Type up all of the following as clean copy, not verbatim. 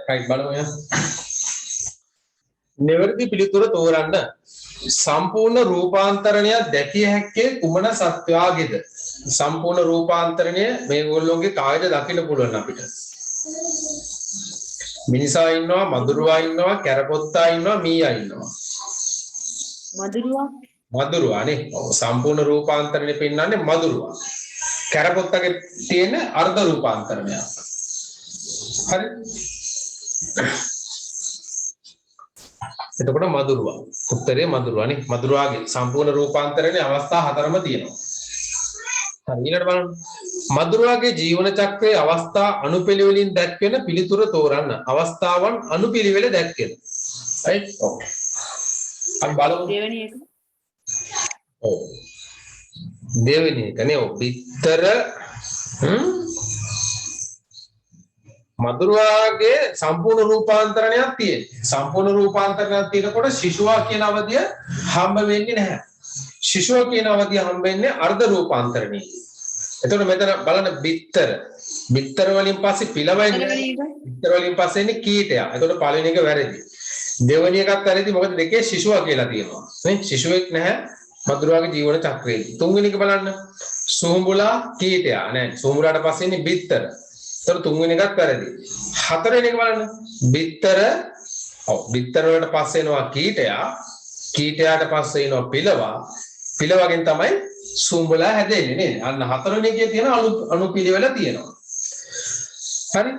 right බලමු එහෙනම්. නිවැරදි පිළිතුර තෝරන්න. සම්පූර්ණ රූපාන්තරණය දැකිය හැක්කේ කුමන සත්වයාගේද? සම්පූර්ණ රූපාන්තරණය මේගොල්ලෝගේ කායද දකින්න පුළුවන් අපිට. මිනිසා ඉන්නවා, මදුරුවා ඉන්නවා, කැරපොත්තා ඉන්නවා, මීයා ඉන්නවා. මදුරුවානේ. සම්පූර්ණ රූපාන්තරණය පෙන්වන්නේ මදුරුවා. කැරපොත්තගේ තියෙන අර්ධ රූපාන්තරණය. හරි. එතකොට මදුරුවා. උත්තරේ මදුරුවානේ. මදුරුවාගේ සම්පූර්ණ රූපාන්තරණයේ අවස්ථා හතරම තියෙනවා. හරි ඊළඟට බලන්න. මදුරුවාගේ ජීවන චක්‍රයේ අවස්ථා අනුපිළිවෙලින් දැක්වෙන පිළිතුර තෝරන්න. අවස්ථාවන් අනුපිළිවෙල දැක්වෙන. right? ඔව්. අපි බලමු. දෙවෙනි එක. ඔව්. දෙවෙනි එකනේ ඔව්. විතර මදුරුවාගේ සම්පූර්ණ රූපාන්තරණයක් තියෙනවා. සම්පූර්ණ රූපාන්තරණයක් තියෙනකොට ශිශුවා කියන අවධිය හම්බ වෙන්නේ නැහැ. ශිශුවා කියන අවධිය හම්බ වෙන්නේ අර්ධ රූපාන්තරණයේ. එතකොට මෙතන බලන්න බිත්තර. බිත්තර වලින් පස්සේ පිළවයින්නේ. බිත්තර වලින් පස්සේ එන්නේ කීටය. එතකොට පළවෙනි එක වැරදි. දෙවෙනි එකත් වැරදි. මොකද දෙකේ ශිශුවා කියලා තියෙනවා. නේ? ශිශුවෙක් නැහැ මදුරුවාගේ ජීවන චක්‍රයේදී. තුන්වෙනි එක බලන්න. සූඹුලා කීටය. නෑ. සූඹුලාට පස්සේ එන්නේ බිත්තර. तर තුන්වෙනි එකත් වැරදි. හතරවෙනි එක බලන්න. බිත්තර ඔව් බිත්තර වලට පස්සේ එනවා කීටයා. කීටයාට පස්සේ එනවා පිලවා. පිලවගෙන් තමයි සුඹලා හැදෙන්නේ නේද? අන්න හතරවෙනි එකේ තියෙන අනුපිළිවෙල තියෙනවා. හරි?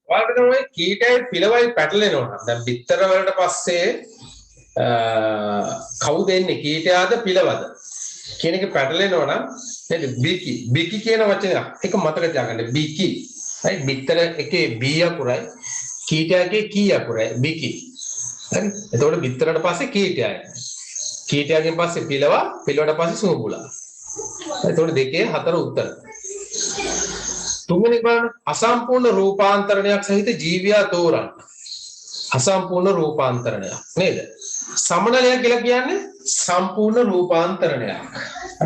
ඔයාලට තමයි කීටයයි පිලවයි පැටලෙනවා. දැන් බිත්තර වලට පස්සේ කවුද එන්නේ කීටයාද පිලවද කියන එක පැටලෙනවා නම් නේද බිකි කියන වචනය එක මතක තියාගන්න බිකි right බිත්තර එකේ බී අකුරයි කීටයාගේ කී අකුරයි බිකි හරි එතකොට බිත්තරට පස්සේ කීටයයි කීටයාගෙන් පස්සේ පිලවා පිලවට පස්සේ සූඹුලා එතකොට දෙකේ හතර උත්තර තුන්වෙනි බලන්න අසම්පූර්ණ රූපාන්තරණයක් සහිත ජීවියා තෝරන්න අසම්පූර්ණ රූපාන්තරණයක් නේද සමනලයක් කියලා කියන්නේ සම්පූර්ණ රූපාන්තරණයක්.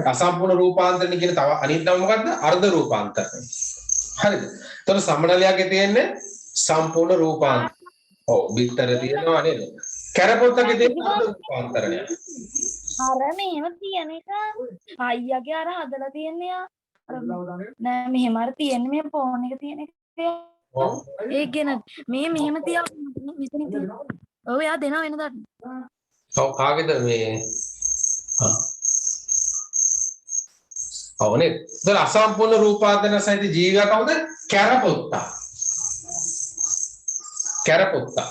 අසම්පූර්ණ රූපාන්තරණය කියන තව අනිත් නම මොකද්ද? අර්ධ රූපාන්තරණය. හරිද? එතකොට සමනලයක්ගේ තියෙන්නේ සම්පූර්ණ රූපාන්තරණය. ඔව් බිත්තර තියෙනවා නේද? කැරපොත්තගේ තියෙන අර්ධ රූපාන්තරණය. අර මෙහෙම තියෙන එක අයියාගේ අර හදලා තියන්නේ නෑ මෙහෙම අර තියන්නේ මේ ෆෝන් එක තියෙන එක. ඔව්. ඒක ගැන මේ මෙහෙම තියලා මෙතන තියෙනවා. ඔව් යා දෙනවා වෙනදාට. ඔව් කාගේද මේ ඔව් නේ. ඒතර අසම්පූර්ණ රූපාන්තරණ සහිත ජීවියා කවුද? කැරපොත්තා. කැරපොත්තා.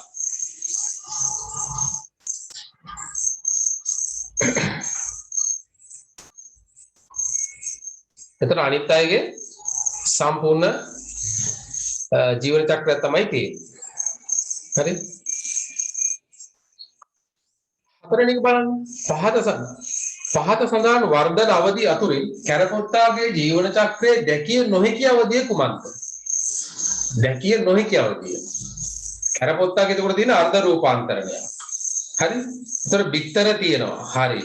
එතන අනිත් අයගේ සම්පූර්ණ ජීවන චක්‍රය තමයි තියෙන්නේ. හරි? හතරවෙනි එක බලන්න. පහත සඳහන් වර්ධන අවධි අතුරින් කැරපොත්තාගේ ජීවන චක්‍රයේ දැකිය නොහැකි අවධිය කුමක්ද? දැකිය නොහැකි අවධිය. කැරපොත්තාගේ උඩ තියෙන අර්ධ රූපාන්තරණය. හරි? ඒතර බිත්තර තියෙනවා. හරි.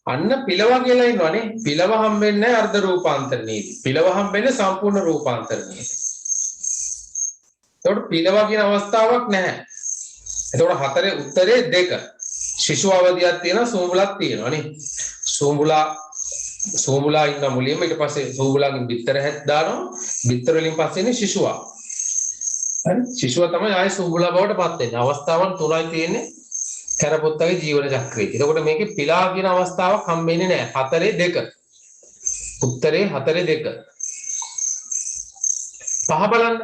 අන්න පිලව කියලා ඉන්නවනේ. පිලව හම්බෙන්නේ නැහැ අර්ධ රූපාන්තරණයේදී. පිලව හම්බෙන්නේ සම්පූර්ණ රූපාන්තරණයේදී. ඒතකොට පිලව කියන අවස්ථාවක් නැහැ. එතකොට හතරේ උත්තරේ දෙක. ශිශු අවධියක් තියෙනවා සූඹුලක් තියෙනවා නේ. සූඹුලා ඉන්න මුලින්ම ඊට පස්සේ සූඹුලාගෙන් බිත්තර දානවා. බිත්තර වලින් පස්සේ ඉන්නේ ශිශුවා. හරි? ශිශුවා තමයි ආයේ සූඹුලා බවට පත් වෙන්නේ. අවස්ථාවන් තුනයි තියෙන්නේ කැරපොත්තගේ ජීවන චක්‍රයේ. එතකොට මේකේ පිලා කියන අවස්ථාවක් හම්බෙන්නේ නැහැ. හතරේ දෙක. උත්තරේ හතරේ දෙක. පහ බලන්න.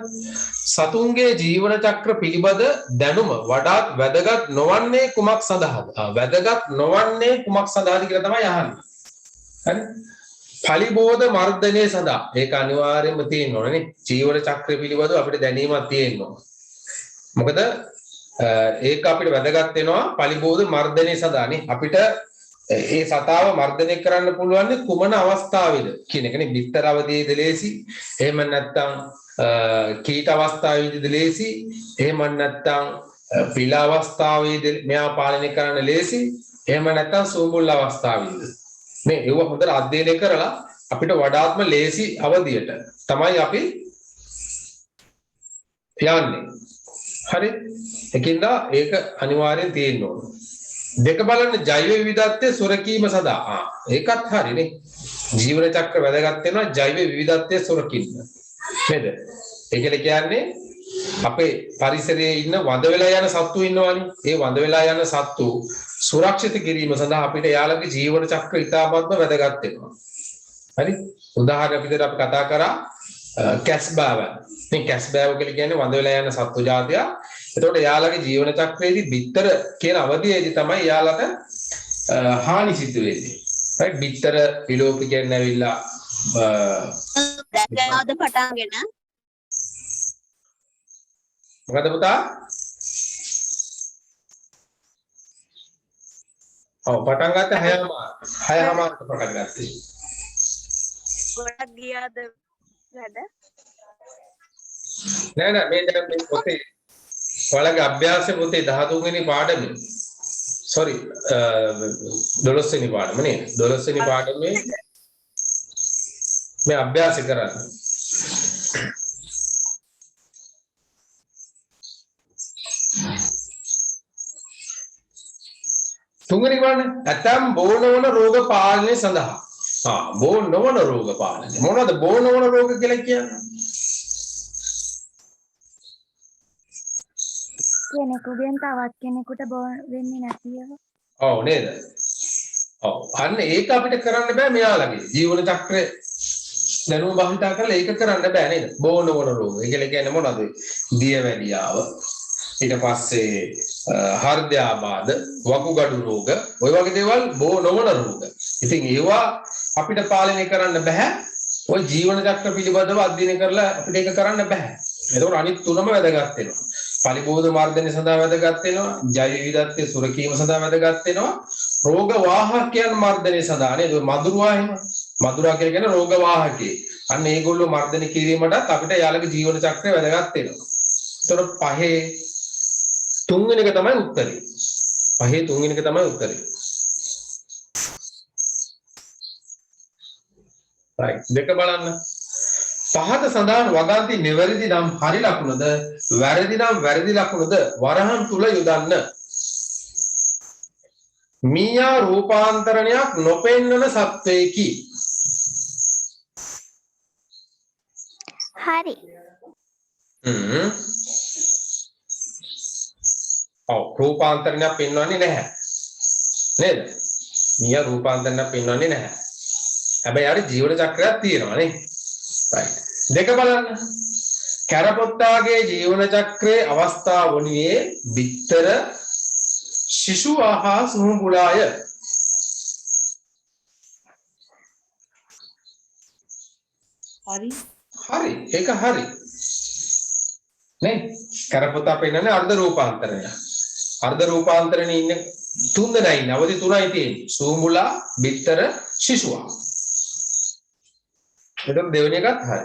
සතුන්ගේ ජීවන චක්‍ර පිළිබඳ දැනුම වඩාත් වැදගත් නොවන්නේ කුමක් සඳහාද? වැදගත් නොවන්නේ කුමක් සඳහාද කියලා තමයි අහන්නේ. හරි? ඵලිබෝධ මර්ධනයේ සඳහා. ඒක අනිවාර්යයෙන්ම තියෙන්න ඕනේ. ජීවන චක්‍රය පිළිබඳව අපිට දැනීමක් තියෙන්න ඕන. මොකද ඒක අපිට වැදගත් වෙනවා ඵලිබෝධ මර්ධනයේ සඳහානේ. අපිට ඒ සතාව මර්ධනය කරන්න පුළුවන් කුමන අවස්ථාවේද කියන එකනේ. බිත්තර අවධියේද ලේසි. එහෙම නැත්නම් කීට අවස්ථාවේදීද ලේසි. එහෙම නැත්නම් පිළ අවස්ථාවේදී මෙයා පාලනය කරන්න ලේසි. එහෙම නැත්නම් සූඹුල් අවස්ථාවේදී. මේ ඒව හොඳට අධ්‍යයනය කරලා අපිට වඩාත්ම ලේසි අවධියට තමයි අපි යන්නේ. හරි. ඒකින්ද ඒක අනිවාර්යෙන් තියෙන්න ඕන. දෙක බලන්න ජෛව විවිධත්වයේ සුරකීම සඳහා. ඒකත් හරිනේ. ජීවන චක්‍ර වැදගත් වෙනවා ජෛව විවිධත්වයේ සුරකින්න. නේද? ඒකල කියන්නේ අපේ පරිසරයේ ඉන්න වඳ වෙලා යන සත්තු ඉන්නවනේ. ඒ වඳ වෙලා යන සත්තු සුරක්ෂිත කිරීම සඳහා අපිට යාළගේ ජීවන චක්‍ර ඉතාමත්ම වැදගත් වෙනවා. හරි? උදාහරණයක් විදිහට අපි කතා කරා කැස්බෑව. මේ කැස්බෑව කියලා කියන්නේ වඳ වෙලා යන සත්තු జాතිය. එතකොට යාළගේ ජීවන චක්‍රයේදී බිත්තර කියන අවධියේදී තමයි යාළට හානි සිද්ධ වෙන්නේ. right? බිත්තර විලෝපිකයන් ඇවිල්ලා දැක්කවද පටන්ගෙන මොකද පුතා? ඔව් පටන් ගත්ත 6:00ට පටන් ගත්තේ. ගොඩක් ගියාද වැඩ? නෑ මේ දැන් මේ පොතේ ඔයාලගේ අභ්‍යාසයේ පොතේ 13 වෙනි පාඩමේ sorry 12 වෙනි පාඩම නේ 12 වෙනි පාඩමේ මේ අභ්‍යාස කරන්න. තුන්වෙනි පාඩම ඇතම් බෝ නොවන රෝග පාලනය සඳහා. බෝ නොවන රෝග පාලනය. මොනවද බෝ නොවන රෝග කියලා කියන්නේ? කෙනෙකුගෙන් තවත් කෙනෙකුට වෙන්නේ නැති ඒවා. ඔව් නේද? ඔව් අන්න ඒක අපිට කරන්න බෑ මෙයාලගේ ජීවන චක්‍රය දැනුම භාවිතා කරලා ඒක කරන්න බෑ නේද? බෝ නොවන රෝග. ඒ කියන්නේ මොනවද? දියවැඩියාව ඊට පස්සේ හෘදයාබාධ වකුගඩු රෝග ඔය වගේ දේවල් බෝ නොවන රෝග. ඉතින් ඒවා අපිට පාලනය කරන්න බෑ. ඔය ජීවන චක්‍ර පිළිබඳව අධ්‍යයනය කරලා අපිට ඒක කරන්න බෑ. ඒතකොට අනිත් තුනම වැදගත් වෙනවා. පලිබෝධ මර්ධනය සඳහා වැදගත් වෙනවා. ජෛව විවිධත්වයේ සුරකීම සඳහා වැදගත් වෙනවා. රෝග වාහකයන් මර්ධනය සඳහා නේද? මදුරුවා එහෙම. මදුරුවා කියන්නේ රෝග වාහකේ. අන්න ඒගොල්ලෝ මර්ධනය කිරීමටත් අපිට යාළගේ ජීවන චක්‍රය වැදගත් වෙනවා. ඒතකොට පහේ තුන්වෙනි එක තමයි උත්තරේ. පහේ තුන්වෙනි එක තමයි උත්තරේ. right දෙක බලන්න. පහත සඳහන් වගන්ති නිවැරදි නම් හරි ලකුණද වැරදි නම් වැරදි ලකුණද වරහන් තුල යොදන්න. මීයා රූපාන්තරණයක් නොපෙන්වන සත්වයකි. හරි. ඔව් රූපාන්තරණයක් පෙන්වන්නේ නැහැ. නේද? මීයා රූපාන්තරණයක් පෙන්වන්නේ නැහැ. හැබැයි අර ජීවන චක්‍රයක් තියෙනවා නේ. right දෙක බලන්න. කැරපොත්තාගේ ජීවන චක්‍රයේ අවස්ථාව වනුයේ බිත්තර ශිශු ආහා සුහුඹුලාය. හරි ඒක හරි නේ. කැරපොත්තා පෙන්නන්නේ අර්ධ රූපාන්තරණය. අර්ධ රූපාන්තරණේ ඉන්නේ තුන් දෙනා ඉන්නේ. අවදි තුනයි තියෙන්නේ. සුහුඹුලා බිත්තර ශිශුවා. එතකොට දෙවෙනි එකත් හරි.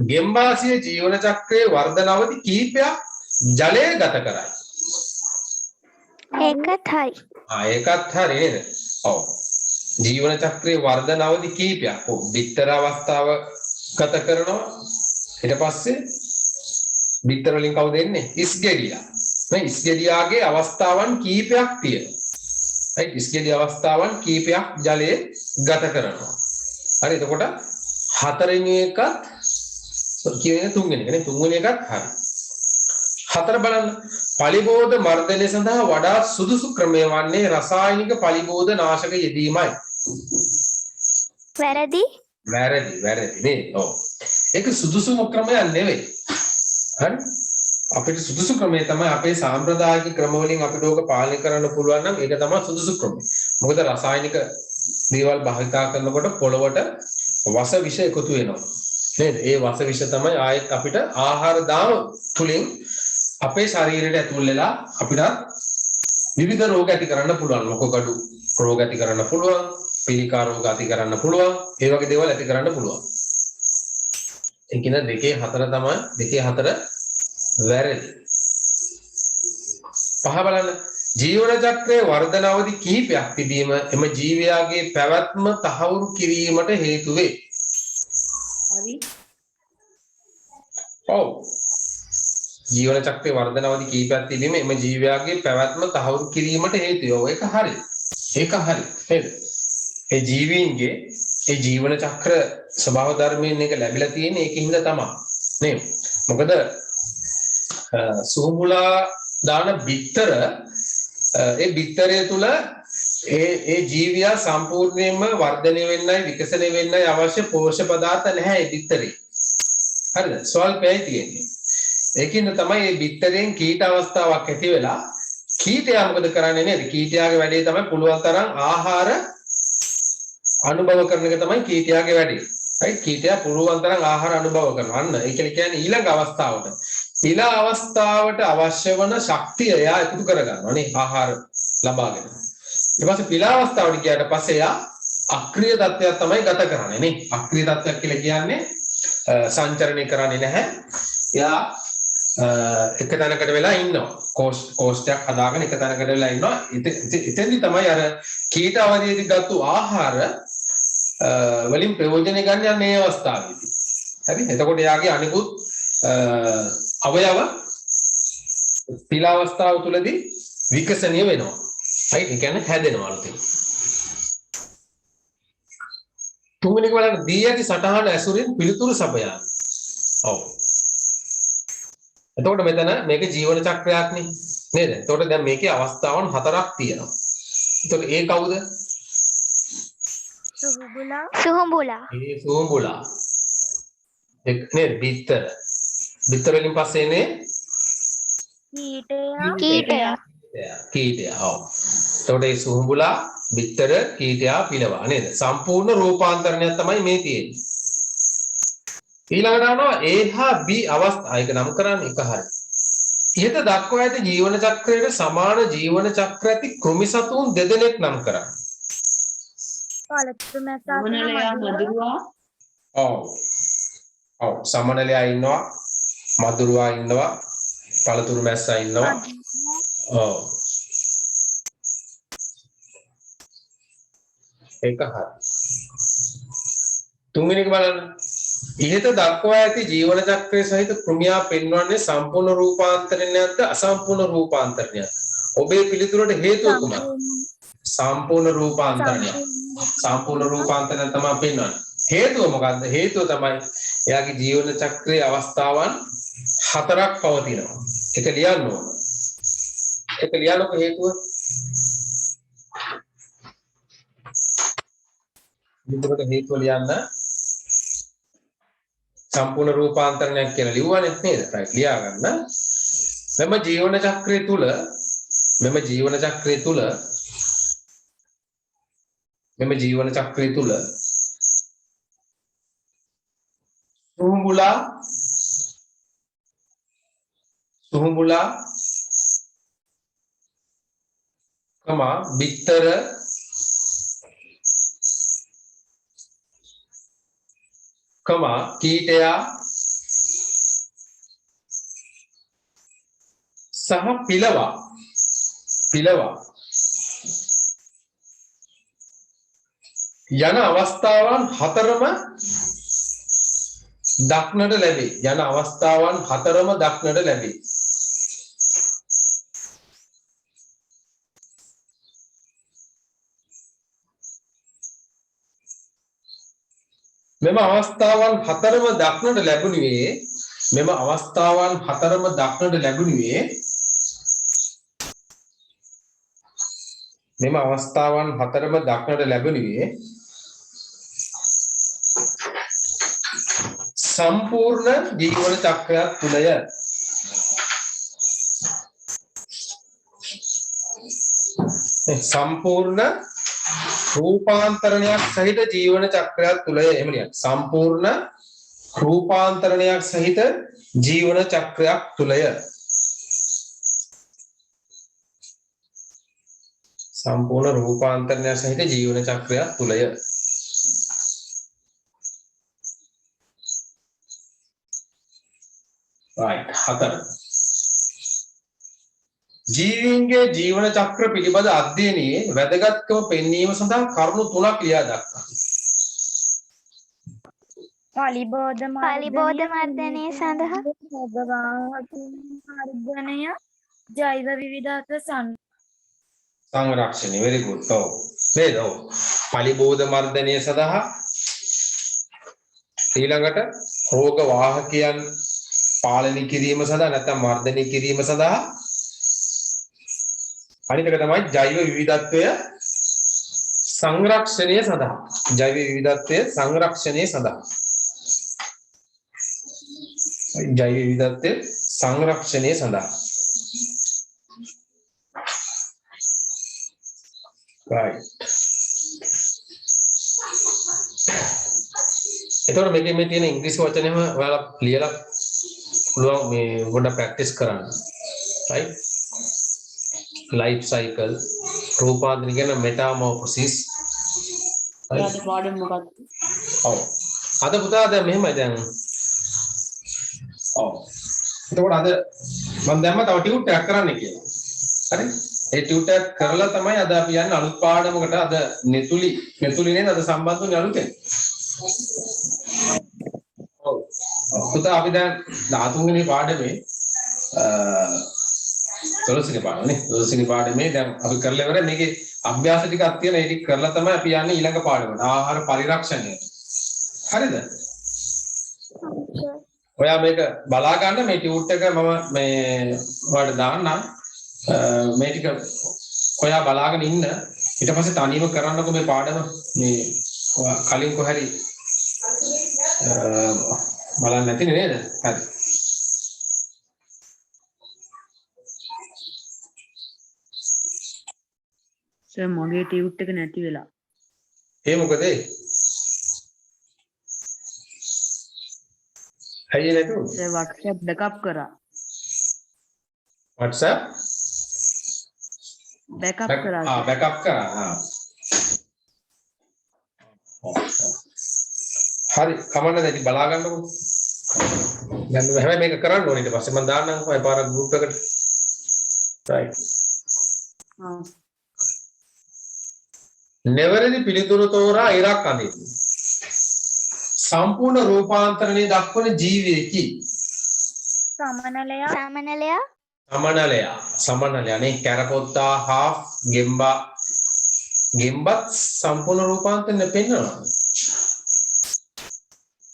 ගෙම්බාසිය ජීවන චක්‍රයේ වර්ධන අවධි කීපයක් ජලය ගත කරයි. ඒකත් හරි. ඒකත් හරි නේද? ඔව්. ජීවන චක්‍රයේ වර්ධන අවධි කීපයක්. ඔව් බිත්තර අවස්ථාව ගත කරනවා. ඊට පස්සේ බිත්තර වලින් කවුද එන්නේ? ඉස්ගෙඩියා. මේ ඉස්ගෙඩියාගේ අවස්ථාවන් කීපයක් තියෙනවා. right ඉස්ගෙඩිය අවස්ථාවන් කීපයක් ජලයේ ගත කරනවා. හරි එතකොට හතරවෙනි එකත් කියන්නේ තුන්වෙනි එක නේ. තුන්වෙනි එකත් හරි. හතර බලන්න. පලිබෝධ මර්ධනය සඳහා වඩා සුදුසු ක්‍රමය වන්නේ රසායනික පලිබෝධ නාශක යෙදීමයි. වැරදි. වැරදි නේ. ඔව්. ඒක සුදුසුම ක්‍රමයක් නෙවෙයි. හරි. අපිට සුදුසු ක්‍රමය තමයි අපේ සාම්ප්‍රදායික ක්‍රම වලින් අපිට ඕක පාලනය කරන්න පුළුවන් නම් ඒක තමයි සුදුසු ක්‍රමය. මොකද රසායනික දේවල් භාවිතා කරනකොට පොළවට වස විෂ එකතු වෙනවා. නේද? ඒ වස විෂ තමයි ආයෙත් අපිට ආහාර දාම තුලින් අපේ ශරීරයට ඇතුල් වෙලා අපිට විවිධ රෝග ඇති කරන්න පුළුවන්. මොකකඩු රෝග ඇති කරන්න පුළුවන්, පිළිකා රෝග ඇති කරන්න පුළුවන්, ඒ වගේ දේවල් ඇති කරන්න පුළුවන්. ඒ කියන 2 4 තමයි 2 4 වැරදි. පහ බලන්න. ජීවන චක්‍රයේ වර්ධන අවධි කිහිපයක් තිබීම එම ජීවයාගේ පැවැත්ම තහවුරු කිරීමට හේතු වේ. හරි. ඔව්. ජීවන චක්‍රයේ වර්ධන අවධි කිහිපයක් තිබීම එම ජීවයාගේ පැවැත්ම තහවුරු කිරීමට හේතු වේ. ඒක හරි. ඒක හරි. නේද? ඒ ජීවීන්ගේ ඒ ජීවන චක්‍ර ස්වභාව ධර්මයෙන් එක ලැබිලා තියෙන්නේ ඒකින්ද තමයි. නේද? මොකද සුහුමුලා දාන බිත්තර ඒ බිත්තරය තුල ඒ ජීවියා සම්පූර්ණයෙන්ම වර්ධනය වෙන්නයි විකසනය වෙන්නයි අවශ්‍ය පෝෂක පදාර්ථ නැහැ ඒ බිත්තරේ. හරිද? ස්වල්පයි තියෙන්නේ. ඒකින්ද තමයි මේ බිත්තරෙන් කීට අවස්ථාවක් ඇති වෙලා කීටයා මොකද කරන්නේ නේද? කීටයාගේ වැඩේ තමයි පුළුවන් තරම් ආහාර අනුභව කරන එක තමයි කීටයාගේ වැඩේ. right? කීටයා පුළුවන් තරම් ආහාර අනුභව කරනවා. අන්න ඒ කියන්නේ ඊළඟ අවස්ථාවට. ඊළඟ අවස්ථාවට අවශ්‍ය වන ශක්තිය එයා එකතු කරගන්නවා නේ ආහාර ලබාගෙන. ඊට පස්සේ ඊළඟ අවස්ථාවට ගියාට පස්සේ එයා අක්‍රීය තත්ත්වයක් තමයි ගත කරන්නේ නේ. අක්‍රීය තත්ත්වයක් කියලා කියන්නේ සංචරණය කරන්නේ නැහැ. එයා එක තැනකට වෙලා ඉන්නවා. කෝෂ්ඨයක් හදාගෙන එක තැනකට වෙලා ඉන්නවා. එතෙන්දි තමයි අර කීට අවධියේදී ගත්තු ආහාර වලින් ප්‍රයෝජන ගන්න යන මේ අවස්ථාවේදී. හරි? එතකොට එයාගේ අනිකුත් අවයව පීල අවස්ථාව තුලදී විකසනීය වෙනවා. right? ඒ කියන්නේ හැදෙනවා අලුතින්. තුන්වෙනි බලන්න දී ඇති සටහන ඇසුරින් පිළිතුරු සපයන්න. ඔව්. එතකොට මෙතන මේක ජීවන චක්‍රයක් නේ. නේද? එතකොට දැන් මේකේ අවස්ථාවන් 4ක් තියෙනවා. එතකොට ඒ කවුද? සුහුඹුලා. ඒ සුහුඹුලා. නේද? බිත්තර. බිත්තර වලින් පස්සේ එන්නේ කීටයා. කීටයා. ඔව්. එතකොට මේ සුහුඹුලා බිත්තර කීටයා පිලවා නේද? සම්පූර්ණ රූපාන්තරණයක් තමයි මේ තියෙන්නේ. ඊළඟට යනවා A හා B අවස්ථා. ඒක නම් කරන්නේ එක හරිය. ඉහත දක්වා ඇති ජීවන චක්‍රයේ සමාන ජීවන චක්‍ර ඇති කෘමි සතුන් දෙදෙනෙක් නම් කරන්නේ. ඔව්. ඔව් සමනලයා ඉන්නවා, මදුරුවා ඉන්නවා, පළතුරු මැස්සා ඉන්නවා. ඔව්. ඒක හරි. තුන්වෙනි එක බලන්න. ඉහත දක්වා ඇති ජීවන චක්‍රයේ සහිත කෘමියා පෙන්වන්නේ සම්පූර්ණ රූපාන්තරණයක්ද අසම්පූර්ණ රූපාන්තරණයක්ද? ඔබේ පිළිතුරට හේතුව කුමක්ද? සම්පූර්ණ රූපාන්තරණය. සම්පූර්ණ රූපාන්තරණය තමයි පෙන්වන්නේ. හේතුව මොකද්ද? හේතුව තමයි එයාගේ ජීවන චක්‍රයේ අවස්ථාවන් 4ක් පවතිනවා. ඒක ලියන්න ඕන. ඒක ලියන්නකො හේතුව. පිළිතුරට හේතුව ලියන්න. සම්පූර්ණ රූපාන්තරණයක් කියලා ලියුවානේ නේද? right ලියා ගන්න. මෙම ජීවන චක්‍රය තුල සුහුඹුලා බිත්තර කීටයා සහ පිලවා යන අවස්ථාවන් 4ම දක්නට ලැබේ. මෙම අවස්ථාවන් 4ම දක්නට ලැබුණේ සම්පූර්ණ ජීවන චක්‍රයක් තුලය. සම්පූර්ණ රූපාන්තරණයක් සහිත ජීවන චක්‍රයක් තුලය. එහෙම ලියන්න. සම්පූර්ණ රූපාන්තරණයක් සහිත ජීවන චක්‍රයක් තුලය. සම්පූර්ණ රූපාන්තරණයක් සහිත ජීවන චක්‍රයක් තුලය. right 4. ජීවීන්ගේ ජීවන චක්‍ර පිළිබඳ අධ්‍යයනයේ වැදගත්කම පෙන්වීම සඳහා කරුණු 3ක් ලියා දක්වන්න. පලිබෝධ පලිබෝධ මර්ධනය සඳහා මර්ධනය ජෛව විවිධත්ව සංරක්ෂණය very good. ඔව්. නේද? ඔව්. පලිබෝධ මර්ධනය සඳහා ඊළඟට රෝග වාහකයන් පාලනය කිරීම සඳහා නැත්නම් මර්ධනය කිරීම සඳහා අනිත් එක තමයි ජෛව විවිධත්වය සංරක්ෂණය සඳහා ජෛව විවිධත්වය සංරක්ෂණය සඳහා ජෛව විවිධත්වය සංරක්ෂණය සඳහා right එතකොට මේකේ මේ තියෙන ඉංග්‍රීසි වචනේම ඔයාලා ලියලා පුළුවන් මේ පොඩ්ඩක් ප්‍රැක්ටිස් කරන්න right life cycle රූපාන්තරණය කියන metamorphosis ඔයාලට පාඩම මොකක්ද? ඔව් අද පුතා දැන් මෙහෙමයි දැන් ඔව් එතකොට අද මම දැම්ම තව ටියුට් එකක් කරන්න කියලා හරි ඒ ටියුට් එක කරලා තමයි අද අපි යන්නේ අලුත් පාඩමකට අද නෙතුලි නේද අද සම්බන්ධ වෙන්නේ අලුතෙන් ඔව් පුතා අපි දැන් 13 වෙනි පාඩමේ 12 වෙනි පාඩමනේ 12 වෙනි පාඩමේ දැන් අපි කරලා ඉවරයි මේකේ අභ්‍යාස ටිකක් තියෙන ඒ ටික කරලා තමයි අපි යන්නේ ඊළඟ පාඩමට ආහාර පරිරක්ෂණය හරිද ඔයා මේක බලා ගන්න මේ ටියුට් එක මම මේ ඔයාලට දාන්නම් මේ ටික ඔයා බලාගෙන ඉන්න ඊට පස්සේ තනියම කරන්නකො මේ පාඩම මේ කලින් කොහරි බලන්න නැතිනේ නේද හරි සර් මගේ ටියුට් එක නැති වෙලා. ඒ මොකද ඇයි නැතුව සර් WhatsApp බෑකප් කරා. WhatsApp බෑකප් කරා. බෑකප් කරා හරි කමන්න දැන් බලා ගන්නකො දැන් හැබැයි මේක කරන්න ඕනේ ඊට පස්සේ මම දාන්නම් කොහේ පාර ගෲප් එකට right නිවැරදි පිළිතුරු තෝරා ඉරක් අඳින්න සම්පූර්ණ රූපාන්තරණය දක්වන ජීවියෙකි සමනලයා නේ කැරපොත්තා half ගෙම්බත් සම්පූර්ණ රූපාන්තරණය පෙන්වනවා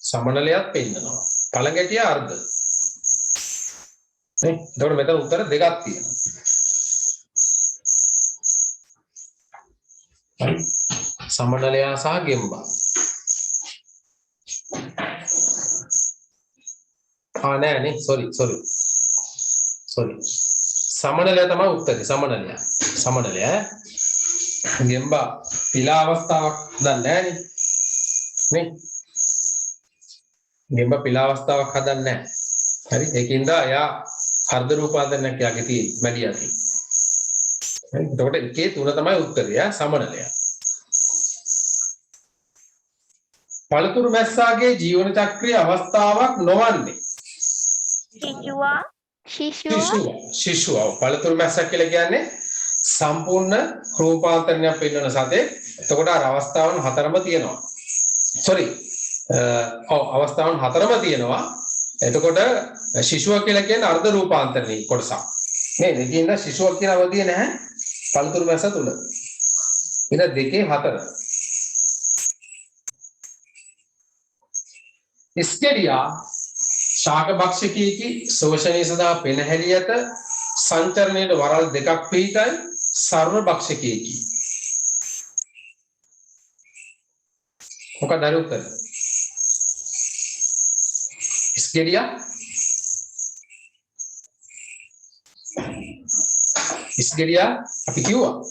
සමනලයක් පෙන්නනවා පළඟැටිය අර්ධ නේ එතකොට මෙතන උත්තර දෙකක් තියෙනවා සමනලයා සහ ගෙම්බා නෑ නේ sorry සමනලයා තමයි උත්තරේ සමනලයා ගෙම්බා පිලා අවස්ථාවක් දන්නේ නෑනේ නේ ගෙම්බ පිලා අවස්ථාවක් හදන්නේ නැහැ. හරි ඒකින්ද එයා හර්ධ රූපාන්තරණයක් යාගේ තියෙන මැඩියා තියෙන. හරි එතකොට එකේ තුන තමයි උත්තරය සමනලය. පළතුරු මැස්සාගේ ජීවන චක්‍රයේ අවස්ථාවක් නොවන්නේ. ශිෂුවා. පළතුරු මැස්සා කියලා කියන්නේ සම්පූර්ණ රූපාන්තරණයක් පෙන්වන සතෙක්. එතකොට අර අවස්ථාවන් හතරම තියෙනවා. sorry අවස්ථාවන් හතරම තියෙනවා. එතකොට ශිෂුව කියලා කියන්නේ අර්ධ රූපාන්තරණී කොටසක්. නේද? ඒකින්ද ශිෂුව කියන අවධිය නැහැ. පළතුරු මැස්ස තුල. ඉතින් දෙකේ හතර. ඉස්කෙඩියා ශාක භක්ෂකයෙකි ශෝෂණය සඳහා පෙනහැලියට සංචරණයට වරල් දෙකක් පිටයි සර්ව භක්ෂකයෙකි. මොකක්ද අර උත්තර? ඉස්ගෙඩියා අපි කිව්වා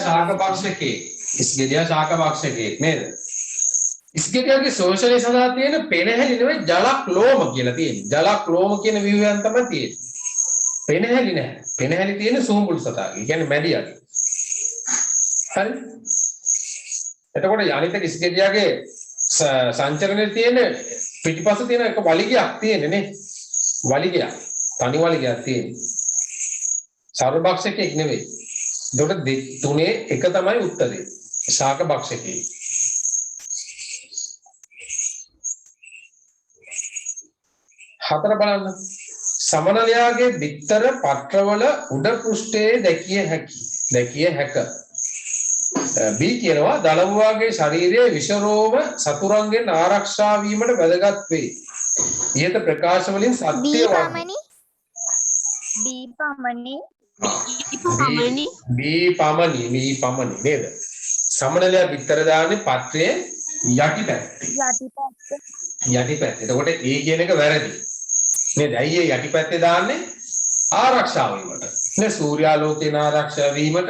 ශාක භක්ෂකයෙක් ඉස්ගෙඩියා ශාක භක්ෂකයෙක් නේද? ඉස්ගෙඩියාගේ ශෝෂණය සඳහා තියෙන පෙනහැලි නෙවෙයි ජලක් ලෝම කියලා තියෙන්නේ. ජලක් ලෝම කියන විවයන් තමයි තියෙන්නේ. පෙනහැලි නෑ. පෙනහැලි තියෙන සූඹුල් සතාගේ. කියන්නේ මැඩියාගේ. හරි? එතකොට අනිත් ඉස්ගෙඩියාගේ සංචරණයේ තියෙන පිටිපස්ස තියෙන එක වලිගයක් තියෙන්නේ නේ. වලිගයක් තනි වලිගයක් තියෙන සර්වභක්ෂකෙක් නෙවෙයි. ඒකට තුනේ එක තමයි උත්තරේ. ශාක භක්ෂකේ. හතර බලන්න. සමනලයාගේ බිත්තර පත්‍රවල උඩ පෘෂ්ඨයේ දැකිය හැක. බී කියනවා දලබුවාගේ ශරීරයේ විෂරෝම සතුරන්ගෙන් ආරක්ෂා වීමට වැදගත් වේ. ඊට ප්‍රකාශ වලින් සත්‍ය දීපමණි බී පමණි නේද? සමනලයා බිත්තර දාන්නේ පත්‍රයේ යටිපැත්තේ. එතකොට ඒ කියන එක වැරදි. නේද? ඇයි ඒ යටිපැත්තේ දාන්නේ? ආරක්ෂා වීමට. නේ සූර්යාලෝකයෙන් ආරක්ෂා වීමට.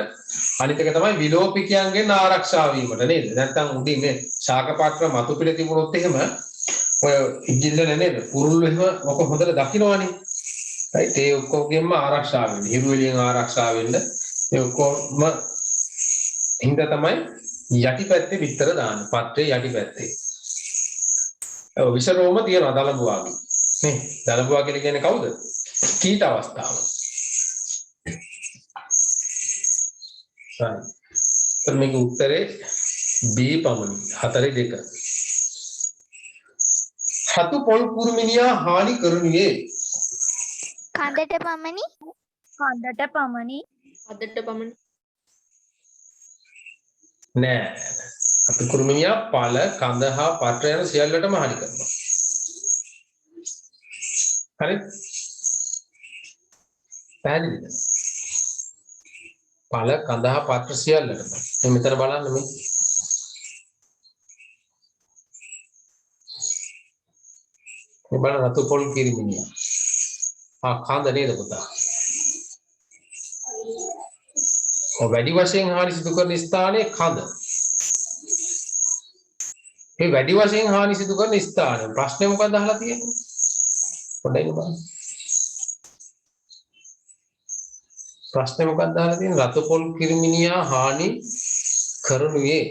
අනිත් එක තමයි විලෝපිකයන්ගෙන් ආරක්ෂා වීමට නේද? නැත්තම් උඩින් මේ ශාකපත්‍ර මතු පිළ තිබුණොත් එහෙම ඔය ඉජිල්ල නේද? කුරුල්ලු එහෙම ඔක හොඳට දකින්නවනේ. right ඒ ඔක්කොගෙම ආරක්ෂා වෙන්න. හිරු එළියෙන් ආරක්ෂා වෙන්න ඒ ඔක්කොම හින්ද තමයි යටිපැත්තේ විතර දාන්නේ. පත්‍රයේ යටිපැත්තේ. ඔව් විෂරෝම තියනවා දලබුවාගේ. නේ දලබුවා කියලා කියන්නේ කවුද? කීට අවස්ථාව. right. तर මේක උත්තරේ B පමණි. 4-2. හතු පොල් කුරුමිනියා හානි කරුණියේ කඳට පමණි නෑ. හතු කුරුමිනියා පළ කඳ හා පත්‍ර යන සියල්ලටම හානි කරනවා. හරි? පැහැදිලිද? පළ කඳ හා පත්‍ර සියල්ලටම. මේ මෙතන බලන්න මේ. මේ බලන්න රතු පොල් කිරිමිනියා. කඳ නේද පුතා? ඔය වැඩි වශයෙන් හානි සිදු කරන ස්ථානයේ කඳ. මේ වැඩි වශයෙන් හානි සිදු කරන ස්ථානය ප්‍රශ්නේ මොකක්ද අහලා තියෙන්නේ? පොඩ්ඩක් බලන්න. ප්‍රශ්නේ මොකක්ද අහලා තියෙන්නේ? රතු පොල් කිරිමිනියා හානි කරනුයේ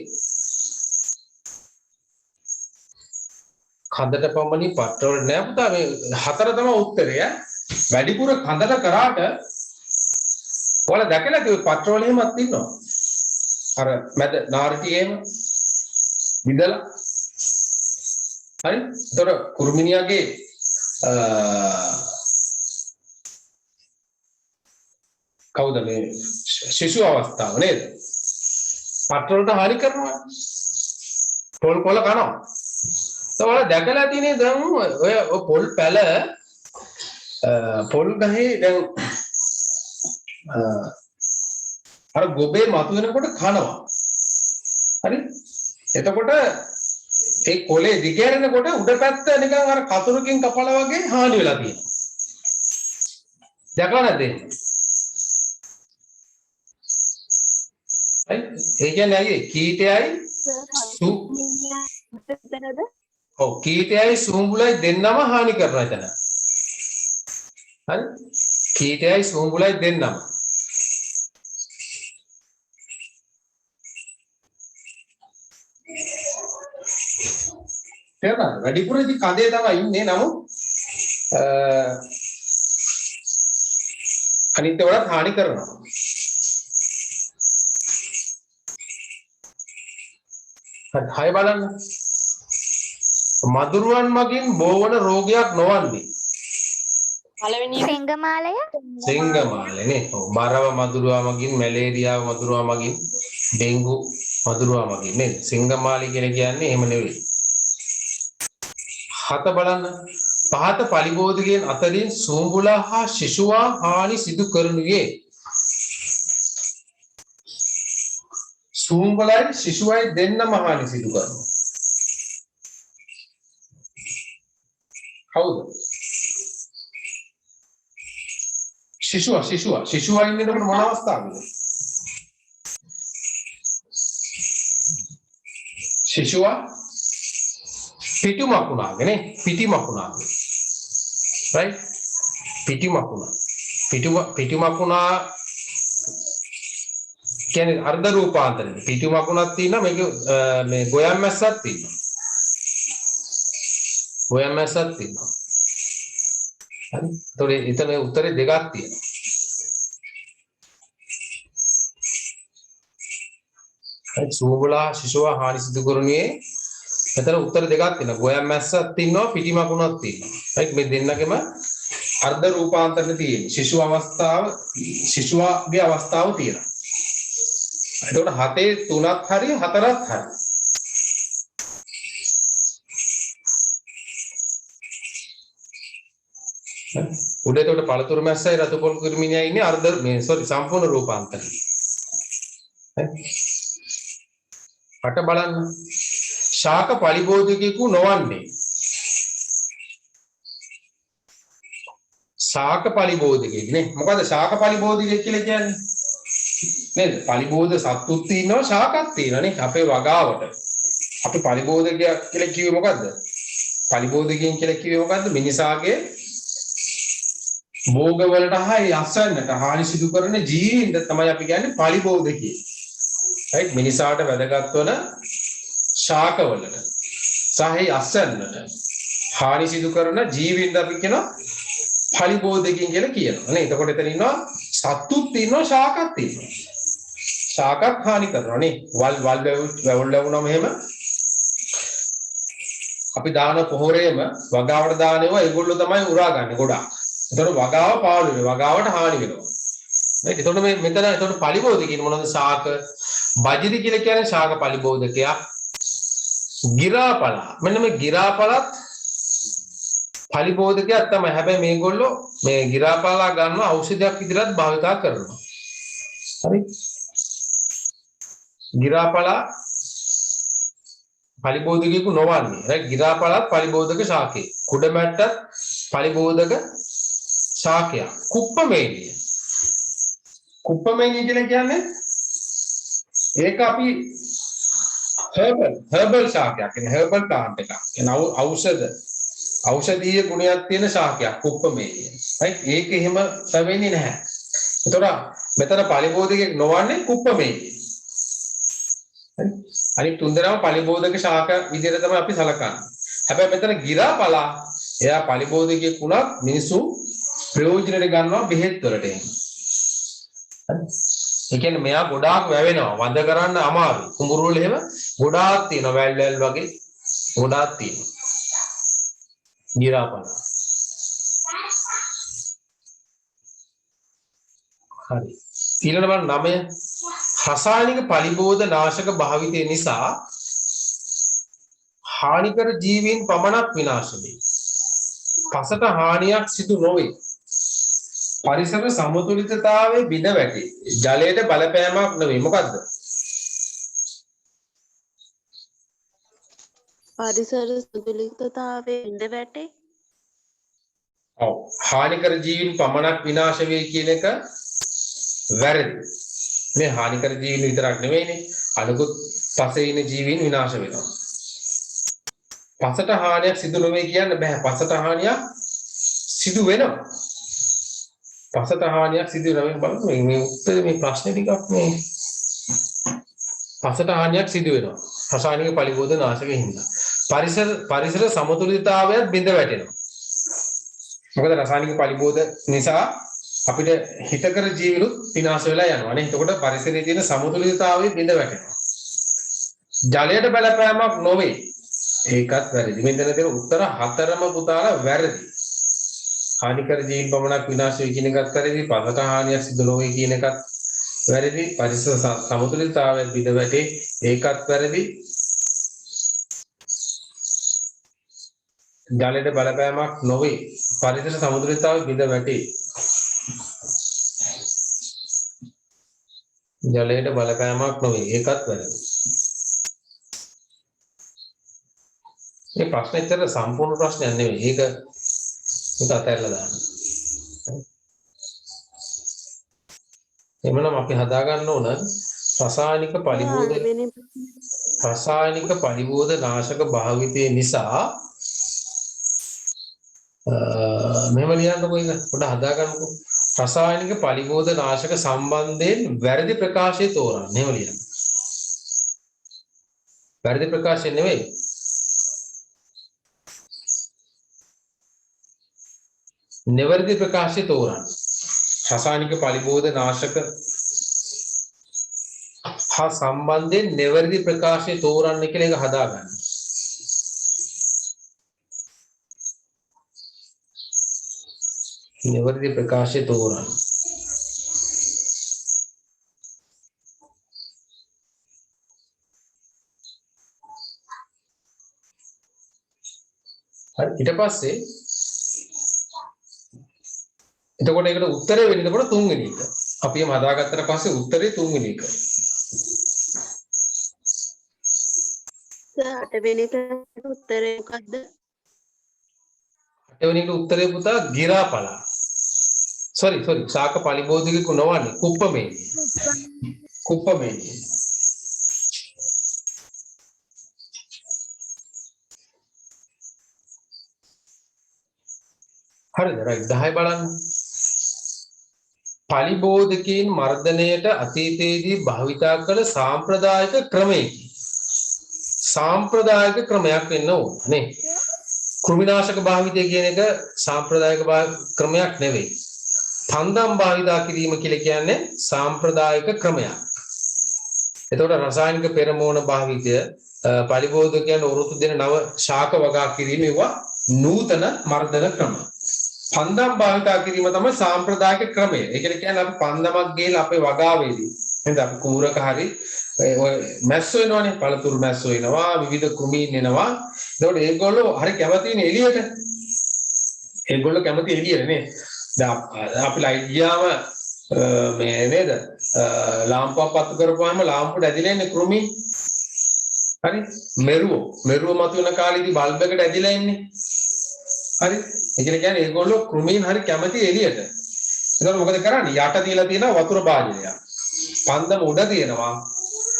කඳට පමණි පත්‍රවල නෑ පුතා. මේ හතර තමයි උත්තරය. වැඩිපුර කඳට කරාට ඔයාලා දැකලා තියෙ පත්‍රවල එහෙමත් ඉන්නවා. අර මැද නාරටියේම විදලා. හරි? ඒතර කුරුමිනියාගේ කවුද මේ ශිශු අවස්ථාව නේද? පත්‍රවලට හානි කරනවා. පොල් කොළ කනවා. ඔයාලා දැකලා තියෙන්නේ දැන් ඔය පොල් පැල පොල් ගහේ දැන් අර ගොබේ මතුවෙනකොට කනවා. හරි? එතකොට ඒ කොලේ දිගහැරෙනකොට උඩ පැත්ත නිකන් අර කතුරුකින් කපලා වගේ හානි වෙලා තියෙනවා. දැකලා නැද්ද? හරි? ඒ කියන්නේ අයියේ කීටයයි ඔව් කීටයයි සූඹුලයි දෙන්නම හානි කරනවා එතන. හරි? කීටයයි සූඹුලයි දෙන්නම. තේරුණාද? වැඩිපුර ඉතින් කඳේ තමයි ඉන්නේ. නමුත් අනිත් ඒවාට හානි කරනවා. හරි බලන්න. මදුරුවන් මගින් බෝවන රෝගයක් නොවන්නේ. සෙංගමාලය සිංගමාලේ නේ. ඔව් මරව මදුරුවා මගින්, මැලේරියාව මදුරුවා මගින්, ඩෙන්ගු මදුරුවා මගින් නේද? සිංගමාලේ කියන්නේ එහෙම නෙවෙයි. හත බලන්න. පහත පලිබෝධකයන් අතරින් සූඹුලා හා ශිෂුවා හානි සිදු කරනුයේ. සූඹුලයි ශිෂුවයි දෙන්නම හානි සිදු කරනවා. කවුද? ශිෂුවා ඉන්නකොට මොන අවස්ථාවකද? ශිෂුවා පිටු මකුණාගේ නේ. පිටි මකුණාගේ. right? පිටි මකුණා කියන්නේ අර්ධ රූපාන්තරය. පිටි මකුණක් තියෙනවා මේක මේ ගොයම් මැස්සක් තියෙනවා. හරි. ඒතකොට එතන උත්තරේ දෙකක් තියෙනවා. හරි. සූඹුලා ශිෂුවා හානි සිදු කරනුයේ මෙතන උත්තර දෙකක් තියෙනවා. ගෝයන් මැස්සක් තියෙනවා පිටි මකුණක් තියෙනවා. right මේ දෙන්නගෙම අර්ධ රූපාන්තරණ තියෙන්නේ. ශිෂුවාගේ අවස්ථාව තියෙනවා. එතකොට 7 3ක් හරි 4ක් හරි. උඩ එතකොට පළතුරු මැස්සයි රතු පොල් කුරුමිනියයි ඉන්නේ අර්ධ මේ සම්පූර්ණ රූපාන්තරය. අට බලන්න. ශාක පරිබෝධිකයෙකු නොවන්නේ. ශාක පරිබෝධිකයෙක් නේ. මොකද ශාක පරිබෝධිකයෙක් කියලා කියන්නේ? නේද? පරිබෝධ සත්තුත් තියෙනවා ශාකත් තියෙනවා නේ. අපේ වගාවට. අපි පරිබෝධකයා කියලා කිව්වේ මොකද්ද? පරිබෝධකයන් කියලා කිව්වේ මොකද්ද? මිනිසාගේ භෝග වලට හා යසන්නට හානි සිදු කරන ජීවීන්ට තමයි අපි කියන්නේ පරිබෝධකී. right මිනිසාට වැදගත් වන ශාක වලට සහේ යසන්නට හානි සිදු කරන ජීවීන්ට අපි කියන පරිබෝධකයන් කියලා කියනවා නේ. එතකොට එතන ඉන්නවා සත්තුත් තියෙනවා ශාකත් තියෙනවා. ශාකත් හානි කරනවා නේ. වල් වැවුනම එහෙම අපි දාන පොහොරේම වගාවට දානවා ඒගොල්ලෝ තමයි උරාගන්නේ ගොඩාක්. එතකොට වගාව පාළු වෙනවා. වගාවට හානි වෙනවා. right එතකොට මේ මෙතන එතකොට පරිබෝධකයන් මොනවද? ශාක බජිරි කියලා කියන්නේ ශාක පරිබෝධකයා. ගිරාපලා මෙන්න මේ ගිරාපලත් පරිබෝධකයක් තමයි. හැබැයි මේගොල්ලෝ මේ ගිරාපලා ගන්න ඖෂධයක් විදිහට භාවිතා කරනවා. හරි. ගිරාපලා පරිබෝධකයෙකු නොවන්නේ. right ගිරාපලත් පරිබෝධක ශාකේ. කුඩමැට්ටත් පරිබෝධක ශාකයක්. කුප්පමේනිය. කුප්පමේනිය කියලා කියන්නේ ඒක අපි herbal ශාකයක්. කියන්නේ herbal plant එකක්. කියන්නේ ඖෂධීය ගුණයක් තියෙන ශාකයක් කුප්පමේනිය. right ඒක එහෙම වෙන්නේ නැහැ. ඒතකොට මෙතන පරිබෝධකයක් නොවන්නේ කුප්පමේනිය. අනිත් තුන්දෙනාම පරිබෝධක ශාක විදිහට තමයි අපි සලකන්නේ. හැබැයි මෙතන ගිරාපලා එයා පරිබෝධකයෙක් වුණත් මිනිස්සු ප්‍රයෝජනෙට ගන්නවා බෙහෙත් වලට එහෙම. හරි. ඒ කියන්නේ මෙයා ගොඩාක් වැවෙනවා. වඳ කරන්න අමාරුයි. කුඹුරු වල එහෙම ගොඩාක් තියෙනවා. වැල් වගේ ගොඩාක් තියෙනවා. ගිරාපලා. හරි. ඊළඟ බලන්න 9 රසායනික පරිබෝධ නාශක භාවිතය නිසා හානිකර ජීවීන් පමණක් විනාශ වේ. පසට හානියක් සිදු නොවේ. පරිසර සමතුලිතතාවයේ බිඳ වැටේ. ජලයට බලපෑමක් නෙවෙයි. මොකද්ද? පරිසර සමතුලිතතාවයේ බිඳ වැටේ. ඔව්. හානිකර ජීවීන් පමණක් විනාශ වේ කියන එක වැරදි. මේ හානිකර ජීවීන් විතරක් නෙවෙයිනේ. අනිකුත් පසේ ඉන්න ජීවීන් විනාශ වෙනවා. පසට හානියක් සිදු නොවේ කියන්න බෑ. පසට හානියක් සිදු වෙනවා. පසට හානියක් සිදු වෙනවා. බලන්න මේ උත්තරේ මේ ප්‍රශ්නේ ටිකක් මේ පසට හානියක් සිදු වෙනවා. රසායනික පරිබෝධ නාශකයෙන් හින්දා. පරිසර සමතුලිතතාවයත් බිඳ වැටෙනවා. මොකද රසායනික පරිබෝධ නිසා අපිට හිතකර ජීවිනුත් විනාශ වෙලා යනවා නේ. එතකොට පරිසරයේ තියෙන සමතුලිතතාවය බිඳ වැටෙනවා. ජලයට බලපෑමක් නොවේ. ඒකත් වැරදි. මෙතන තියෙන උත්තර හතරම පුතාලා වැරදි. හානිකර ජීවීන් පමණක් විනාශ වෙයි කියන එකත් වැරදි. පසට හානියක් සිදු නොවේ කියන එකත් වැරදි. පරිසර සමතුලිතතාවය බිඳ වැටේ. ඒකත් වැරදි. ජලයට බලපෑමක් නොවේ. පරිසර සමතුලිතතාවය බිඳ වැටේ. ජලයට බලපෑමක් නොවේ. ඒකත් වැරදි. මේ ප්‍රශ්නේ ඇත්තට සම්පූර්ණ ප්‍රශ්නයක් නෙවෙයි. ඒක අතහැරලා දාන්න. එමනම් අපි හදා ගන්න ඕන රසායනික පරිබෝධ නාශක භාවිතය නිසා මෙහෙම ලියන්නකෝ ඒක පොඩ්ඩක් හදා ගන්නකෝ. රසායනික පරිබෝධ නාශක සම්බන්ධයෙන් වැරදි ප්‍රකාශය තෝරන්න. මෙහෙම ලියන්න. වැරදි ප්‍රකාශය නෙවෙයි. නිවැරදි ප්‍රකාශය තෝරන්න. රසායනික පලිබෝධ නාශක හා සම්බන්ධයෙන් නිවැරදි ප්‍රකාශය තෝරන්න කියලා එක හදාගන්න. නිවැරදි ප්‍රකාශය තෝරන්න. හරි ඊට පස්සේ එතකොට ඒකට උත්තරේ වෙන්නේ එතකොට තුන්වෙනි එක. අපි එම හදාගත්තට පස්සේ උත්තරේ තුන්වෙනි එක. අටවෙනි එකට උත්තරේ මොකද්ද? අටවෙනි එකට උත්තරේ පුතා ගිරාපලා. sorry ශාක පලිබෝධික නොවන්නේ කුප්පමේනිය. කුප්පමේනිය. හරිද? right 10 බලන්න. පලිබෝධකීන් මර්ධනයට අතීතයේදී භාවිතා කළ සාම්ප්‍රදායික ක්‍රමයකි. සාම්ප්‍රදායික ක්‍රමයක් වෙන්න ඕන නේ. කෘමිනාශක භාවිතය කියන එක සාම්ප්‍රදායික ක්‍රමයක් නෙවෙයි. පන්දම් භාවිතා කිරීම කියලා කියන්නේ සාම්ප්‍රදායික ක්‍රමයක්. එතකොට රසායනික පෙරමෝන භාවිතය පලිබෝධකයන් උරුතු දෙන නව ශාක වගා කිරීම ඒවා නූතන මර්ධන ක්‍රම. පන්දම් භාවිතා කිරීම තමයි සාම්ප්‍රදායික ක්‍රමය. ඒ කියන්නේ අපි පන්දමක් ගේලා අපේ වගාවේදී නේද අපි කූරක හරි ඔය මැස්සෝ එනවනේ පළතුරු මැස්සෝ එනවා විවිධ කෘමීන් එනවා. ඒකට ඒගොල්ලෝ හරි කැමතිනේ එළියට. ඒගොල්ලෝ කැමති එළියට නේ. දැන් අපි ලයිට් ගියාම මේ නේද ලාම්පුවක් පත්තු කරපුවාම ලාම්පුවට ඇදිලා ඉන්නේ කෘමීන්. හරි මෙරුව මතුවෙන කාලේදී බල්බ් එකට ඇදිලා ඉන්නේ. හරි ඒ කියන්නේ ඒගොල්ලෝ කෘමීන් හරි කැමති එළියට. ඒගොල්ලෝ මොකද කරන්නේ? යට තියලා තියෙනවා වතුර භාජනයක්. පන්දම උඩ තියෙනවා.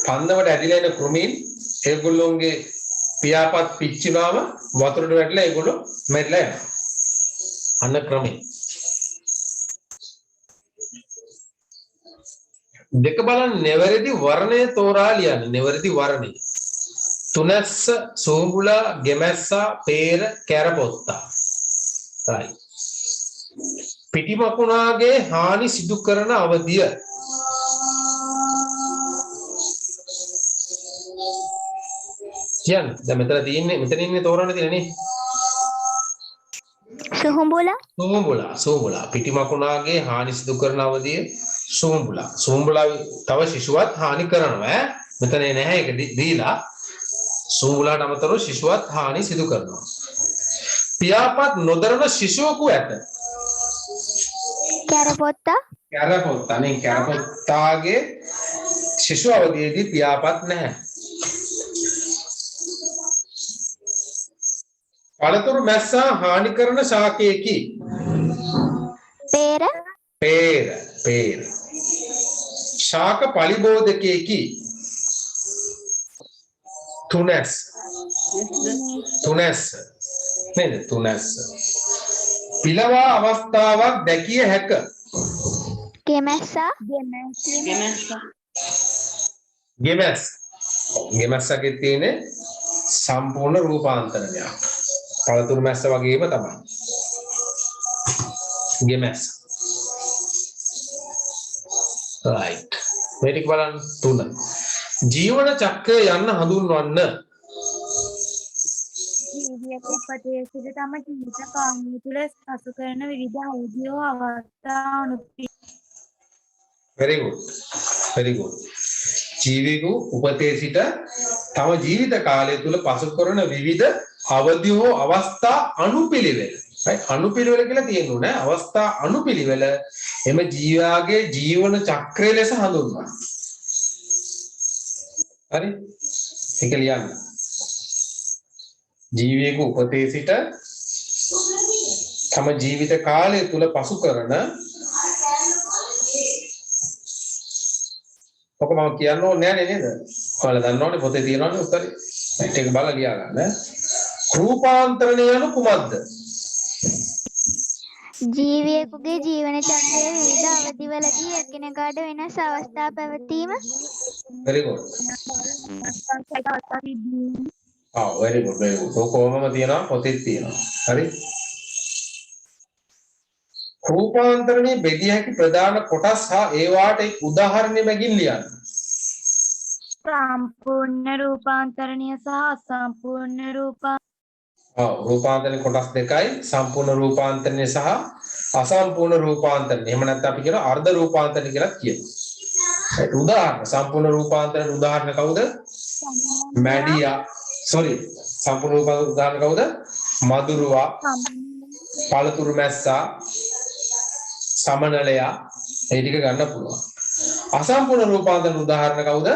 පන්දමට ඇදිලා ඉන්න කෘමීන් ඒගොල්ලෝගේ පියාපත් පිච්චිනාම වතුරට වැටලා ඒගොල්ලෝ මැරිලා යනවා. අන්න ක්‍රමේ. දෙක බලන්න නිවැරදි වර්ණය තෝරා ලියන්න. නිවැරදි වර්ණය. තුනස්ස සෝඹුලා ගෙමැස්සා පේර කැරපොත්තා. right. පිටිමකුණාගේ හානි සිදු කරන අවධිය. කියන්න. දැන් මෙතන තියෙන්නේ මෙතන ඉන්නේ තෝරන්න තියෙන්නේ නේ. සෝඹුලා පිටිමකුණාගේ හානි සිදු කරන අවධිය සෝඹුලා තව ಶಿಶುවත් හානි කරනවා ඈ. මෙතන නැහැ ඒක දීලා සෝඹුලාට අමතරව ಶಿಶುවත් හානි සිදු කරනවා. පියාපත් නොදරන ಶಿಶුවෙකු ඇත. කැරපොත්තාගේ ಶಿಶු අවධියේදී පියාපත් නැහැ. පළතුරු මැස්සා හානි කරන ශාකයකි. පේර. ශාක පලිබෝධකයකි. තුනස්. නේද? තුනස්. පිලවා අවස්ථාවක් දැකිය හැක. ගෙමැස්සගේ තියෙන සම්පූර්ණ රූපාන්තරණයක්. පළතුරු මැස්ස වගේම තමයි. ගෙමැස්ස. right. මේ ටික බලන්න 3. ජීවන චක්‍රය යන්න හඳුන්වන්න. ජීවිතයේ උපතේ සිට තම ජීවිත කාලය තුළ පසු කරන විවිධ අවධියෝ අවස්ථා අනුපි. very good. ජීවිකු උපතේ සිට තම ජීවිත කාලය තුළ පසු කරන විවිධ අවධියෝ අවස්ථා අනුපිළිවෙල. right. අනුපිළිවෙල කියලා තියෙන්නේ නෑ. අවස්ථා අනුපිළිවෙල එම ජීවාගේ ජීවන චක්‍රය ලෙස හඳුන්වනවා. හරි? ඒක ලියන්න. ජීවියෙකු උපතේ සිට තම ජීවිත කාලය තුල පසු කරන ඔක මම කියන්න ඕනේ නෑ නේද? ඔයාලා දන්නවනේ පොතේ තියෙනවනේ උත්තරේ. ඒක බලලා ලියා ගන්න. රූපාන්තරණය යනු කුමක්ද? ජීවියෙකුගේ ජීවන චක්‍රයේ විවිධ අවධිවලදී එකිනෙකාට වෙනස් අවස්ථා පැවතීම. very good. very good. ඔක කොහොමම තියෙනවා පොතේ තියෙනවා. හරි? රූපාන්තරණයේ බෙදිය හැකි ප්‍රධාන කොටස් හා ඒවාට එක් උදාහරණ මගින් ලියන්න. සම්පූර්ණ රූපාන්තරණය සහ අසම්පූර්ණ රූපාන්තරණ කොටස් දෙකයි සම්පූර්ණ රූපාන්තරණය සහ අසම්පූර්ණ රූපාන්තරණය. එහෙම නැත්නම් අපි කියන අර්ධ රූපාන්තරණය කියලා කියනවා. ඒ උදාහරණ සම්පූර්ණ රූපාන්තරණ උදාහරණ කවුද? මැඩියා. සම්පූර්ණ රූපාන්තරණ උදාහරණ කවුද? මදුරුවා, පළතුරු මැස්සා, සමනලයා ඒ ටික ගන්න පුළුවන්. අසම්පූර්ණ රූපාන්තරණ උදාහරණ කවුද?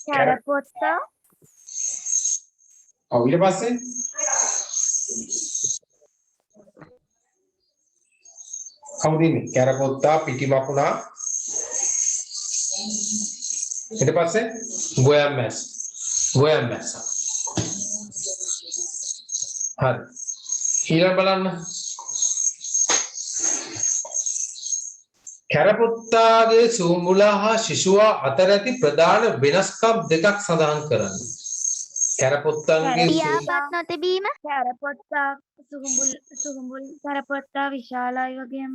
කැරපොත්තා. ඊට පස්සේ කවුද ඉන්නේ? කැරපොත්තා, පිටිමකුණා. ඊට පස්සේ ගෝයන් මැස්. හරි. ඊළඟ බලන්න. කැරපොත්තාගේ සූඹුලා හා ශිෂුවා අතර ඇති ප්‍රධාන වෙනස්කම් දෙකක් සඳහන් කරන්න. කැරපොත්තන්ගේ පියාපත් නොතිබීම කැරපොත්තා සුහුඹුල් කැරපොත්තා විශාලයි වගේම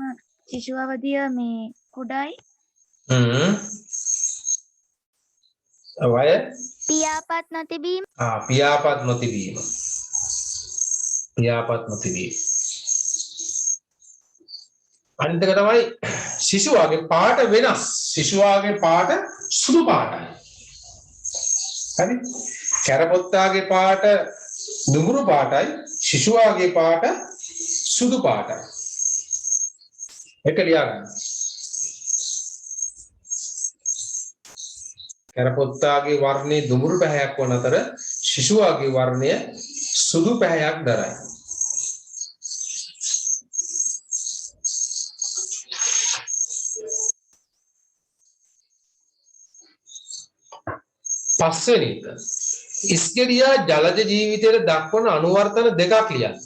ශිශු අවධිය මේ කුඩයි. අවය පියාපත් නොතිබීම පියාපත් නොතිබීම. අනිත් එක තමයි ශිෂුවාගේ පාට වෙනස්. ශිෂුවාගේ පාට සුදු පාටයි. හරි? කැරපොත්තාගේ පාට දුඹුරු පාටයි, ශිෂුවාගේ පාට සුදු පාටයි. එක ලියා ගන්න. කැරපොත්තාගේ වර්ණයේ දුඹුරු පැහැයක් වන අතර ශිෂුවාගේ වර්ණය සුදු පැහැයක් දරයි. පස්වෙනි එක. ඉස්ගෙඩියා ජලජ ජීවිතයට දක්වන අනුවර්තන දෙකක් ලියන්න.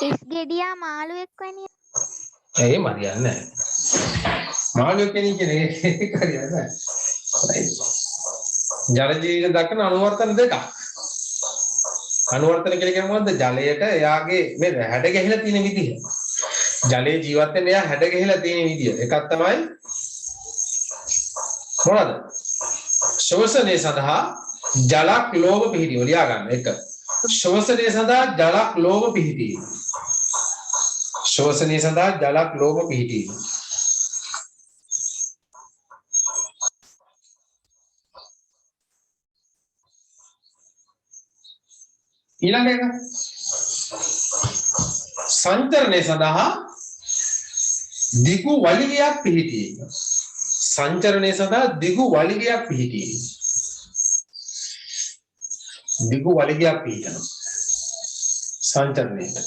ඉස්ගෙඩියා මාළුවෙක් වැනි ඒ මරියන්නේ නැහැ. මාළුවෙක් කෙනෙක් කියන්නේ ඒක හරියන්නේ නැහැ. ජල ජීවිතයට දක්වන අනුවර්තන දෙකක්. අනුවර්තන කියන්නේ මොකද්ද? ජලයට එයාගේ මේ හැඩ ගැහිලා තියෙන විදිහ. ජලයේ ජීවත් වෙන්න එයා හැඩ ගැහිලා තියෙන විදිහ. එකක් තමයි මොනවාද? ශෝෂණය සඳහා ජලක් ලෝභ පිහිටීම ලියා ගන්න එක. ශෝෂණය සඳහා ජලක් ලෝභ පිහිටීම. ශෝෂණය සඳහා ජලක් ලෝභ පිහිටීම. ඊළඟ එක සංචරණය සඳහා දිගු වලිගයක් පිහිටීම. සංචරණය සඳහා දිගු වලිගයක් පිහිටීම. දිගු වලිගයක් පිහිටන සංචරණයට.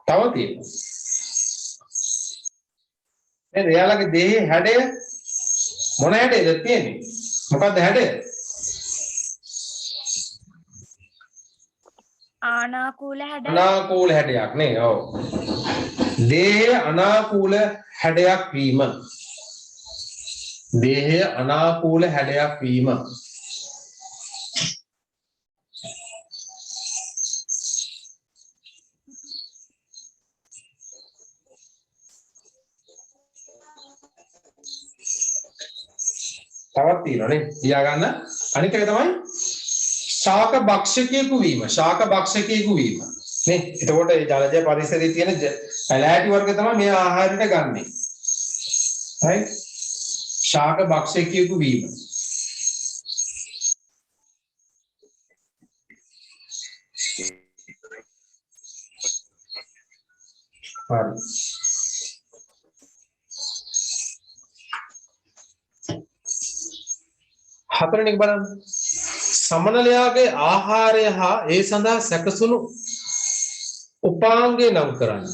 තව තියෙනවා. දැන් එයාලගේ දේහේ හැඩය මොන හැඩයද තියෙන්නේ? මොකක්ද හැඩය? ආනාකූල හැඩ. අනාකූල හැඩයක් නේ. ඔව්. දේහය අනාකූල හැඩයක් වීම. දේහය අනාකූල හැඩයක් වීම. තවත් තියෙනවානේ. ලියා ගන්න. අනිත් එක තමයි ශාක භක්ෂකයෙකු වීම. ශාක භක්ෂකයෙකු වීම. නේ? එතකොට මේ ජලජ පරිසරයේ තියෙන පැලෑටි වර්ග තමයි මේ ආහාරයට ගන්නෙ. right? ශාක භක්ෂකයෙකු වීම. හරි. හතරෙනි බලන්න. සමනලයාගේ ආහාරය හා ඒ සඳහා සැකසුණු උපාංගය නම් කරන්න.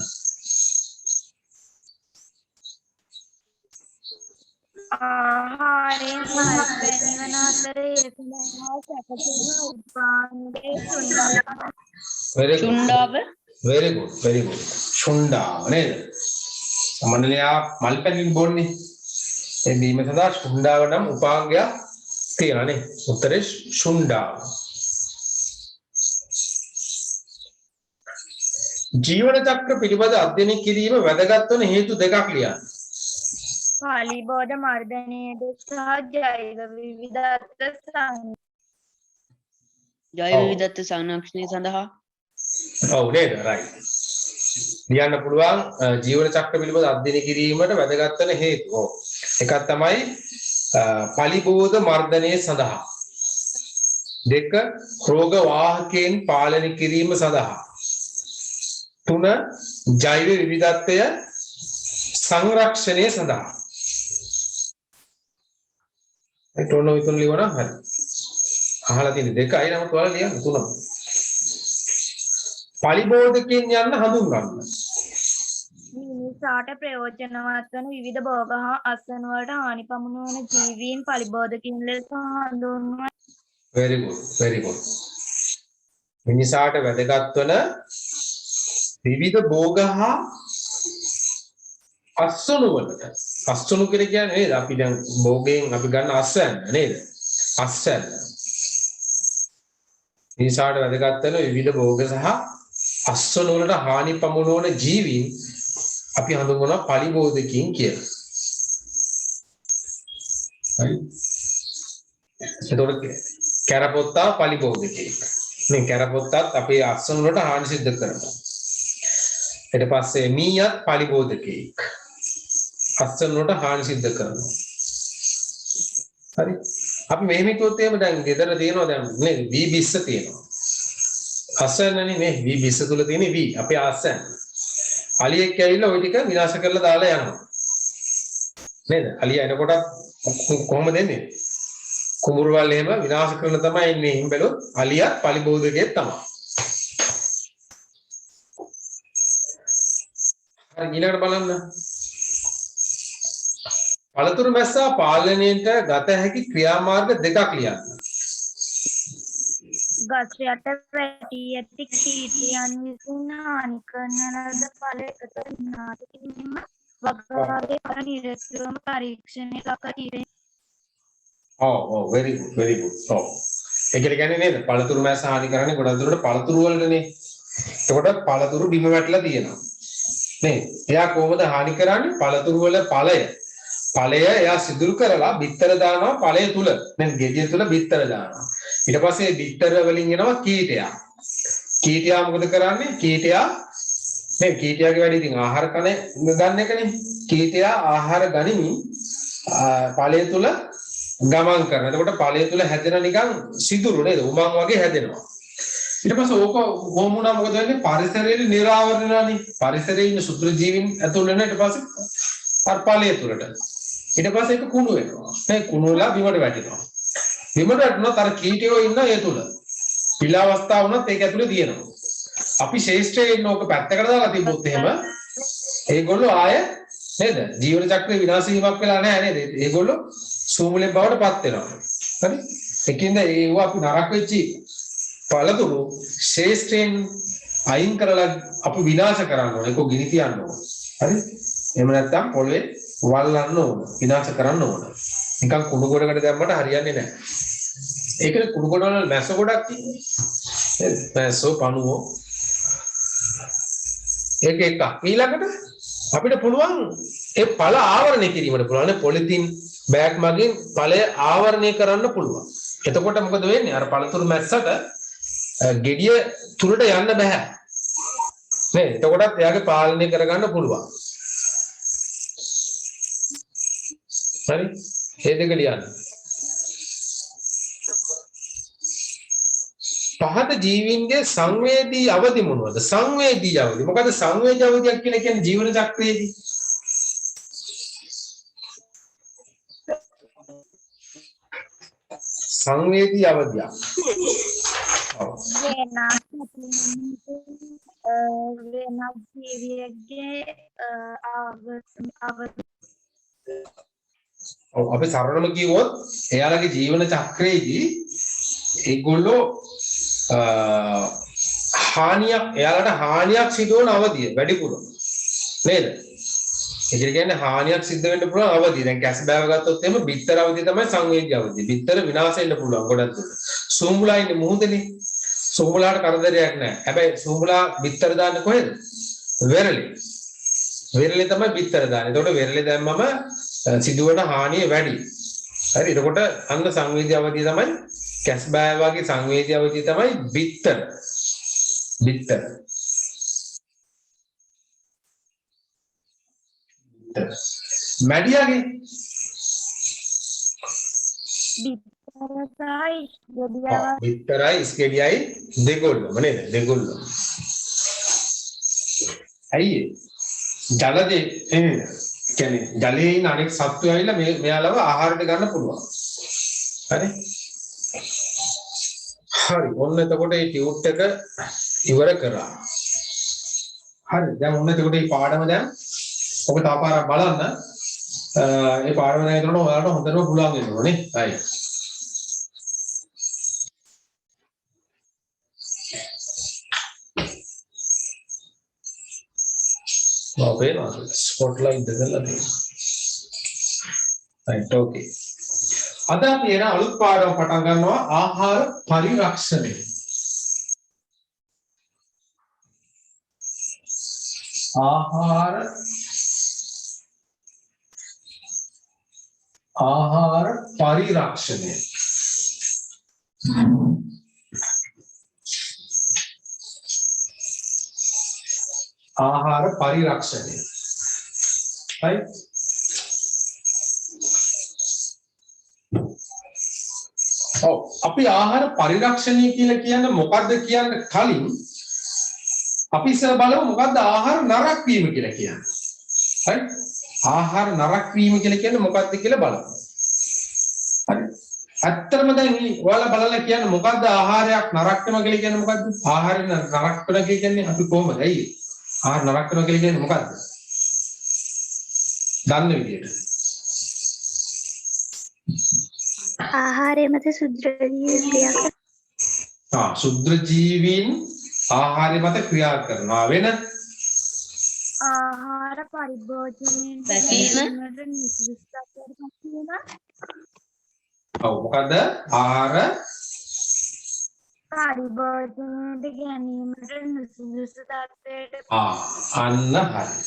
ආහාරයෙන් මල්පැණි වන අතර ඒ සඳහා සැකසුණු උපාංගය චුණ්ඩාව. very good. ශුණ්ඩාව නේද? සමනලයා මල්පැණි බොන්නේ. ඒ බීම සඳහා ශුණ්ඩාව නම් උපාංගයක් තියෙනවා නේ. උත්තරේ ශුණ්ඩාව. ජීවන චක්‍ර පිළිබඳ අධ්‍යයනය කිරීම වැදගත් වන හේතු දෙකක් ලියන්න. පාලිබෝධ මර්ධනයේද සහ ජෛව විවිධත්ව ජෛව විවිධත්ව සංරක්ෂණය සඳහා ඔව් නේද? රයිට්. ලියන්න පුළුවන් ජීවන චක්‍ර පිළිබඳ අධ්‍යයනය කිරීමට වැදගත් වන හේතු. ඔව්. එකක් තමයි පලිබෝධ මර්ධනය සඳහා. දෙක රෝග වාහකයන් පාලනය කිරීම සඳහා. තුන ජෛව විවිධත්වය සංරක්ෂණය සඳහා. ඒ තෝරන විතර ලියවනම් හරි. අහලා තියෙන දෙකයි නමුත් ඔයාලා ලියන්න තුනම. පලිබෝධකයන් යන්න හඳුන්වන්න. මිනිසාට ප්‍රයෝජනවත් වන විවිධ භෝග හා අස්වැන්න වලට හානි පමුණුවන ජීවීන් පලිබෝධකයන් ලෙස හඳුන්වනවා. very good very good. මිනිසාට වැදගත් වන විවිධ භෝග හා අස්වැන්න වලට අස්වැන්න කියන්නේ නේද? අපි දැන් භෝගයෙන් අපි ගන්න අස්වැන්න නේද? අස්වැන්න. මිනිසාට වැදගත් වෙන විවිධ භෝග සහ අස්වැන්න වලට හානි පමුණුවන ජීවීන් අපි හඳුන්වනවා පලිබෝධකයන් කියලා. හරි. එතකොට කැරපොත්තා පලිබෝධකයෙක්. මේ කැරපොත්තත් අපේ අස්වැන්න වලට හානි සිද්ධ කරනවා. ඊට පස්සේ මීයත් පලිබෝධකයෙක්. අස්වැන්න වලට හානි සිද්ධ කරනවා. හරි. අපි මෙහෙම හිතුවොත් එහෙම දැන් ගෙදර තියෙනවා දැන් නේද? වී බිස්ස තියෙනවා. අස්වැන්නනේ නේ වී බිස්ස තුල තියෙන වී අපේ අස්වැන්න. අලියෙක් ඇවිල්ලා ওই ටික විනාශ කරලා දාලා යනවා. නේද? අලියා එනකොට කොහොමද එන්නේ? කුඹුරු වල එහෙම විනාශ කරන තමයි එන්නේ. එහෙම බැලුවොත් අලියා පලිබෝධකයෙක් තමයි. හරි ඊළඟට බලන්න. පළතුරු මැස්සා පාලනයට ගත හැකි ක්‍රියාමාර්ග දෙකක් ලියන්න. ගස් යට වැටි ඇති කීටයන් විසින් හානි කරන ලද ඵල එකතු විනාශ කිරීම වගාවේ කර නිරතුරුවම පරීක්ෂණය ලක කිරීම. ඔව් very good very good. ඔව්. ඒ කියන්නේ නේද? පළතුරු මැස්ස හානි කරන්නේ ගොඩක් දුරට පළතුරු වලටනේ. එතකොට පළතුරු බිම වැටලා තියෙනවා. නේ? එයා කොහොමද හානි කරන්නේ? පළතුරු වල ඵලය එයා සිදුරු කරලා බිත්තර දානවා ඵලය තුල. දැන් ගෙඩිය තුල බිත්තර දානවා. ඊට පස්සේ බිත්තර වලින් එනවා කීටයා. කීටයා මොකද කරන්නේ? කීටයාගේ වැඩි ඉතින් ආහාර කන ගන්න එකනේ. කීටයා ආහාර ගනිමින් ඵලය තුල ගමන් කරනවා. එතකොට ඵලය තුල හැදෙන නිකන් සිදුරු නේද? උමං වගේ හැදෙනවා. ඊට පස්සේ ඕක කොහොමුණා මොකද වෙන්නේ? පරිසරයේ නිරාවරණය වෙනානේ. පරිසරයේ ඉන්න සුත්‍ර ජීවීන් ඇතුල් වෙන ඊට පස්සේ අර ඵලය තුලට. ඊට පස්සේ ඒක කුණු වෙනවා. මේ කුණු වෙලා බිමට වැටෙනවා. බිමට වැටුණොත් අර කීටයෝ ඉන්න ඒ තුල. පිළ අවස්ථාව වුණත් ඒක ඇතුලේ තියෙනවා. අපි ශේෂ්ඨයේ ඉන්න ඕක පැත්තකට දාලා තිබ්බොත් එහෙම ඒගොල්ලෝ ආය නේද? ජීවන චක්‍රේ විනාශ වීමක් වෙලා නැහැ නේද? ඒගොල්ලෝ සූමුලෙන් බවට පත් වෙනවා. හරි? ඒකින්ද ඒව අපි නරක වෙච්චි පළතුරු ශේෂ්ඨයෙන් අයින් කරලා අපි විනාශ කරන්න ඕනේ. ඒක ගිනි තියන්න ඕනේ. හරි? එහෙම නැත්නම් පොළවේ වල්ලන්න ඕන විනාශ කරන්න ඕන. නිකන් කුණු ගොඩකට දැම්මට හරියන්නේ නැහැ. ඒකනේ කුණු ගොඩ වල මැස්ස ගොඩක් තියෙන්නේ. නේද? මැස්සෝ පණුවෝ. ඒක එක. ඊළඟට අපිට පුළුවන් ඒ ඵල ආවරණය කිරීමට පුළුවන්. පොලිතින් බෑග් මගින් ඵලය ආවරණය කරන්න පුළුවන්. එතකොට මොකද වෙන්නේ? අර පළතුරු මැස්සට ගෙඩිය තුලට යන්න බෑ. නේද? එතකොටත් එයාගේ පාලනය කරගන්න පුළුවන්. හරි ඒ දෙක ලියන්න. පහත ජීවීන්ගේ සංවේදී අවදි මොනවද? සංවේදී අවදි. මොකද සංවේදී අවදියක් කියලා කියන්නේ ජීවන චක්‍රයේදී. සංවේදී අවදියක්. වෙනස් ජීවියෙක්ගේ අපි සරලව කිව්වොත් එයාලගේ ජීවන චක්‍රයේදී ඒගොල්ලෝ එයාලට හානියක් සිදුවන අවධිය වැඩිපුර නේද? ඒ කියන්නේ හානියක් සිද්ධ වෙන්න පුළුවන් අවධිය. දැන් කැස් බෑව ගත්තොත් එහෙම බිත්තර අවධිය තමයි සංවේදී අවධිය. බිත්තර විනාශ වෙන්න පුළුවන් ගොඩක් දුර. සූඹුලා ඉන්නේ මුහුදනේ. සූඹුලාට කරදරයක් නැහැ. හැබැයි සූඹුලා බිත්තර දාන්නේ කොහෙද? වෙරළේ. වෙරළේ තමයි බිත්තර දාන්නේ. එතකොට වෙරළේ දැම්මම සිදුවන හානිය වැඩි. හරි. එතකොට අන්න සංවේදී අවධිය තමයි කැස් බෑව වගේ සංවේදී අවධිය තමයි බිත්තර. බිත්තර. මැඩියාගේ බිත්තරයි ඉස්කෙඩියයි දෙගොල්ලම නේද? දෙගොල්ලම. ඇයි ජලදේ කියන්නේ ජලයේ ඉන්න අනෙක් සත්තු ඇවිල්ලා මෙයාලව ආහාරයට ගන්න පුළුවන්. හරි. හරි. ඔන්න එතකොට මේ ටියුට් එක ඉවර කරා. හරි. දැන් ඔන්න එතකොට මේ පාඩම දැන් ඔබ තව පාරක් බලන්න. ඒ පාඩම දැන් එතකොට ඔයාලට හොඳටම පුළුවන් වෙන්න ඕනේ. හරි. Okay, spotlight දෙදලා තියෙනවා. right, okay. අද අපි එන අලුත් පාඩම පටන් ගන්නවා ආහාර පරිරක්ෂණය. ආහාර පරිරක්ෂණය. ආහාර පරිරක්ෂණය. right? අපි ආහාර පරිරක්ෂණය කියලා කියන්නේ මොකද්ද කියන්න කලින් අපි ඉස්සර බලමු මොකද්ද ආහාර නරක වීම කියලා කියන්නේ. right? ආහාර නරක වීම කියලා කියන්නේ මොකද්ද කියලා බලමු. හරි. ඇත්තටම දැන් ඔයාලා බලලා කියන්නේ මොකද්ද ආහාරයක් නරක වෙනවා කියලා කියන්නේ මොකද්ද? ආහාරය නරක වෙනවා කියන්නේ අපි කොහොමද? ඇයි? ආහාර නරක වෙනවා කියලා කියන්නේ මොකද්ද? දන්න විදියට. ආහාරය මත සුද්ධ ක්‍රියා කරනවා. සුද්ධ ජීවීන් ආහාරය මත ක්‍රියා කරනවා වෙන ආහාර පරිභෝජනයෙන් මොකද්ද? ආහාර පරිභෝජනයට ගැනීමට නුසුදුසු තත්ත්වයට අන්න හරි.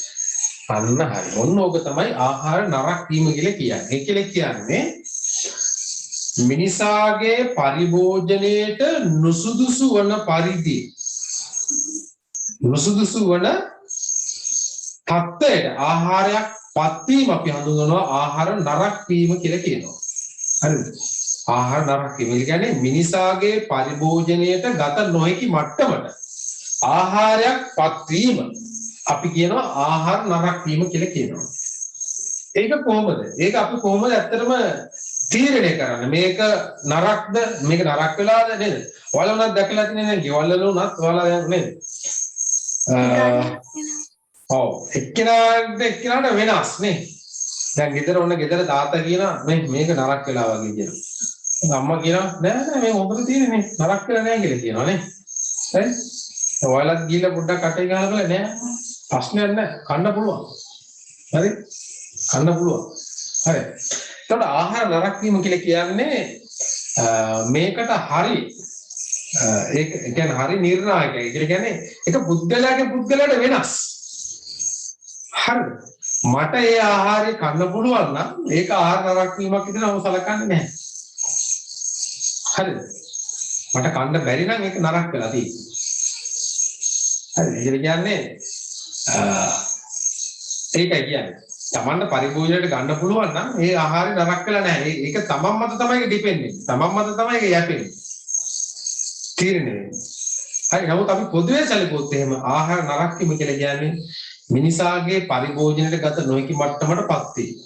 අන්න හරි. ඔන්න ඕක තමයි ආහාර නරක වීම කියලා කියන්නේ. ඒ කියලා කියන්නේ මිනිසාගේ පරිභෝජනයේට නුසුදුසු වන පරිදි නුසුදුසු වන තත්ත්වයට ආහාරයක් පත්වීම අපි හඳුන්වනවා ආහාර නරක වීම කියලා කියනවා. හරිද? ආහාර නරක වීම කියන්නේ මිනිසාගේ පරිභෝජනයේට ගත නොහැකි මට්ටමට ආහාරයක් පත්වීම අපි කියනවා ආහාර නරක වීම කියලා කියනවා. ඒක කොහොමද? ඒක අපි කොහොමද ඇත්තටම තීරණය කරන්නේ? මේක නරකද? මේක නරක වෙලාද නේද? ඔයාලා උනත් දැකලා තියෙන නේද? ගෙවල් වල උනත් ඔයාලා නේද? එක්කෙනාට වෙනස් නේ. දැන් ගෙදර ඔන්න ගෙදර තාත්තා කියනවා මේක නරක වෙලා වගේ කියලා. අම්මා කියනවා නෑ මේ ඔබට තියෙන්නේ නරක වෙලා නෑ කියලා කියනවා නේ. හරි? ඔයාලත් ගිහලා පොඩ්ඩක් කටේ ගහලා බලලා නෑ. ප්‍රශ්නයක් නෑ. කන්න පුළුවන්. හරි? කන්න පුළුවන්. හරි. එතකොට ආහාර නරක වීම කියලා කියන්නේ මේකට හරි ඒක කියන්නේ හරි නිර්ණායකයි. ඒ කියන්නේ ඒක පුද්ගලයාගේ පුද්ගලයාට වෙනස්. හරිද? මට ඒ ආහාරය කන්න පුළුවන් නම් ඒක ආහාර නරක වීමක් විදිහට මම සලකන්නේ නැහැ. හරිද? මට කන්න බැරි නම් ඒක නරක වෙලා තියෙන්නේ. හරි. ඒ කියන්නේ ඒකයි කියන්නේ. තමන්ට පරිභෝජනයට ගන්න පුළුවන් නම් ඒ ආහාරය නරක වෙලා නැහැ. ඒක තමන් මත තමයි ඩිපෙන්ඩ් වෙන්නේ. තමන් මත තමයි ඒක යැපෙන්නේ. තීරණය වෙන්නේ. හරි. නමුත් අපි පොදුවේ සැලකුවොත් එහෙම ආහාර නරක වීම කියලා කියන්නේ මිනිසාගේ පරිභෝජනයට ගත නොහැකි මට්ටමටපත් වීම.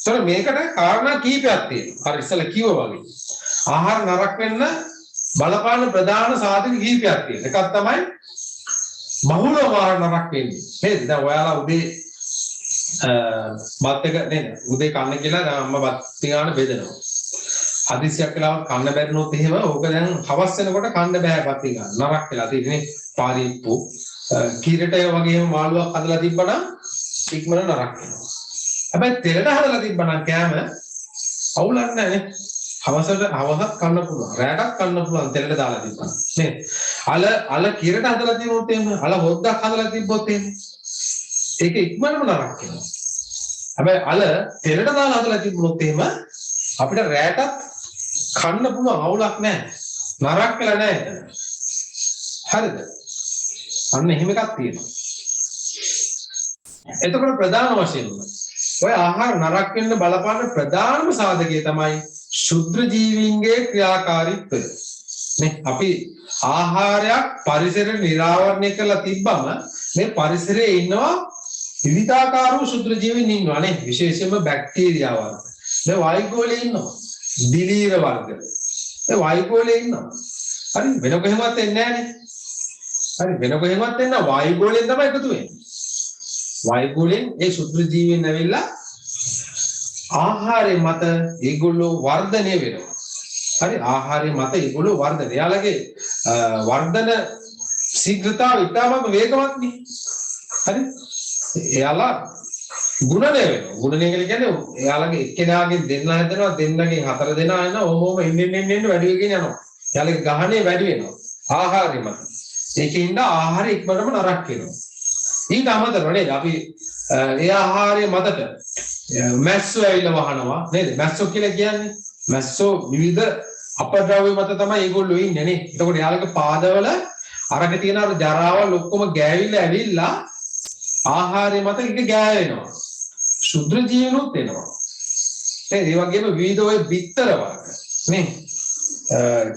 ඒතර මේකට කාරණා කීපයක් තියෙනවා. හරි ඉස්සෙල්ලා කිව්වා වගේ. ආහාර නරක වෙන්න බලපාන ප්‍රධාන සාධක කීපයක් තියෙනවා. එකක් තමයි බහුල ආහාර නරක වෙන්නේ. නේද? දැන් ඔයාලා උදේ බත් එක නේද? උදේ කන්න කියලා අම්මා බත් පිඟාන බෙදනවා. හදිසියක් වෙලාවට කන්න බැරිනොත් එහෙම ඕක දැන් හවස් වෙනකොට කන්න බෑ බත් පිඟාන. නරක වෙලා තියෙන්නේ පාරිප්පු කිරටය වගේම මාළුවක් හදලා තිබ්බනම් ඉක්මන නරක වෙනවා. හැබැයි තෙලට හදලා තිබ්බනම් කෑම අවුලක් නැහැ. හවසට කන්න පුළුවන්. රැටත් කන්න පුළුවන් තෙලට දාලා තිබ්බනම්. නේද? අල කිරට හදලා තිබුණොත් එහෙම අල හොද්දක් හදලා තිබ්බොත් එහෙම ඒක ඉක්මනම නරක වෙනවා. හැබැයි අල තෙලට දාලා හදලා තිබුණොත් එහෙම අපිට රැටත් කන්න පුළුවන් අවුලක් නැහැ. නරක වෙලා නැහැ එතන. හරිද? අන්න එහෙම එකක් තියෙනවා. එතකොට ප්‍රධාන වශයෙන්ම ඔය ආහාර නරක වෙන්න බලපාන ප්‍රධානම සාධකය තමයි ශුද්ධ ජීවීන්ගේ ක්‍රියාකාරීත්වය. නේ අපි ආහාරයක් පරිසරේ නිරාවරණය කරලා තිබ්බම මේ පරිසරයේ ඉන්නවා විවිධාකාර වූ ශුද්ධ ජීවීන් ඉන්නවා නේ. විශේෂයෙන්ම බැක්ටීරියා වර්ග. මේ වායුගෝලයේ ඉන්නවා. දිලීර වර්ග. මේ වායුගෝලයේ ඉන්නවා. හරි වෙන කොහෙවත් එන්නේ නැහැ නේ. හරි වෙන කොහෙවත් එන්නේ වායුගෝලයෙන් තමයි එකතු වෙන්නේ. වායුගෝලයෙන් ඒ ශුද්ධ ජීවීන් ඇවිල්ලා ආහාරය මත ඒගොල්ලෝ වර්ධනය වෙනවා. හරි ආහාරය මත ඒගොල්ලෝ වර්ධනය. එයාලගේ වර්ධන ශීඝ්‍රතාවය ඉතාමත් වේගවත් නේ. හරි එයාලා ගුණණය වෙනවා. ගුණණය කියන්නේ එයාලගේ එක්කෙනාගෙන් දෙන්න හදනවා දෙන්නගෙන් හතර දෙනා යනවා ඕමෝම එන්න වැඩි වෙගෙන යනවා. එයාලගේ ගහණය වැඩි වෙනවා. ආහාරය මත. ඒකින්ද ආහාරය ඉක්මනටම නරක වෙනවා. ඊට අමතරව නේද අපි ඒ ආහාරය මතට මැස්සෝ ඇවිල්ලා වහනවා නේද? මැස්සෝ කියලා කියන්නේ මැස්සෝ විවිධ අපද්‍රව්‍ය මත තමයි ඒගොල්ලෝ ඉන්නේ නේ. එතකොට යාළුවගේ පාදවල අරක තියෙන අර ජරාවල් ඔක්කොම ගෑවිලා ඇවිල්ලා ආහාරය මත ඉක ගෑවෙනවා. ශුද්ධ ජීවනොත් එනවා. ඒ වගේම විවිධ ඔය බිත්තර වර්ග නේ.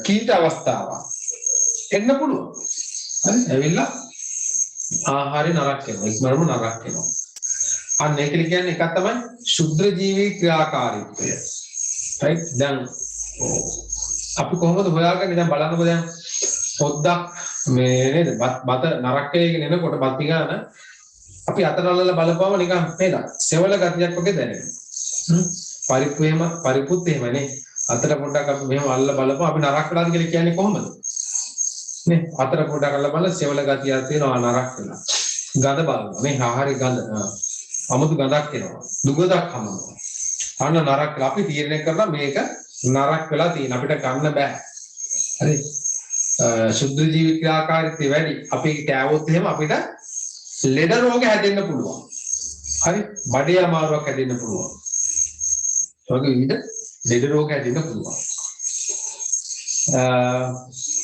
කීට අවස්ථාවක් එන්න පුළුවන්. හරි ඇවිල්ලා ආහාරය නරක වෙනවා. ඉක්මනටම නරක වෙනවා. අන්න ඒක කියන්නේ එකක් තමයි ශුද්ධ ජීවී ක්‍රියාකාරීත්වය. right දැන් අපි කොහොමද හොයාගන්නේ දැන් බලන්නකෝ දැන් පොද්දක් මේ නේද බත නරක වෙගෙන එනකොට බත් ගන්න අපි අතට අල්ලලා බලපුවම නිකන් නේද සෙවල ගතියක් වගේ දැනෙනවා. පරිප්පුත් එහෙමනේ අතට පොඩ්ඩක් අපි මෙහෙම අල්ලලා බලපුවම අපි නරක වෙලාද කියලා කියන්නේ කොහොමද? නේ අතට පොඩ්ඩක් අල්ලලා බලලා සෙවල ගතියක් තියෙනවා නරක වෙලා. ගඳ බලනවා මේ ආහාරي ගඳ අමුතු ගඳක් එනවා. දුගඳක් හමනවා. අන්න නරක වෙලා අපි තීරණය කරලා මේක නරක වෙලා තියෙන අපිට ගන්න බෑ. හරි. ශුද්ධ ජීවී ක්‍රියාකාරීත්වය වැඩි. අපි කෑවොත් එහෙම අපිට ලෙඩ රෝග හැදෙන්න පුළුවන්. හරි. බඩේ අමාරුවක් හැදෙන්න පුළුවන්. ඒවගේ විවිධ ලෙඩ රෝග හැදෙන්න පුළුවන්.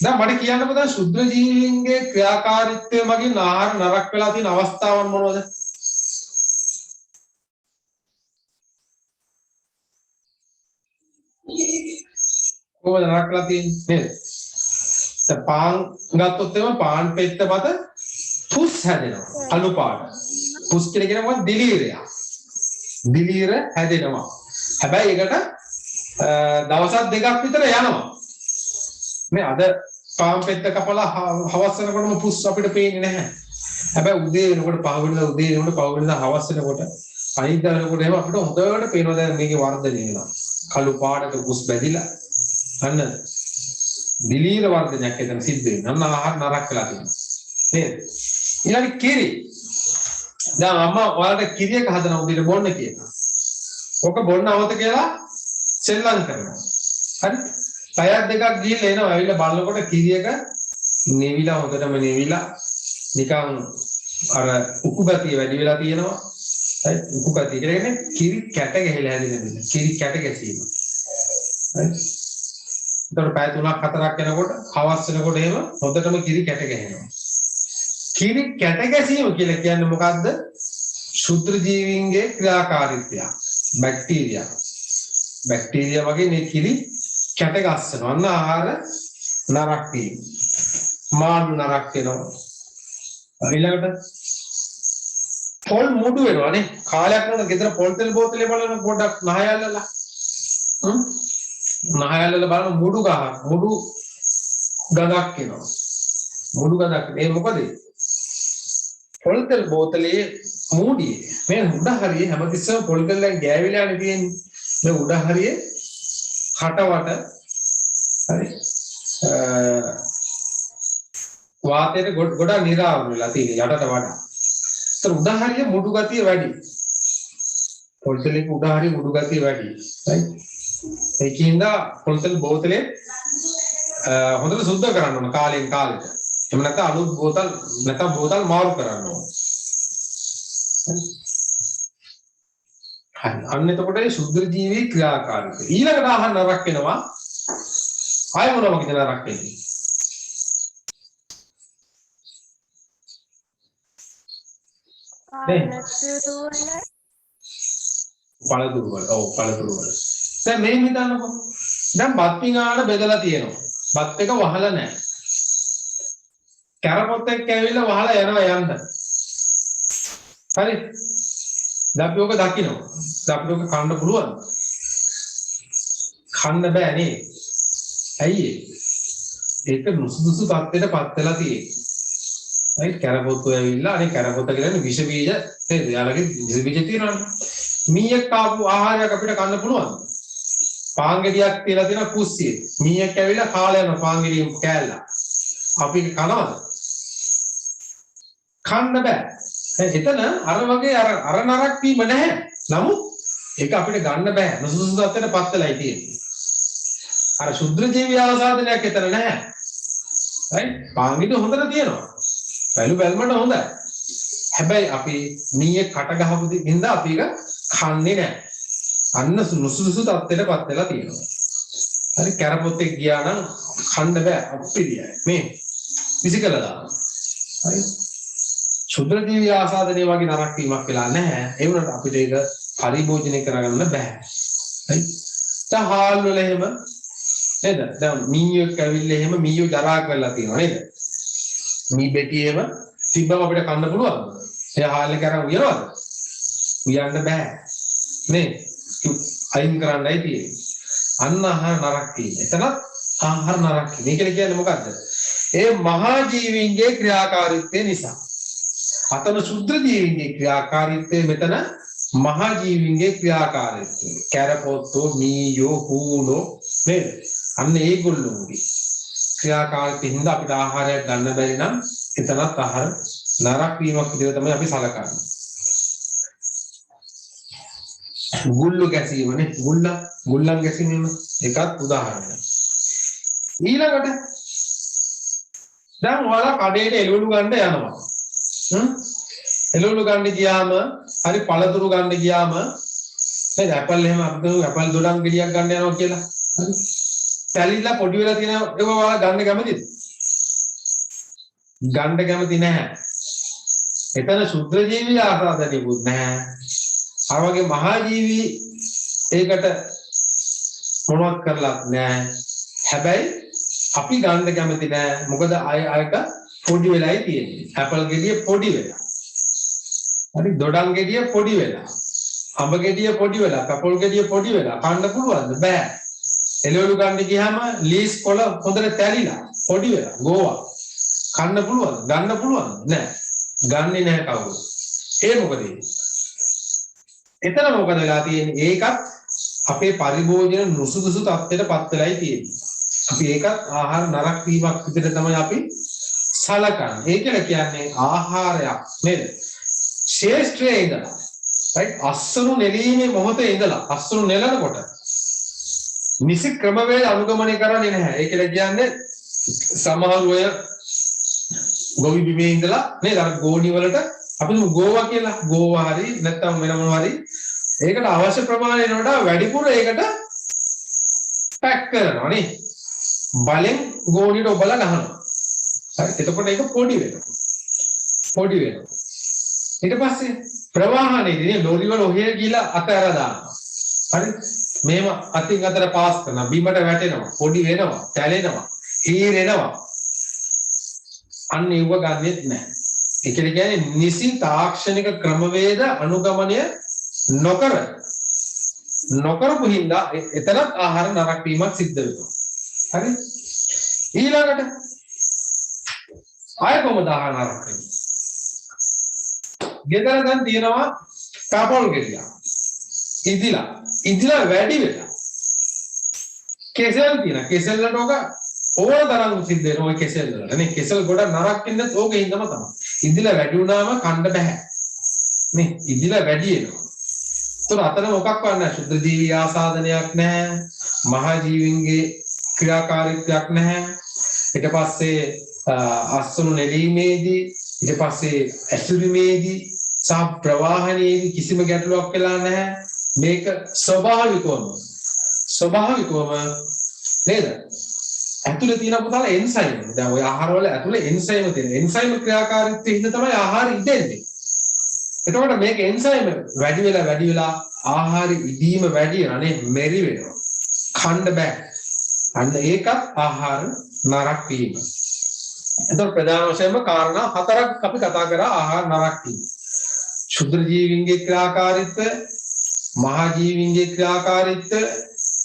දැන් මට කියන්නකෝ දැන් ශුද්ධ ජීවීන්ගේ ක්‍රියාකාරීත්වය මගින් ආහාර නරක වෙලා තියෙන අවස්ථාවන් මොනවද? කොහොමද නරකලා තියෙන්නේ නේද? දැන් පාන් ගත්තොත් එම පාන් පෙත්ත මත පුස් හැදෙනවා. අලු පාට. පුස් කියන්නේ මොකක්ද? දිලීරය. දිලීර හැදෙනවා. හැබැයි ඒකට දවස් දෙකක් විතර යනවා. මේ අද පාන් පෙත්ත කපලා හවස් වෙනකොටම පුස් අපිට පේන්නේ නැහැ. හැබැයි උදේ වෙනකොට පහ වෙනදා උදේ වෙනකොට පහ වෙනදා හවස් වෙනකොට අනිද්දා වෙනකොට එහෙම අපිට හොඳට පේනවා දැන් මේකේ වර්ධනය වෙනවා. කළු පාටට පුස් බැදිලා අන්න දිලීර වර්ධනයක් එතන සිද්ධ වෙනවා. අන්න ආහාර නරක වෙලා තියෙනවා. නේද? ඊළඟ කිරි. දැන් අම්මා ඔයාලට කිරියක හදන උදේට බොන්න කියනවා. ඔක බොන්න අවත කියලා සෙල්ලම් කරනවා. හරි? පැයක් දෙකක් ගිහිල්ලා එනවා. ඇවිල්ලා බලනකොට කිරියක නිවිලා හොඳටම නිවිලා නිකන් අර උකු ගතිය වැඩි වෙලා තියෙනවා. හරි? උකු ගතිය කියන්නේ කිරි කැට ගහලා හැදෙන දේ. කිරි කැට ගැසීම. හරි? එතකොට පැය 3ක් 4ක් යනකොට හවස් වෙනකොට එහෙම හොඳටම කිරි කැට ගැහෙනවා. කිරි කැට ගැසීම කියලා කියන්නේ මොකද්ද? ශුද්ධ ජීවීන්ගේ ක්‍රියාකාරීත්වය. බැක්ටීරියා. බැක්ටීරියා වගේ මේ කිරි කැට ගස්සනවා. අන්න ආහාර නරක වීම. මාළු නරක වෙනවා. ඊළඟට පොල් මුඩු වෙනවා නේ. කාලයක් යනකොට ගෙදර පොල් තෙල් බෝතලේ බලන පොඩක් නහයල්ලලා. නහයල්ලලා බලන මුඩු ගඳක් එනවා. මුඩු ගඳක්. ඒ මොකද? පොල් තෙල් බෝතලේ මූඩියේ මේ උඩ හරිය හැමතිස්සම පොල් තෙල්ෙන් ගෑවිලානේ තියෙන්නේ. මේ උඩ හරිය කටවට හරි වාතයට ගොඩක් නිරාවරණ වෙලා තියෙන යටට වඩා. ඒතර උදාහරණය මුඩු ගතිය වැඩි. පොල්තලේ උදාහරණය මුඩු ගතිය වැඩි. right? ඒකින්ද පොල්තල් බෝතලේ හොඳට සුද්ධ කරන්න ඕන කාලෙන් කාලෙට. එහෙම නැත්නම් අලුත් බෝතල් නැත්නම් බෝතල් මාරු කරන්න ඕන. හරි. අන්න එතකොට මේ ශුද්ධ ජීවී ක්‍රියාකාරීත්වය. ඊළඟට අහන්න නරක වෙනවා. ආය මොනවා වගේ නරක වෙන්නේ? පළතුරු වල. ඔව් පළතුරු වල. දැන් මේ හිතන්නකෝ. දැන් බත් පිඟාන බෙදලා තියෙනවා. බත් එක වහලා නැහැ. කැරපොත් එක්ක ඇවිල්ලා වහලා යනවා යන්න. හරි. දැන් අපි ඔක දකින්න. දැන් අපි ඔක කන්න පුළුවන්. කන්න බෑ නේ. ඇයි ඒක නුසුදුසු තත්ත්වයට පත් වෙලා තියෙන්නේ. right කැරපොත්තු ඇවිල්ලා අනේ කැරපොත්ත කියන්නේ විෂ බීජ නේද? යාළගේ විෂ බීජ තියෙනවනේ. මීයක් කාපු ආහාරයක් අපිට කන්න පුළුවන්. පාන් ගෙඩියක් තියලා තියෙන කුස්සියේ. මීයක් ඇවිල්ලා කාලා යන පාන් ගෙඩිය කෑල්ල. අපි කනවද? කන්න බෑ. එතන අර වගේ අර නරක් වීම නැහැ. නමුත් ඒක අපිට ගන්න බෑ. නුසුදුසු තත්ත්වයට පත් වෙලායි තියෙන්නේ. අර ශුද්ධ ජීවී ආසාදනයක් එතන නැහැ. right පාන් ගෙඩිය හොඳට තියෙනවා. වැලු බැලමට හොඳයි. හැබැයි අපි මීයේ කට ගහපු දින්ද අපි ඒක කන්නේ නැහැ. අන්න නුසුදුසු තත්ත්වයට පත් වෙලා තියෙනවා. හරි කැරපොත්තේ ගියා නම් කන්න බෑ අපිරියයි. මේ විසිකලා දානවා. හරි ශුද්ධ ජීවී ආසාදනය වගේ නරක වීමක් වෙලා නැහැ. ඒ වුණාට අපිට ඒක පරිභෝජනය කරගන්න බෑ. හරි තහාල් වල එහෙම නේද? දැන් මීයක් ඇවිල්ලා එහෙම මීයෝ ජරා කරලා තියෙනවා නේද? මී බෙටි එහෙම තිබ්බම අපිට කන්න පුළුවන්ද? එයා හාල් එක අරන් උයනවද? උයන්න බෑ. නේ? අයින් කරන්නයි තියෙන්නේ. අන්න ආහාර නරක තියෙන්නේ. එතනත් ආහාර නරක. මේක කියන්නේ මොකද්ද? ඒ මහා ජීවීන්ගේ ක්‍රියාකාරීත්වය නිසා. අතන ශුද්ධ ජීවීන්ගේ ක්‍රියාකාරීත්වය මෙතන මහා ජීවීන්ගේ ක්‍රියාකාරීත්වය. කැරපොත්තෝ මීයෝ හූනෝ නේද? අන්න ඒගොල්ලෝගේ ක්‍රියාකාරීත්වයෙන් හින්දා අපිට ආහාරයක් ගන්න බැරි නම් එතනත් ආහාර නරක වීමක් විදිහට තමයි අපි සලකන්නේ. ගුල්ල ගැසීමනේ ගුල්ලන් ගැසීම එකත් උදාහරණයක්. ඊළඟට දැන් ඔයාලා කඩේට එළවලු ගන්න යනවා. එළවලු ගන්න ගියාම හරි පළතුරු ගන්න ගියාම නේද ඇපල් එහෙම අපිට ඇපල් දොඩම් ගෙඩියක් ගන්න යනවා කියලා. හරි පැලිලා පොඩි වෙලා තියෙන ඒවා ඔයාලා ගන්න කැමතිද? ගන්න කැමති නැහැ. එතන ශුද්ධ ජීවී ආසාදනෙකුත් නැහැ. අර වගේ මහා ජීවී ඒකට මොනවත් කරලා නැහැ. හැබැයි අපි ගන්න කැමති නැහැ. මොකද අයක පොඩි වෙලයි තියෙන්නේ. ඇපල් ගෙඩිය පොඩි වෙලා. හරි දොඩම් ගෙඩිය පොඩි වෙලා. අඹ ගෙඩිය පොඩි වෙලා. කපොල් ගෙඩිය පොඩි වෙලා. කන්න පුළුවන්ද? බෑ. එළවලු ගන්න ගියාම ලීස් කොළ හොඳට තැලිලා පොඩි වෙලා ගෝවා. කන්න පුළුවන්ද? ගන්න පුළුවන්ද? නෑ. ගන්නේ නැහැ කවුරුත්. ඒ මොකද? එතන මොකද වෙලා තියෙන්නේ? ඒකත් අපේ පරිභෝජන නුසුදුසු තත්ත්වයට පත් වෙලායි තියෙන්නේ. අපි ඒකත් ආහාර නරක වීමක් විදිහට තමයි අපි සලකන්නේ. ඒ කියලා කියන්නේ ආහාරයක් නේද? ශේෂ්ත්‍රයේ ඉඳලා right අස්සරු නෙලීමේ මොහොතේ ඉඳලා අස්සරු නෙලනකොට නිසි ක්‍රමවේද අනුගමනය කරන්නේ නැහැ. ඒ කියලා කියන්නේ සමහර අය ගොවි බිමේ ඉඳලා නේද අර ගෝණි වලට අපි ගෝවා කියලා ගෝවා හරි නැත්නම් වෙන මොනවා හරි ඒකට අවශ්‍ය ප්‍රමාණයට වඩා වැඩිපුර ඒකට පැක් කරනවා නේ. බලෙන් ගෝණියට ඔබලා ගහනවා. හරි එතකොට ඒක පොඩි වෙනවා. ඊට පස්සේ ප්‍රවාහනයේදී ලෝරි වල ඔහෙ ගිහලා අතහැර දානවා. හරි මේව අතින් අතට පාස් කරනවා. බිමට වැටෙනවා. පොඩි වෙනවා. තැලෙනවා. හීරෙනවා. අන්න ඒව ගන්නෙත් නැහැ. ඒ කියන්නේ නිසි තාක්ෂණික ක්‍රමවේද අනුගමනය නොකරපු හින්දා එතනත් ආහාර නරක වීමක් සිද්ධ වෙනවා. හරි ඊළඟට ආය කොහොමද ආහාර නරක වෙන්නේ? ගෙදර දැන් තියෙනවා කපොල් ගෙඩිය. ඉදිලා වැඩි වෙලා. කෙසෙල් තියෙන කෙසෙල් වලට ඔක ඕන තරම් සිද්ධ වෙනවා. ඔය කෙසෙල් වල නේ කෙසෙල් ගොඩක් නරක වෙන්නේ ඕකේ හින්දාම තමයි. ඉදිලා වැඩි වුණාම කන්න බෑ. නේ ඉදිලා වැඩි වෙනවා. ඒතර අතන මොකක්වත් නැහැ. ශුද්ධ ජීවී ආසාදනයක් නැහැ. මහා ජීවින්ගේ ක්‍රියාකාරීත්වයක් නැහැ. ඊට පස්සේ අස්වනු නෙලීමේදී ඊට පස්සේ ඇසුරීමේදී සහ ප්‍රවාහනයේදී කිසිම ගැටලුවක් වෙලා නැහැ. මේක ස්වභාවිකවම නේද? ඇතුලේ තියෙන පුතාලා එන්සයිම්. දැන් ඔය ආහාරවල ඇතුලේ එන්සයිම් තියෙනවා. එන්සයිම් ක්‍රියාකාරීත්වය හින්දා තමයි ආහාර ඉදෙන්නේ. එතකොට මේක එන්සයිම් වැඩි වෙලා ආහාර ඉදීම වැඩි වෙනනේ මෙරි වෙනවා. ඛණ්ඩ බෑ. අන්න ඒකත් ආහාර නරක වීම. එතකොට ප්‍රධාන වශයෙන්ම කාරණා හතරක් අපි කතා කරා ආහාර නරක වීම. ක්ෂුද්‍ර ජීවීන්ගේ ක්‍රියාකාරීත්වය, මහා ජීවීන්ගේ ක්‍රියාකාරීත්වය,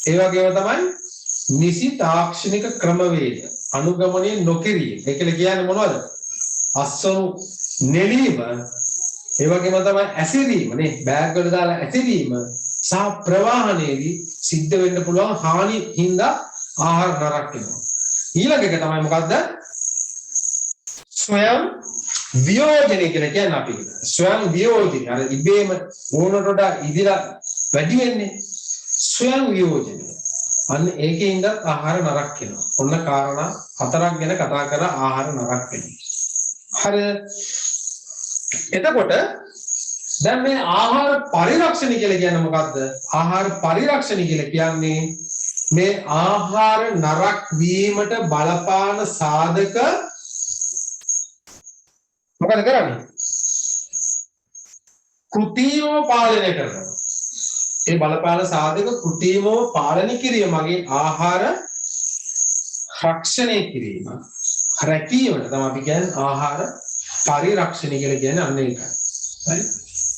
ඒ වගේම තමයි නිසි තාක්ෂණික ක්‍රමවේද අනුගමනය නොකිරීම. ඒක කියන්නේ මොනවද? අස්වනු නෙලීම, ඒ වගේම තමයි ඇසිරීම නේ, බෑග් වල දාලා ඇසිරීම සහ ප්‍රවාහනයේදී සිද්ධ වෙන්න පුළුවන් හානි හින්දා ආහාර නරක වෙනවා. ඊළඟ එක තමයි මොකද්ද? ස්වයං වියෝජනය කියලා කියන්නේ අපි. ස්වයං වියෝජනය. අර ඉබේම ඕනට වඩා ඉදිලා වැඩි වෙන්නේ ස්වයං වියෝජනය. අන්න ඒකෙන්ද ආහාර නරක වෙනවා. ඔන්න කාරණා හතරක් ගැන කතා කරලා ආහාර නරක වෙනවා. හරි. එතකොට දැන් මේ ආහාර පරිරක්ෂණ කියලා කියන්නේ මොකද්ද? ආහාර පරිරක්ෂණ කියලා කියන්නේ මේ ආහාර නරක වීමට බලපාන සාධක මොකද කරන්නේ? කෘත්‍රිමව පාලනය කරනවා. ඒ බලපාන සාධක කෘත්‍රිමව පාලනය කිරීමගේ ආහාර රක්ෂණය කිරීම. රැකීමට තමයි අපි කියන්නේ ආහාර පරිරක්ෂණය කියලා කියන්නේ අන්න ඒකයි. හරි?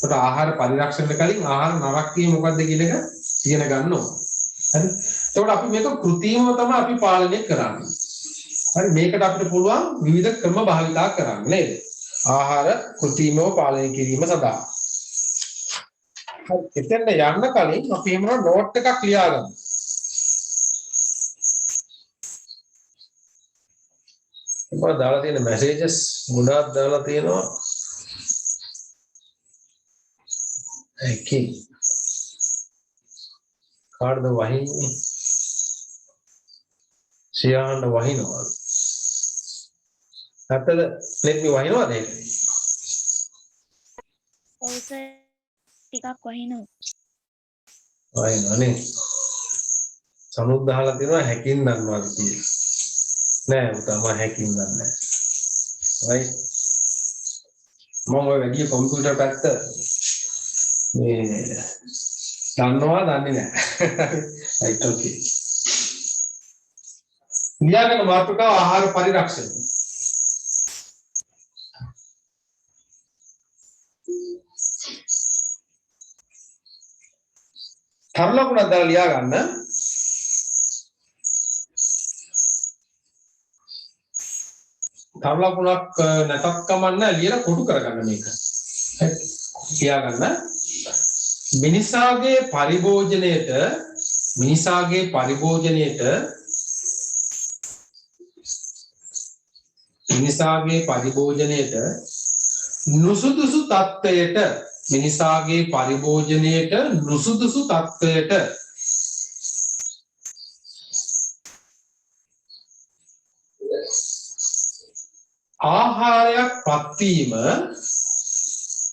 ඒකට ආහාර පරිරක්ෂණයට කලින් ආහාර නරක වීම මොකද්ද කියන එක ඉගෙන ගන්න ඕන. හරි? ඒකට අපි මේක කෘත්‍රිමව තමයි අපි පාලනය කරන්නේ. හරි? මේකට අපිට පුළුවන් විවිධ ක්‍රම භාවිතා කරන්න නේද? ආහාර කෘත්‍රිමව පාලනය කිරීම සඳහා. හරි. එතෙන්ට යන්න කලින් අපි එහෙම නෝට් එකක් ලියාගමු. මම දාලා තියෙන මැසේජස් ගොඩාක් දාලා තියෙනවා. ඒකේ කාර්ද වහින්නේ සියාන්න වහිනවා. නැත්තද නෙත් මේ වහිනවද ඒක? ඔව් සර් ටිකක් වහිනවා. වහිනවනේ. සමුත් දාලා තියෙනවා හැකින් දන්නවා කියලා. නෑ උතම හැකින් දන්නේ නෑ. right මම ඔය වැඩි කම්පියුටර් පැත්ත මේ දන්නවා දන්නේ නෑ. right okay. න්‍යායන මාතෘකාව ආහාර පරිරක්ෂණය. තරලකුණක් දාලා ලියා ගන්න. තරලකුණක් නැතත් කමන්න ලියලා කොටු කරගන්න මේක. ලියා ගන්න.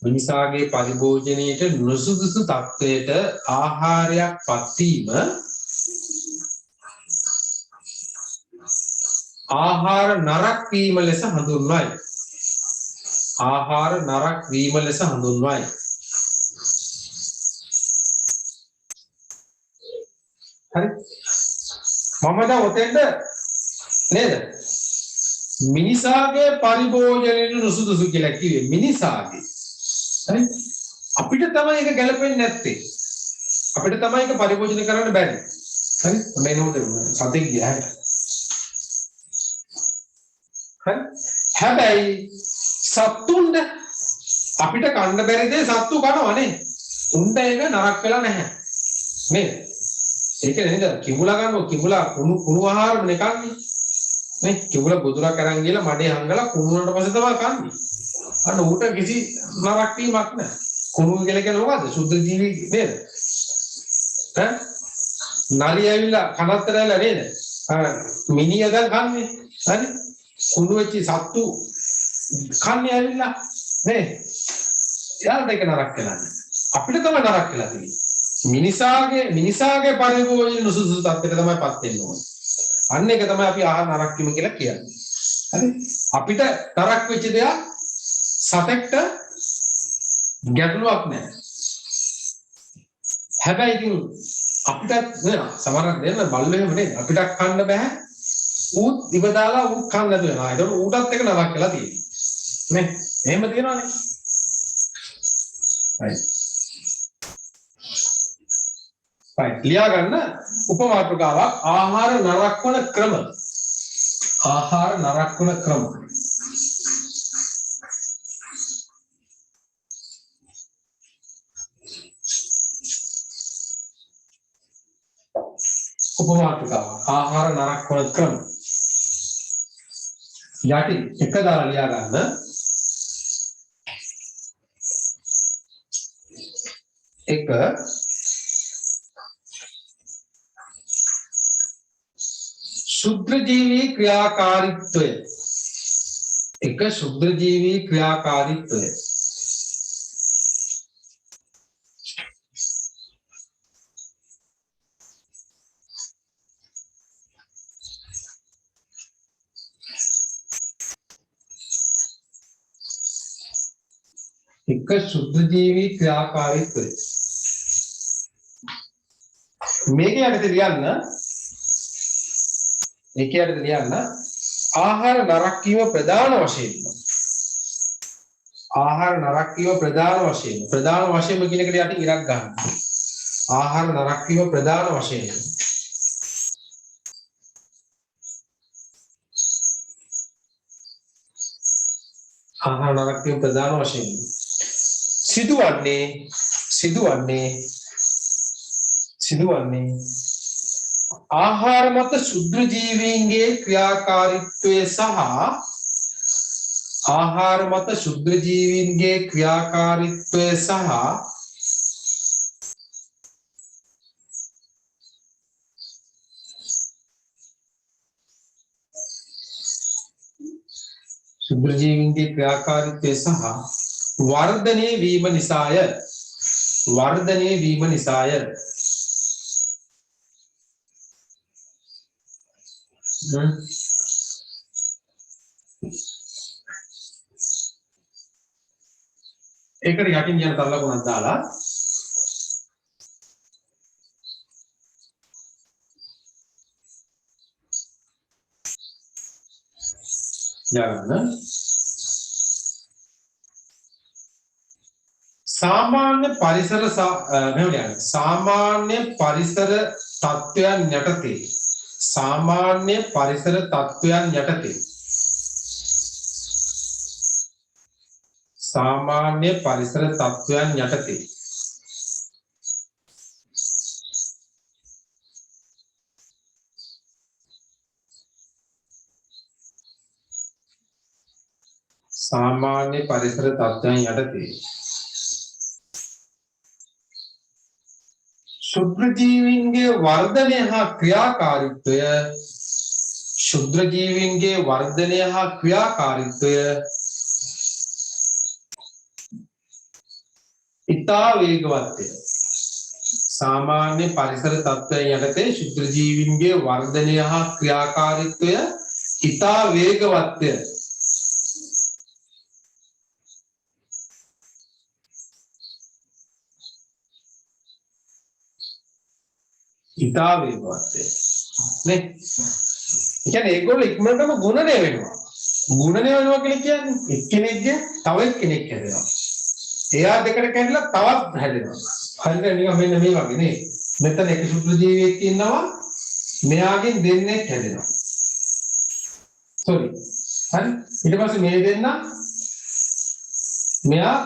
මිනිසාගේ පරිභෝජනයට නුසුදුසු තත්ත්වයට ආහාරයක් පත්වීම ආහාර නරක වීම ලෙස හඳුන්වයි. හරි. මම දැන් ඔතෙන්ද නේද? මිනිසාගේ පරිභෝජනයේ නුසුදුසු කියලා කිව්වේ මිනිසාගේ. හරි. අපිට තමයි ඒක ගැලපෙන්නේ නැත්තේ. අපිට තමයි ඒක පරිභෝජනය කරන්න බැරි. හරි. මේ නෝට සතෙක් ගියා. හරි. හැබැයි සත්තුන්ට අපිට කන්න බැරි දේ සත්තු කනවනේ. උන්ට ඒක නරක වෙලා නැහැ. නේද? ඒක නේද? කිඹුලා ගන්නවා කිඹුලා කුණු ආහාරනේ කන්නේ. නේ කිඹුලා ගොදුරක් අරන් ගිහලා මඩේ හංගලා කුණු වුණාට පස්සේ තමයි කන්නේ. අන්න ඌට කිසි නරක වීමක් නැහැ. කුණු කියලා කියන්නේ මොකද්ද? ශුද්ධ ජීවි නේද? ඈ නාලිය ඇවිල්ලා කනත්තර ඇවිල්ලා නේද? මිනිහ දැන් කන්නේ. හරි? කුණු වෙච්ච සත්තු කන්නේ ඇවිල්ලා නේ? යාළුවා දෙක නරක කළා. අපිට තමයි නරක කළා තියෙන්නේ. මිනිසාගේ පරිභෝජන නුසුසුසු තත්ත්වයට තමයිපත් වෙන්න ඕනේ. අන්න ඒක තමයි අපි ආහාර නරක වීම කියලා කියන්නේ. හරි? අපිට නරක වෙච්ච දෙයක් සතෙක්ට ගැටලුවක් නැහැ. හැබැයි ඉතින් අපිට සමහරක් දෙන්න බල්ලෝ එහෙම නේද? අපිට කන්න බෑ. ඌත් ඉව දාලා ඌ කන්න නැතුව යනවා. ඒක ඌටත් එක නරක වෙලා තියෙනවා. නේ? එහෙම තියෙනවනේ. right. right. ලියා ගන්න උපමාතෘකාවක් ආහාර නරක වන ක්‍රම. ආහාර නරක වන ක්‍රම. උපමාතෘකාව ආහාර නරක වන ක්‍රම. යටි එක දාලා ලියා ගන්න. එක ශුද්ධජීවී ක්‍රියාකාරීත්වය. එක ශුද්ධජීවී ක්‍රියාකාරීත්වය. එක ශුද්ධජීවී ක්‍රියාකාරීත්වය. මේක යටතේ ලියන්න. ඒක යටතේ ලියන්න ආහාර නරක වීම ප්‍රධාන වශයෙන්. ආහාර නරක වීම ප්‍රධාන වශයෙන්. ප්‍රධාන වශයෙන් කියන එකට යටින් ඉරක් ගන්න. ආහාර නරක වීම ප්‍රධාන වශයෙන්. ආහාර නරක වීම ප්‍රධාන වශයෙන්. සිදුවන්නේ ආහාර මත ශුද්ධ ජීවීන්ගේ ක්‍රියාකාරීත්වය සහ ආහාර මත ශුද්ධ ජීවීන්ගේ ක්‍රියාකාරීත්වය සහ ශුද්ධ ජීවීන්ගේ ක්‍රියාකාරීත්වය සහ වර්ධනය වීම නිසාය. ඒකට යටින් යන තව ලකුණක් දාලා යන්න සාමාන්‍ය පරිසර සාමාන්‍ය පරිසර තත්ත්වයන් යටතේ සාමාන්‍ය පරිසර තත්ත්වයන් යටතේ සාමාන්‍ය පරිසර තත්ත්වයන් යටතේ සාමාන්‍ය පරිසර තත්ත්වයන් යටතේ ශුද්ධ ජීවීන්ගේ වර්ධනය හා ක්‍රියාකාරීත්වය ඉතා වේගවත්ය. සාමාන්‍ය පරිසර තත්ත්වයන් යටතේ ශුද්ධ ජීවීන්ගේ වර්ධනය හා ක්‍රියාකාරීත්වය ඉතා වේගවත්ය. ඉතා වේගවත්ය. නේ? ඒ කියන්නේ ඒගොල්ලෝ ඉක්මනටම ගුණණය වෙනවා. ගුණණය වෙනවා කියන්නේ එක්කෙනෙක්ගේ තව එක්කෙනෙක් හැදෙනවා. එයා දෙකට කැඩලා තවත් හැදෙනවා. හරියට නිකන් මෙන්න මේ වගේ නේ. මෙතන එක ශුද්ධ ජීවියෙක් ඉන්නවා. මෙයාගෙන් දෙන්නෙක් හැදෙනවා. සෝරි. හරි. ඊට පස්සේ මේ දෙන්න මෙයා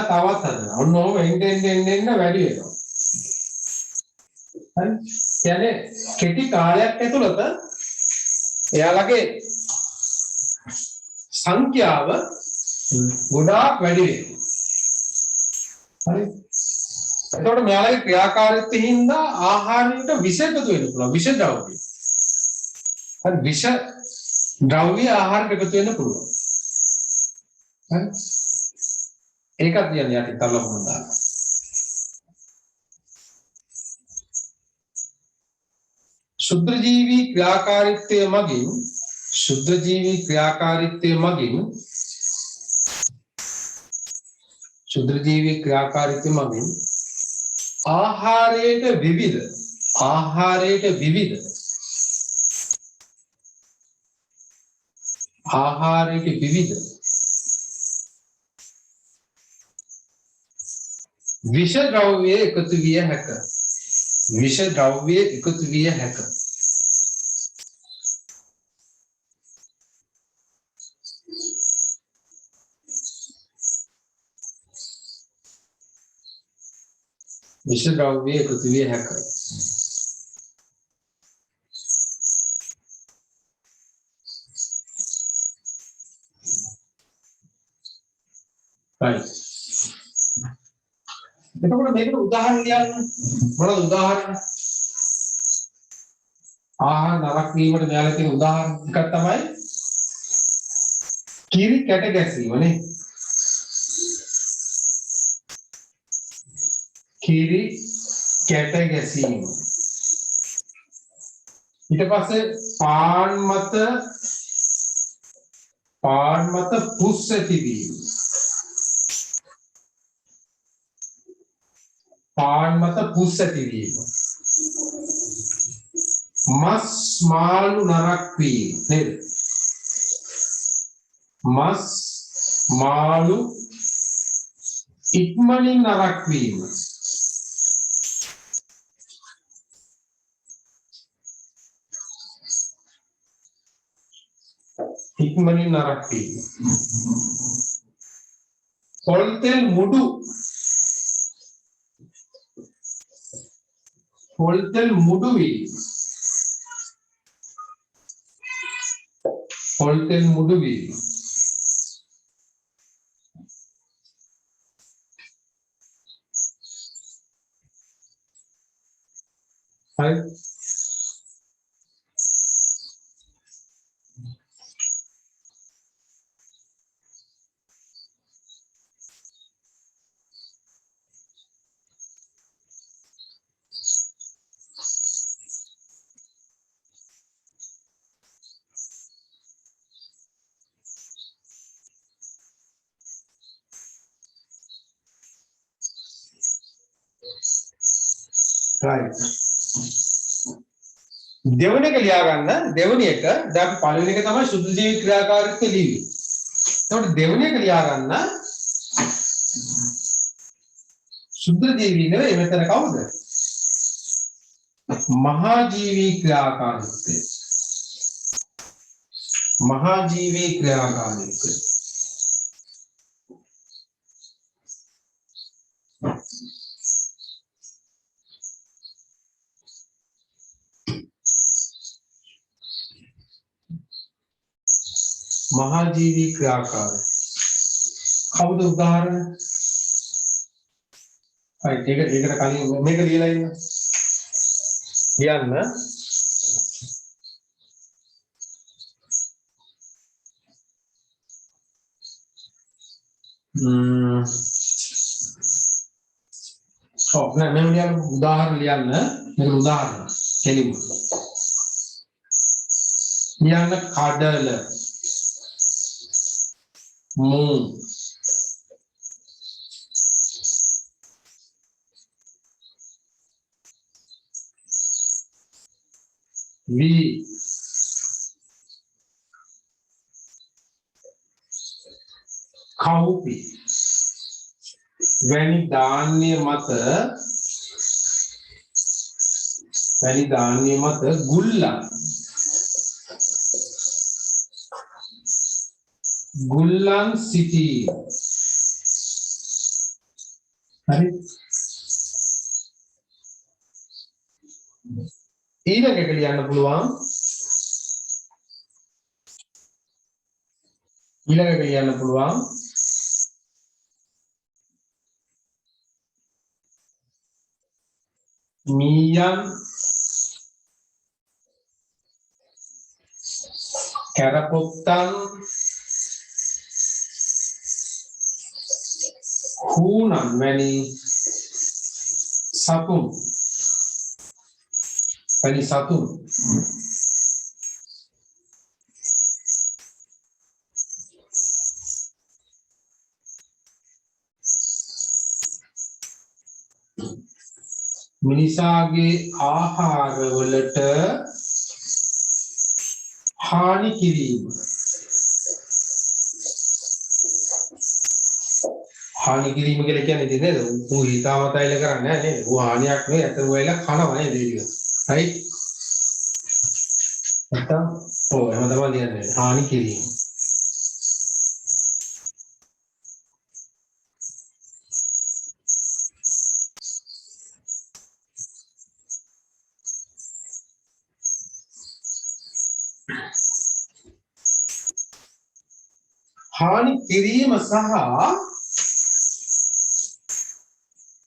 තවත් හදනවා. ඔන්න ඔහොම එන්න වැඩි වෙනවා. හරි. කියන්නේ කෙටි කාලයක් ඇතුළත එයාලගේ සංඛ්‍යාව ගොඩාක් වැඩි වෙනවා. හරි. එතකොට මෙයාලගේ ක්‍රියාකාරීත්වයෙන් හින්දා ආහාරයට විෂ එකතු වෙන්න පුළුවන්. විෂ ද්‍රව්‍ය. හරි විෂ ද්‍රව්‍ය ආහාරයට එකතු වෙන්න පුළුවන්. හරි. ඒකත් කියන්නේ යටි තල කොහොමද දාන්න. ශුද්ධජීවී ක්‍රියාකාරීත්වය මගින් ශුද්ධජීවී ක්‍රියාකාරීත්වය මගින් ශුද්ධජීවී ක්‍රියාකාරීත්වය මගින් ආහාරයට විවිධ විෂ ද්‍රව්‍ය එකතු විය හැක. විෂ ද්‍රව්‍ය එකතු විය හැක. විෂ ද්‍රව්‍ය එකතු විය හැක. right. එතකොට මේකට උදාහරණ ලියන්න. මොනවද උදාහරණ? ආහාර නරක වීමට මෙයාලා තියෙන උදාහරණ එකක් තමයි කිරි කැට ගැසීම නේ. කිරි කැට ගැසීම. ඊට පස්සේ පාන් මත පුස් ඇතිවීම. පාන් මත පුස් ඇතිවීම. මස් මාළු නරක් වීම නේද? මස් මාළු ඉක්මනින් නරක් වීම. ඉක්මනින් නරක් වීම. පොල්තෙල් මුඩු වීම. පොල්තෙල් මුඩු වීම. හරි. right. දෙවෙනි එක ලියා ගන්න. දෙවෙනි එක දැන් අපි පළවෙනි එක තමයි සුද්ධ ජීවී ක්‍රියාකාරීත්වය ලියුවේ. එතකොට දෙවෙනි එක ලියා ගන්න සුද්ධ ජීවී නෙවෙයි මෙතන කවුද? මහා ජීවී ක්‍රියාකාරීත්වය. මහා ජීවී ක්‍රියාකාරීත්වය. महाजीवी क्रियाकार කවුද උදාහරණ? හරි ඒකට කලින් මේක ලියලා ඉන්න. ලියන්න. නෑ මම ලියන්න උදාහරණ ලියන්න. මේක උදාහරණ කෙලින්ම. ලියන්න කඩල moon we කවුපි වැනි ධාන්‍ය මත ගුල්ලන් සිටී. හරි. ඊළඟ එක ලියන්න පුළුවන්. මීයන් කැරපොත්තන් හූනන් වැනි සතුන් මිනිසාගේ ආහාරවලට හානි කිරීම කියලා කියන්නේ ඉතින් නේද? ඌ හිතාමතා ඉල කරන්නේ නැහැ නේද? ඌ හානියක් නෙවෙයි අතන වෙලා කනවා නේද ඒක? right? නැත්තම් එහෙම තමයි කියන්නේ හානි කිරීම.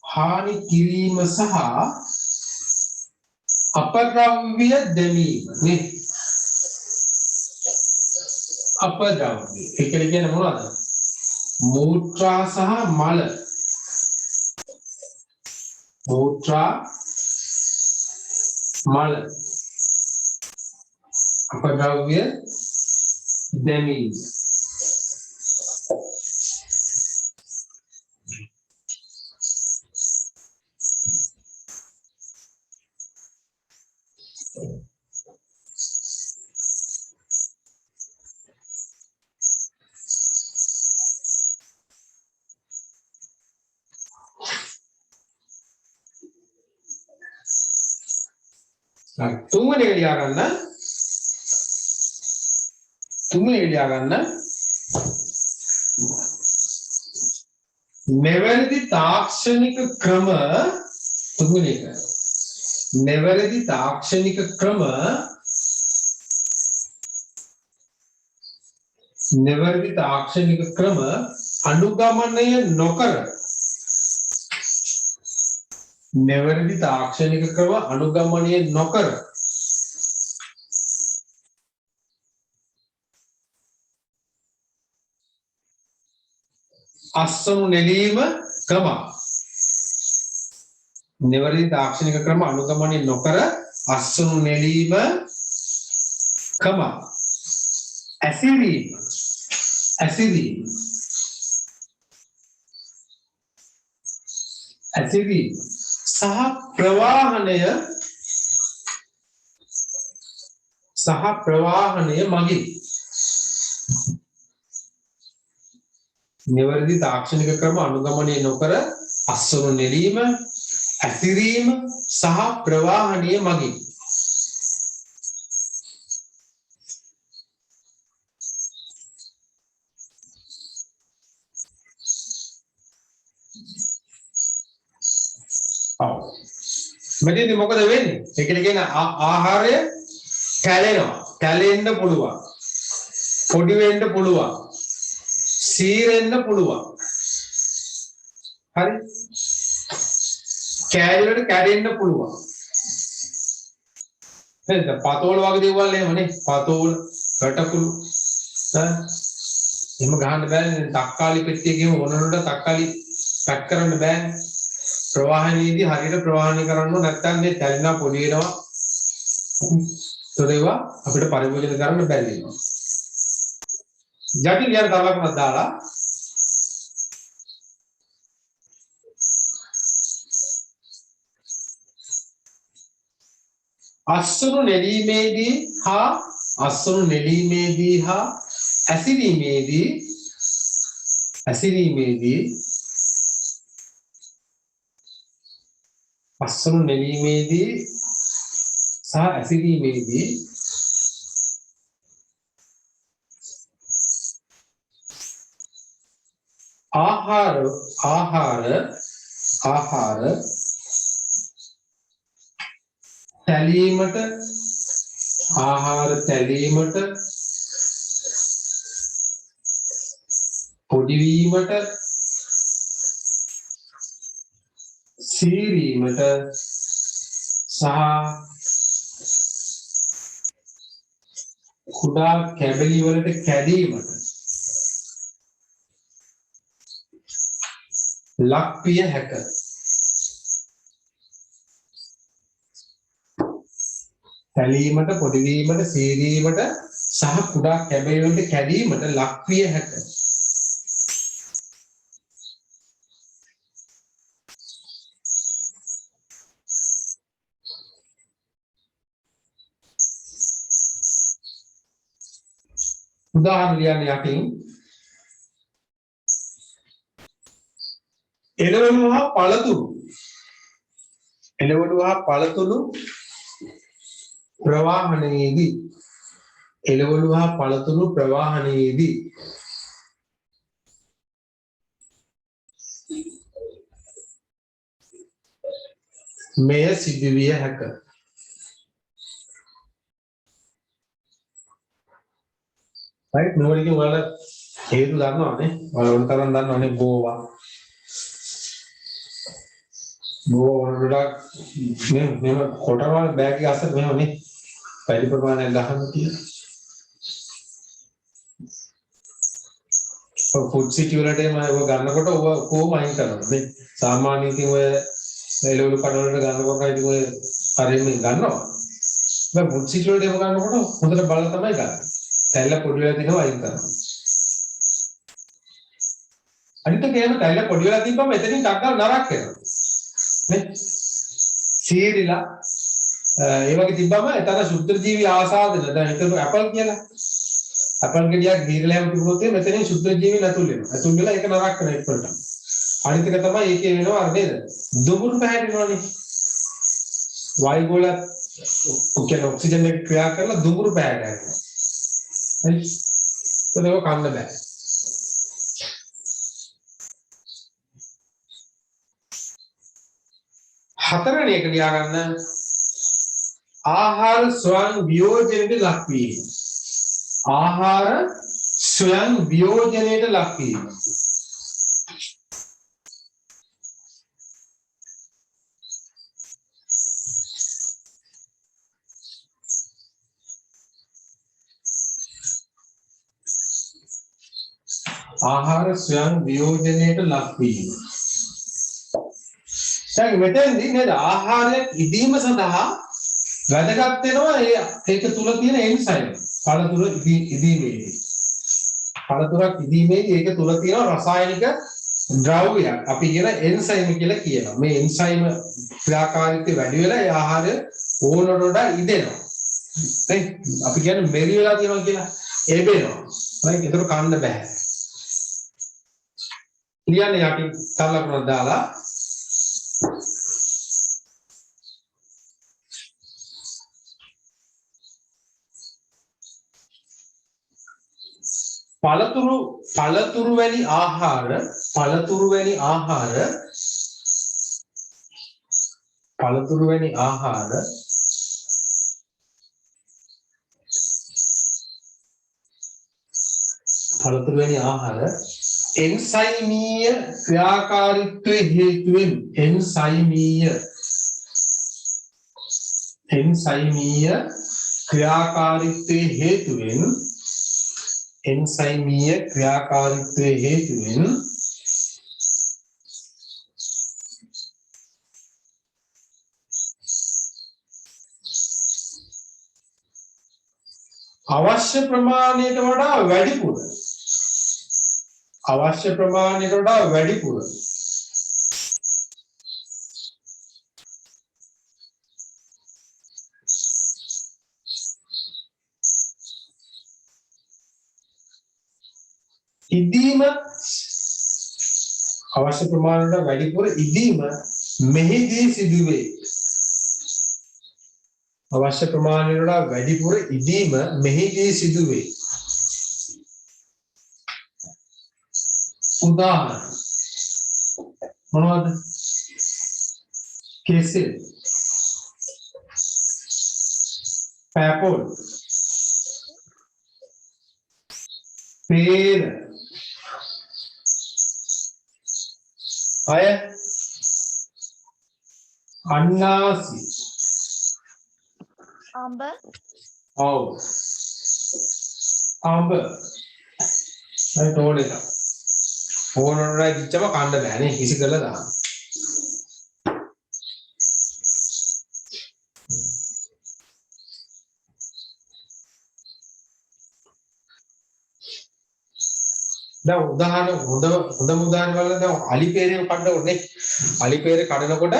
හානි කිරීම සහ අපද්‍රව්‍ය දැමීම නේ අපද්‍රව්‍ය ඒ කියන්නේ මොනවද? මූත්‍රා සහ මල අපද්‍රව්‍ය දැමීම තුන්වෙනි ගන්න මෙවැනි තාක්ෂණික ක්‍රම අනුගමනය නොකර අස්සනු නෙලීම නිවැරදි තාක්ෂණික ක්‍රම අනුගමනය නොකර අස්සනු නෙලීම ඇසිරීම සහ ප්‍රවාහනය මගින් නිවැරදි තාක්ෂණික ක්‍රම අනුගමනය නොකර අස්සනු නෙලීම ඇසිරීම සහ ප්‍රවාහනය මගින් මෙතනදී මොකද වෙන්නේ? ඒ කියන්නේ ආහාරය කැලෙන්න පුළුවන්. පොඩි වෙන්න පුළුවන්. සීරෙන්න පුළුවන්. හරි? කැලේට කැඩෙන්න පුළුවන්. නේද? පතෝල වගේ දේවල් එහෙමනේ. පතෝල, රටකුළු. එහෙම ගහන්න බෑනේ. තක්කාලි පෙට්ටිය ගිහම මොනරට තක්කාලි පැක් කරන්න බෑනේ. ප්‍රවාහනයේදී හරියට ප්‍රවාහනය කරන්න ඕන නැත්නම් මේ තැලෙනවා පොඩි වෙනවා. ඒවා අපිට පරිභෝජන කරන්න බැරි වෙනවා. ජටිල යන තරමක් දාලා අස්සනු නෙලීමේදී හා ඇසිරීමේදී අස්සනු නෙලීමේදී සහ ඇසිරීමේදී ආහාර තැලීමට පොඩිවීමට සීරීමට සහ කුඩා කැබලි වලට කැඩීමට ලක්විය හැක. තැලීමට පොඩිවීමට සීරීමට සහ කුඩා කැබලි වලට කැඩීමට ලක්විය හැක. උදාහරණ ලියන්න යටින් එළවලු හා පළතුරු ප්‍රවාහනයේදී මෙය සිදුවිය හැක. right නෝලිකේ ඔයාලා හේතු දන්නවනේ. ඔයාලා උන් තරම් දන්නවනේ ගෝවා වලට මේ කොටවල් බෑග් එක අස්සට මෙහෙමනේ වැඩි ප්‍රමාණයක් ගහන්න තියෙනවා. ෆුඩ් සිටි වලට මම ඔය ගන්නකොට ඔය කොහොම අයින් කරනවද මේ සාමාන්‍යයෙන් ඉතින් ඔය එළවලු කඩවලට ගන්නකොට ඉතින් ඔය හරියම ගන්නවා. මම ෆුඩ් සිටි වලට එහෙම ගන්නකොට හොඳට බලලා තමයි ගන්නේ. තැල්ල පොඩි වෙලා තිනවා අයින් කරනවා. අනිත් එක එහෙම තැල්ල පොඩි වෙලා තිබ්බම එතනින් ටක් ගාලා නරක් වෙනවා. නේ? සීරිලා ඒ වගේ තිබ්බම එතන සුද්ධ ජීවි ආසාදන දැන් හිතමු ඇපල් කියලා. ඇපල් ගෙඩියක් ගිහිල්ලා හැම තිබුණොත් මෙතනින් සුද්ධ ජීවි නැතුල් වෙනවා. නැතුල් වෙලා ඒක නරක් වෙන එක්කලට. අනිත් එක තමයි ඒකේ වෙනවා අර නේද? දුමුරු පැහැදෙනවනේ. වායුගෝල ඔක්සිජන් එක ක්‍රියා කරලා දුමුරු පැහැදෙනවා. හරි. ඒක කන්න බෑ. හතරවෙනි එක ලියා ගන්න ආහාර ස්වයං වියෝජනයට ලක්වීම. ආහාර ස්වයං වියෝජනයට ලක්වීම. ආහාර ස්වයං වියෝජනයට ලක්වීම. දැන් මෙතෙන්දී නේද ආහාරය ඉදීම සඳහා වැදගත් වෙනවා ඒක තුල තියෙන එන්සයිම්. පළතුරක් ඉදීමේදී ඒක තුල තියෙන රසායනික ද්‍රව්‍යයක් අපි කියන එන්සයිම් කියලා කියනවා. මේ එන්සයිම් ක්‍රියාකාරීත්වය වැඩි වෙලා ඒ ආහාරය ඕනට වඩා ඉදෙනවා. නේ අපි කියන්නේ මෙරි වෙලා තියෙනවා කියලා එබෙනවා. right ඒක කන්න බෑ. ලියන්නේ යටි තලකුණක් දාලා පළතුරු වැනි ආහාර එන්සයිමීය ක්‍රියාකාරීත්වයේ හේතුවෙන් එන්සයිමීය ක්‍රියාකාරීත්වයේ හේතුවෙන් අවශ්‍ය ප්‍රමාණයට වඩා වැඩිපුර ඉදීම මෙහිදී සිදුවේ. උදාහරණ මොනවද? කෙසෙල්, පැපොල්, පේර, අය, අන්නාසි, අඹ ඔව් අඹ මම ටෝල් එක ෆෝන් වලට දිච්චම කන්න බෑනේ කිසි කරලා දාන්න දැන් උදාහරණ හොඳම උදාහරණ වල දැන් අලිපේරේ කඩනකොට අලිපේරේ කඩනකොට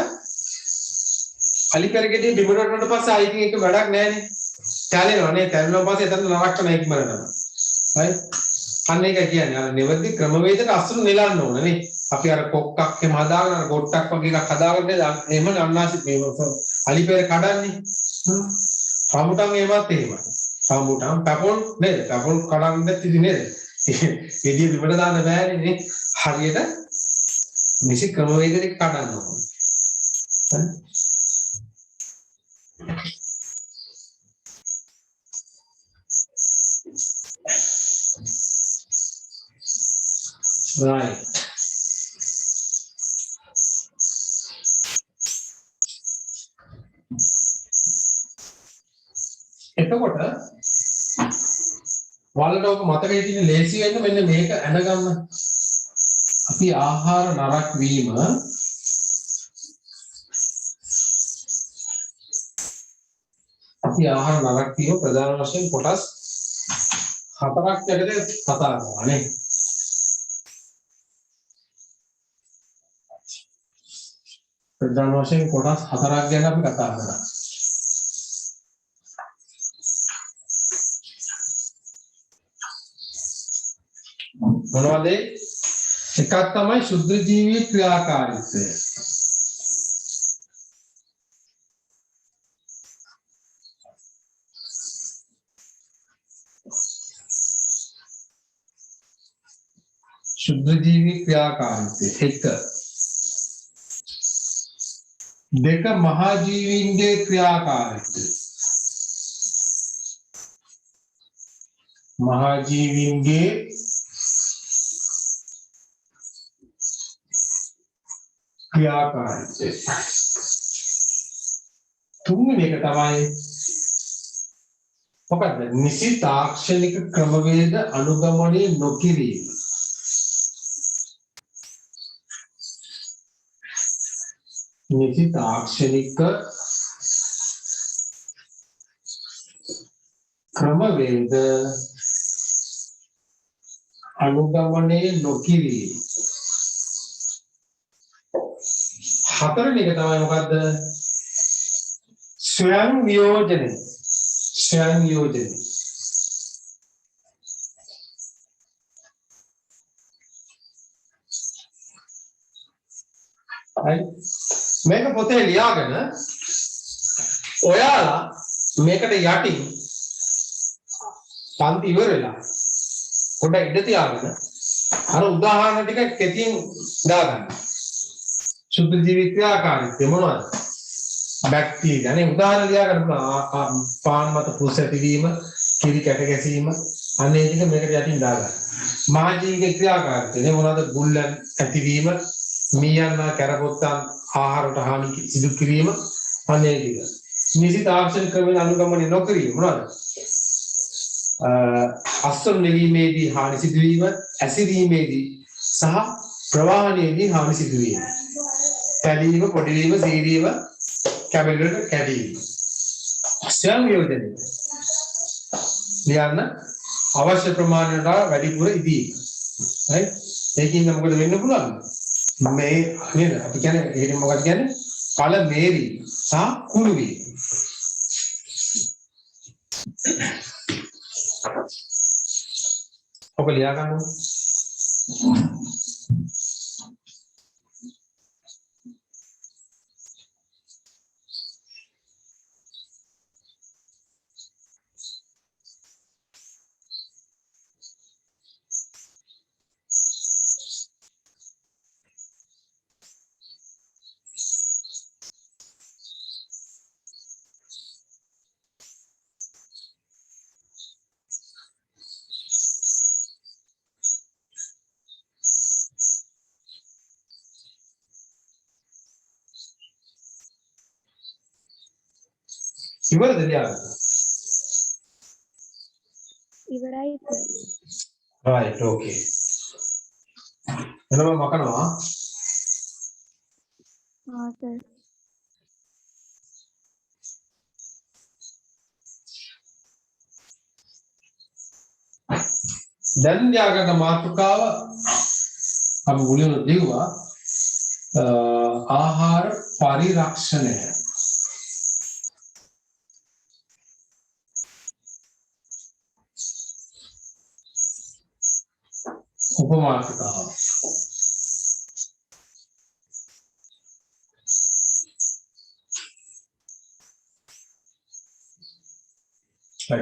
අලිපේරේ ගෙඩිය බිමට වටනට පස්සේ ආයි ඉතින් ඒක වැඩක් නැහැනේ කැලේනවා නේ කැලේනවා පස්සේ එතන නරක්ක නැහැ ඉක්මනටම හරි අන්න ඒක කියන්නේ අර නිවැරදි ක්‍රමවේදයට අසුරු නෙලන්න ඕන නේ අපි අර කොක්කක් එම හදාගෙන අර ගොට්ටක් වගේ එකක් හදාගෙන එහෙම අන්නාසි මේ අලිපේරේ කඩන්නේ රාමුටන් ඒවත් එහෙමයි රාමුටන් පැපොන් නේද පැපොන් කඩන්න ඉතින් නේද එළිය බිමට දාන්න බෑනේ නේ හරියට නිසි ක්‍රමවේදයක කඩන්න ඕනේ right එතකොට වලට ඔක මතකයේ තියෙන ලේසි වෙන්න මෙන්න මේක අනගන්න අපි ආහාර නරක වීම ප්‍රධාන වශයෙන් කොටස් හතරක් යටතේ කතා කරනවා නේ ප්‍රධාන වශයෙන් කොටස් හතරක් ගැන අපි කතා කරනවා මොනවද එකක් තමයි ශුද්ධ ජීවී ක්‍රියාකාරීත්වය ශුද්ධ ජීවී ක්‍රියාකාරීත්වය එක දෙක මහා ජීවීන්ගේ ක්‍රියාකාරීත්වය මහා ජීවීන්ගේ ක්‍රියාකාරීත්වය තුන්වෙනි එක තමයි මොකද නිසි තාක්ෂණික ක්‍රමවේද අනුගමනය නොකිරීම නිසි තාක්ෂණික ක්‍රමවේද අනුගමනය නොකිරීම හතරවෙනි එක තමයි මොකද්ද ස්වයං නියෝජනය මේක පොතේ ලියාගෙන ඔයාලා මේකට යටින් පන්ති ඉවර වෙලා පොඩ්ඩක් ඉඳ තියාගෙන අර උදාහරණ ටික කෙටියෙන් දාගන්න ශුද්ධ ජීවී ක්‍රියාකාරීත්වය මොනවද බැක්ටීරියා නේ උදාහරණ ලියාගන්න පාන් මත පුස් ඇතිවීම කිරි කැට ගැසීම අනේ ටික මේකට යටින් දාගන්න මහා ජීවී ක්‍රියාකාරීත්වය නේ මොනවද බුල්ලන් ඇතිවීම මීයන් කැරපොත්තන් ආහාරයට හානි සිදු කිරීම අනේ ටික නිසි තාක්ෂණික ක්‍රමයෙන් අනුගමනය නොකිරීම මොනවද අස්වර නෙවීමේදී හානි සිදුවීම ඇසිරීමේදී සහ ප්‍රවාහනයේදී හානි සිදුවීම කැඩීම පොඩිවීම සීරීම කැබිලට කැඩීම සංයෝජනය ලියන්න අවශ්‍ය ප්‍රමාණයට වැඩිපුර ඉදීම right ඒකින්ද මොකද වෙන්න පුළුවන් මේ නේද අපි කියන්නේ ඒකෙන් මොකක්ද කියන්නේ ඵල මේරි සහ කුළු වීම ඔබ ලියා ගන්න ඉවරද ලියාගන්න right okay එනම මකනවා ආ සර්. දැන් යාගන මාතෘකාව අපි මුලින්ම දිව්වා ආහාර පරිරක්ෂණය උපමාතෘකාව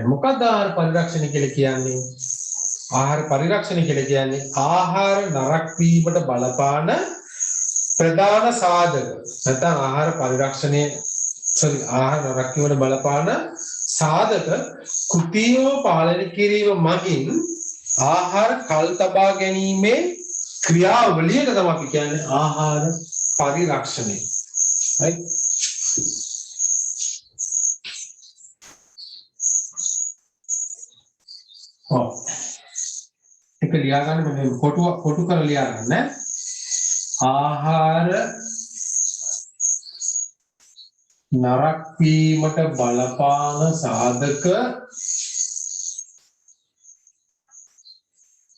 මොකක්ද ආහාර පරිරක්ෂණය කියලා කියන්නේ ආහාර පරිරක්ෂණය කියලා කියන්නේ ආහාර නරක වීමට බලපාන ප්‍රධාන සාධක නැත්නම් ආහාර පරිරක්ෂණය ආහාර නරක වීමට බලපාන සාධක කෘතියව පාලනය කිරීම මගින් ආහාර කල් තබා ගැනීමේ ක්‍රියාවලියට තමයි අපි කියන්නේ ආහාර පරිරක්ෂණය right එක ලියා ගන්න මම කොටු කරලා ලියා ගන්න ආහාර නරක වීමට බලපාන සාධක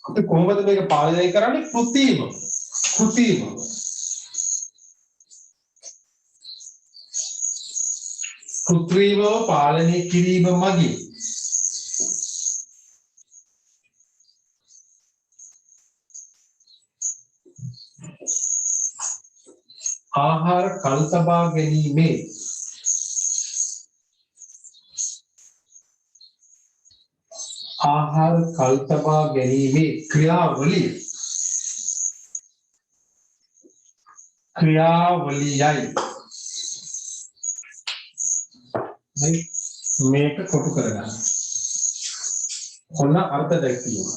අපි කොහොමද මේක පාලනය කරන්නේ කෘතිම කෘත්‍රිමව පාලනය කිරීම මගින් ආහාර කල් තබා ගැනීමේ ක්‍රියාවලියයි මේක කොටු කරගන්න ඔන්න අර්ථ දැක්වීම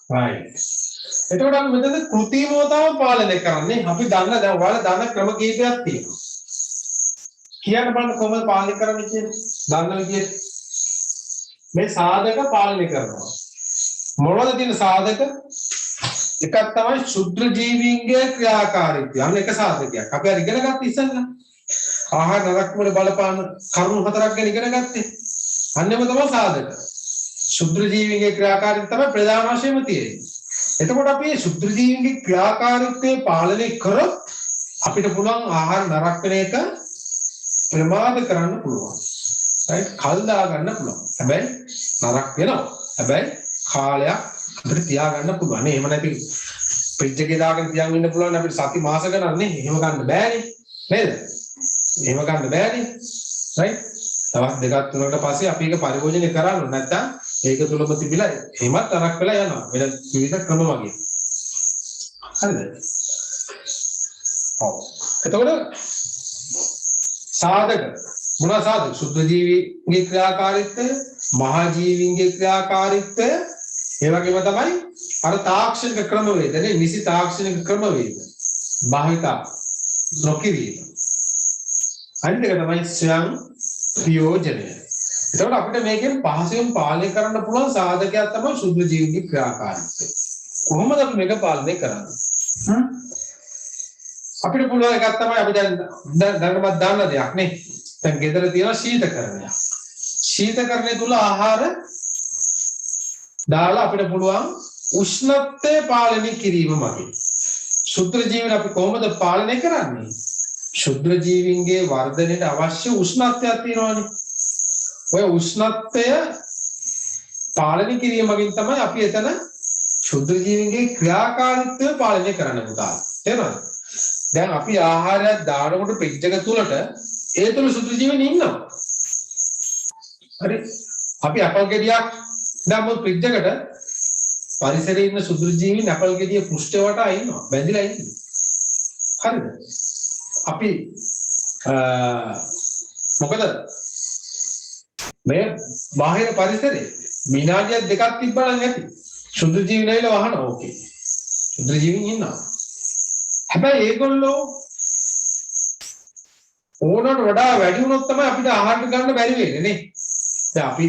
right එතකොට අපි මෙතන කෘතිමව තමයි පාලනය කරන්නේ අපි දන්න දැන් ඔයාලා දන්න ක්‍රම කීපයක් තියෙනවා කියන්න බලන්න කොහොමද පාලනය කරන්නේ කියන්නේ දන්න විදිහට මේ සාධක පාලනය කරනවා මොනවද තියෙන සාධක එකක් තමයි ශුද්ධ ජීවීන්ගේ ක්‍රියාකාරීත්වය අන්න එක සාධකයක් අපි අර ඉගෙන ගත්ත ඉස්සෙල්ලා ආහාර නරක වල බලපාන කරුණු හතරක් ගැන ඉගෙන ගත්තේ අන්නේම තමයි සාධක ශුද්ධ ජීවීන්ගේ ක්‍රියාකාරීත්වය තමයි ප්‍රධාන වශයෙන්ම තියෙන්නේ. එතකොට අපි මේ ශුද්ධ ජීවීන්ගේ ක්‍රියාකාරීත්වය පාලනය කරොත් අපිට පුළුවන් ආහාර නරක වෙන එක ප්‍රමාද කරන්න පුළුවන්. right? කල් දා ගන්න පුළුවන්. හැබැයි නරක වෙනවා. හැබැයි කාලයක් අපිට තියා ගන්න පුළුවන්. එහෙම නැති ෆ්‍රිජ් එකේ දාගෙන තියන් ඉන්න පුළුවන් අපිට සති මාස ගණන් නේ. එහෙම ගන්න බෑනේ. නේද? එහෙම ගන්න බෑනේ. right? තවත් දෙකක් තුනකට පස්සේ අපි ඒක පරිභෝජනය කරන්න ඕන නැත්නම් ඒක තුලම තිබිලා එහෙමත් තරක් වෙලා යනවා වෙන විවිධ ක්‍රම වගේ හරිද ඔව් එතකොට සාධක මොනවා සාධක සුද්ධ ජීවීන්ගේ ක්‍රියාකාරීත්වය මහා ජීවීන්ගේ ක්‍රියාකාරීත්වය ඒ වගේම තමයි අර තාක්ෂණික ක්‍රමවේද නේ නිසි තාක්ෂණික ක්‍රමවේද භාවිත නොකිරීම අනිත් එක තමයි ස්වයං ප්‍රයෝජනය. එතකොට අපිට මේකෙන් පහසුවෙන් පාලනය කරන්න පුළුවන් සාධකයක් තමයි ශුද්ධ ජීවීන්ගේ ක්‍රියාකාරීත්වය. කොහොමද අපි මේක පාලනය කරන්නේ? අපිට පුළුවන් එකක් තමයි අපි දැනටමත් දාන්න දෙයක් නේ. දැන් ගෙදර තියෙන ශීතකරණය. ශීතකරණය තුල ආහාර දාලා අපිට පුළුවන් උෂ්ණත්වය පාලනය කිරීම මගින්. ශුද්ධ ජීවීන් අපි කොහොමද පාලනය කරන්නේ? ශුද්ධ ජීවීන්ගේ වර්ධනයට අවශ්‍ය උෂ්ණත්වයක් තියෙනවානේ. ඔය උෂ්ණත්වය පාලනය කිරීම මගින් තමයි අපි එතන ශුද්ධ ජීවීන්ගේ ක්‍රියාකාරීත්වය පාලනය කරන්න පුතා. තේරුණාද? දැන් අපි ආහාරයක් දානකොට ෆ්‍රිජ් එක තුලට ඒ තුල සුදු ජීවීන් ඉන්නවා. හරි. අපි අපල් ගෙඩියක් දාමු ෆ්‍රිජ් එකට පරිසරයේ ඉන්න සුදු ජීවීන් අපල් ගෙඩිය පෘෂ්ඨ වටා ඉන්නවා. බැඳිලා ඉන්නේ. හරිද? අපි මොකද මේ බාහිර පරිසරයේ විනාඩියක් දෙකක් තිබ්බනම් ඇති. සුදු ජීවීන් ඇවිල්ලා වහනවා. ඕකේ. සුදු ජීවීන් ඉන්නවා. හැබැයි ඒගොල්ලෝ ඕනට වඩා වැඩි වුණොත් තමයි අපිට ආහාර ගන්න බැරි වෙන්නේ නේ. දැන් අපි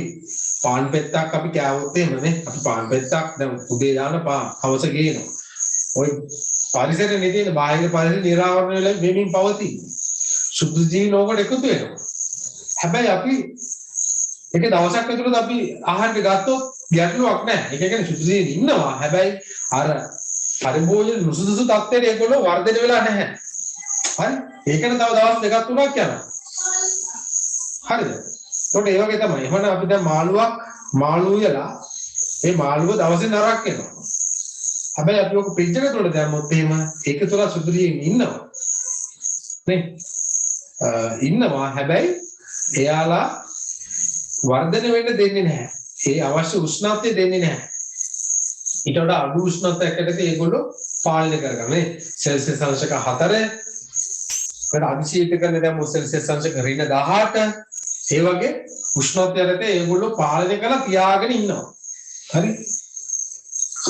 පාන් පෙත්තක් අපි කෑවොත් එහෙමනේ. අපි පාන් පෙත්තක් දැන් උදේ දාන පාන් හවස ගේනවා. ওই පරිසරයේ නෙදීන බාහිර පරිසරය නිරාවරණය වෙලා වෙමින් පවතින. සුදු ජීවීන් ඕකට එකතු වෙනවා. හැබැයි අපි එක දවසක් ඇතුළත අපි ආහාර ගත්තොත් ගැටලුවක් නැහැ. ඒක කියන්නේ සුදු ජීවීන් ඉන්නවා. හැබැයි අර පරිභෝජන නුසුදුසු තත්ත්වයට ඒගොල්ලෝ වර්ධනය වෙලා නැහැ. හරි? ඒකන තව දවස් දෙකක් තුනක් යනවා. හරිද? ඒකට ඒ වගේ තමයි. එහෙනම් අපි දැන් මාළුව යලා මේ මාළුව දවසේ නරක් වෙනවා. හැබැයි අපි ඔක ෆ්‍රිජ් එක තුල දැම්මොත් එහෙම ඒක තුල සුදුරියෙන් ඉන්නවා. නේ? ඉන්නවා. හැබැයි එයාලා වර්ධනය වෙන්න දෙන්නේ නැහැ. ඒ අවශ්‍ය උෂ්ණත්වය දෙන්නේ නැහැ. ඊට වඩා අඩු උෂ්ණත්වයකට ඒගොල්ලෝ පාලනය කරගන්නේ. සෙල්සියස් අංශක 4 වල අධිශීත කරන දැන් සෙල්සියස් අංශක ඍණ 18 ඒ වගේ උෂ්ණත්වයකට ඒගොල්ලෝ පාලනය කරලා තියාගෙන ඉන්නවා. හරි?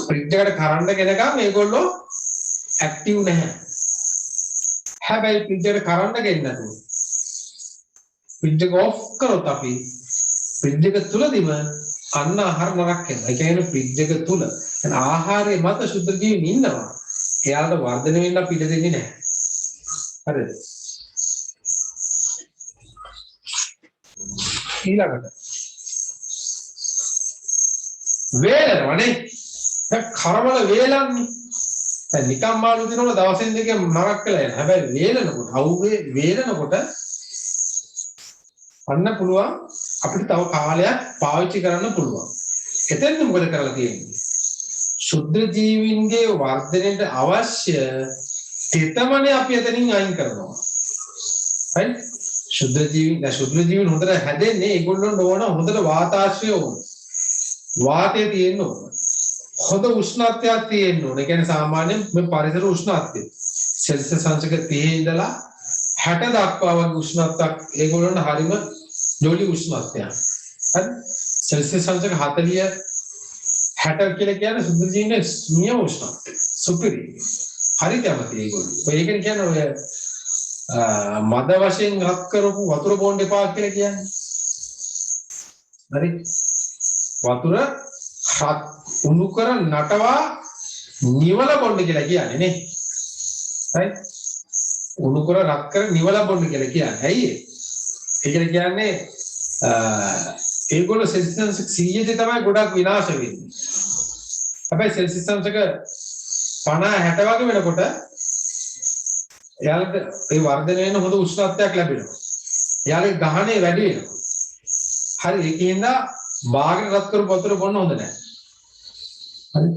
ෆ්‍රිජ් එකට කරන්ට් ගෙනගම ඒගොල්ලෝ ඇක්ටිව් නැහැ. හැබැයි ෆ්‍රිජ් එකට කරන්ට් ගෙන්න නැතුව ෆ්‍රිජ් එක ඔෆ් කරොත් අපි ෆ්‍රිජ් එක තුලදීම අන්න ආහාර නරක වෙනවා. ඒ කියන්නේ ෆ්‍රිජ් එක තුල ආහාරයේ මත සුද්ධ ජීවීන් ඉන්නවා. එයාලට වර්ධනය වෙන්න පිට දෙන්නේ නැහැ. හරිද? ඊළඟට වේලනවනේ. දැන් කරවල වේලන්නේ. දැන් නිකම් මාළු දිනවල දවසෙන් දෙකෙන් නරක වෙලා යනවා. හැබැයි වේලනකොට අවුවේ වේලනකොට අන්න පුළුවන් අපිට තව කාලයක් පාවිච්චි කරන්න පුළුවන්. එතෙන්ද මොකද කරලා තියෙන්නේ? ශුද්ධ ජීවීන්ගේ වර්ධනයට අවශ්‍ය තෙතමනේ අපි එතනින් අයින් කරනවා. හරි? ශුද්ධ ජීවීන් හොඳට හැදෙන්නේ ඒගොල්ලොන්ට ඕන හොඳට වාතාශ්‍රය ඕන. වාතය තියෙන්න ඕන. හොඳ උෂ්ණත්වයක් තියෙන්න ඕන. ඒ කියන්නේ සාමාන්‍යයෙන් මේ පරිසර උෂ්ණත්වය සෙල්සියස් අංශක 30 ඉඳලා 60 දක්වා වගේ උෂ්ණත්වයක් ඒගොල්ලොන්ට හරිම ජොලි උෂ්ණත්වයක්. හරි? සෙල්සියස් අංශක 40 60 කියලා කියන්නේ සුදු ජීවීන්ගේ නියම උෂ්ණත්වය. සුපිරි. හරි කැමති ඒගොල්ලෝ. ඒකෙන් කියන්නේ ඔය මද වශයෙන් රත් කරපු වතුර බොන්න එපා කියලා කියන්නේ. හරි? වතුර හත් උණු කර නටවා නිවල බොන්න කියලා කියන්නේ නේ. හරි? උණු කර රත් කර නිවල බොන්න කියලා කියන්නේ. ඇයි ඒ? ඒකට කියන්නේ ඒගොල්ලෝ සෙල්සියස් 100 තමයි ගොඩක් විනාශ වෙන්නේ. හැබැයි සෙල්සියස් අංශක 50 60 වගේ වෙනකොට එයාලට ඒ වර්ධනය වෙන හොඳ උෂ්ණත්වයක් ලැබෙනවා. එයාලගේ ගහණය වැඩි වෙනවා. හරි ඒකින්ද බාගෙන රත් කරපු වතුර බොන්න හොඳ නැහැ. හරි.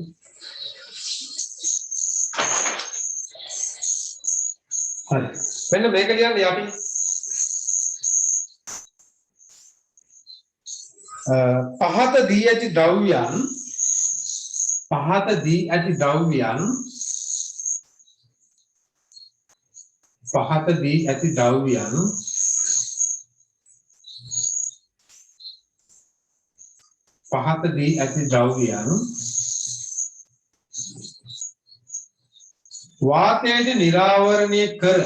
හරි. මෙන්න මේක කියන්නේ අපි පහත දී ඇති ද්‍රව්‍යයන් පහත දී ඇති ද්‍රව්‍යයන් පහත දී ඇති ද්‍රව්‍යයන් පහත දී ඇති ද්‍රව්‍යයන් වාතයට නිරාවරණය කර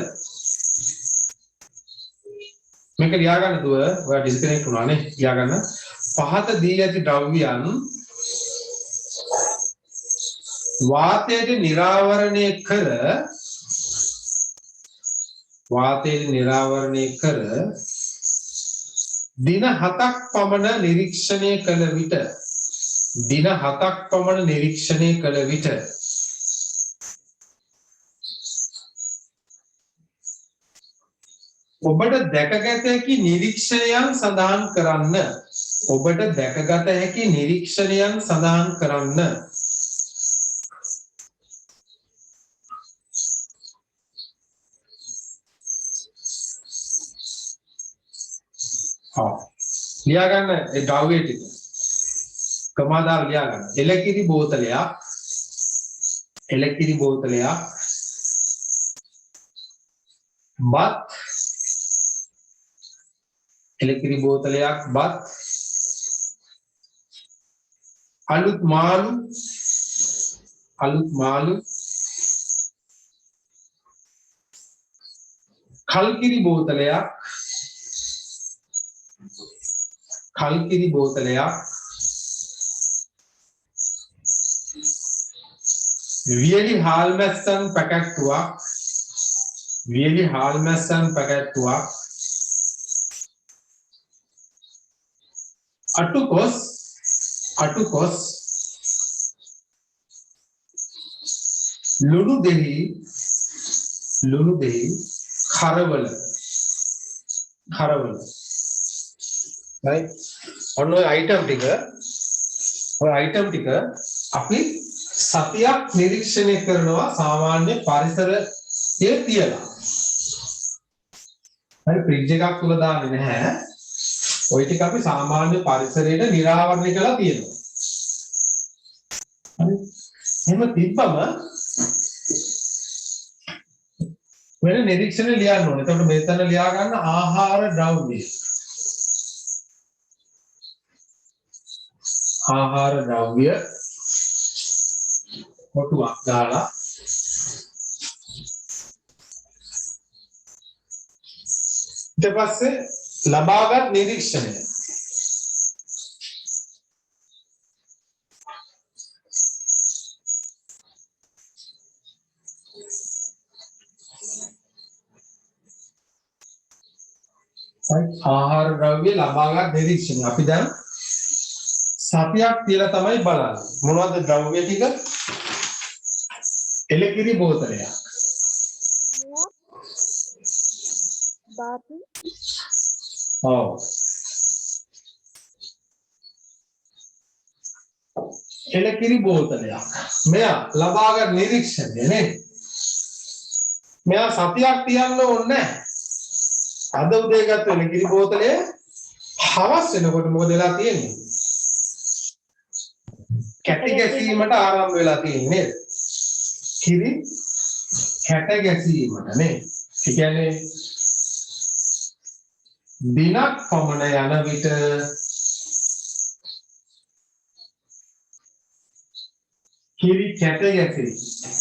මේක ලියා ගන්න දුව ඔයා ඩිස්කනෙක්ට් වුණානේ ලියා ගන්න පහත දී ඇති ද්‍රව්‍යයන් වාතයට නිරාවරණය කර දින 7ක් පමණ නිරීක්ෂණය කළ විට ඔබට දැකගත හැකි නිරීක්ෂණයන් සඳහන් කරන්න. लिया गන්න ඒ ද්‍රව්‍ය ටික ක්‍රමාදාර लिया ගන්න එලකිරි බෝතලයක් බත් එලකිරි බෝතලයක් බත් අලුත් මාළු කල්කිරි බෝතලයක් වියලි හාල් මැස්සන් පැකැට්ටුවක් අටුකොස් ලුණු දෙහි කරවල right ඔන්න ඔය අයිටම් ටික අපි සතියක් නිරීක්ෂණය කරනවා සාමාන්‍ය පරිසරයේ තියලා හරි ෆ්‍රිජ් එකක් තුල දාන්නේ නැහැ ඔය ටික අපි සාමාන්‍ය පරිසරයට නිරාවරණය කරලා තියෙනවා හරි එහෙම තිබ්බම වෙන නිරීක්ෂණ ලියන්න ඕනේ. එතකොට මෙතන ලියා ගන්න ආහාර ද්‍රව්‍ය කොටුවක් දාලා ඊට පස්සේ ලබාගත් නිරීක්ෂණය ආහාර ද්‍රව්‍ය ලබාගත් නිරීක්ෂණය අපි දැන් සතියක් තියලා තමයි බලන්නේ මොනවද ද්‍රව්‍ය ටික එලකිරි බෝතලයක් ඔව් එලකිරි බෝතලයක් මෙයා ලබාගත් නිරීක්ෂණය නේ මෙයා සතියක් තියන්න ඕනේ නැහැ අද උදේ ගත්ත එලකිරි බෝතලය හවස් වෙනකොට මොකද වෙලා තියෙන්නේ කැටි ගැසීමට ආරම්භ වෙලා තියෙන්නේ නේද කිරි කැට ගැසීමට නේ ඒ කියන්නේ දිනක් පමණ යන විට කිරි කැට ගැසී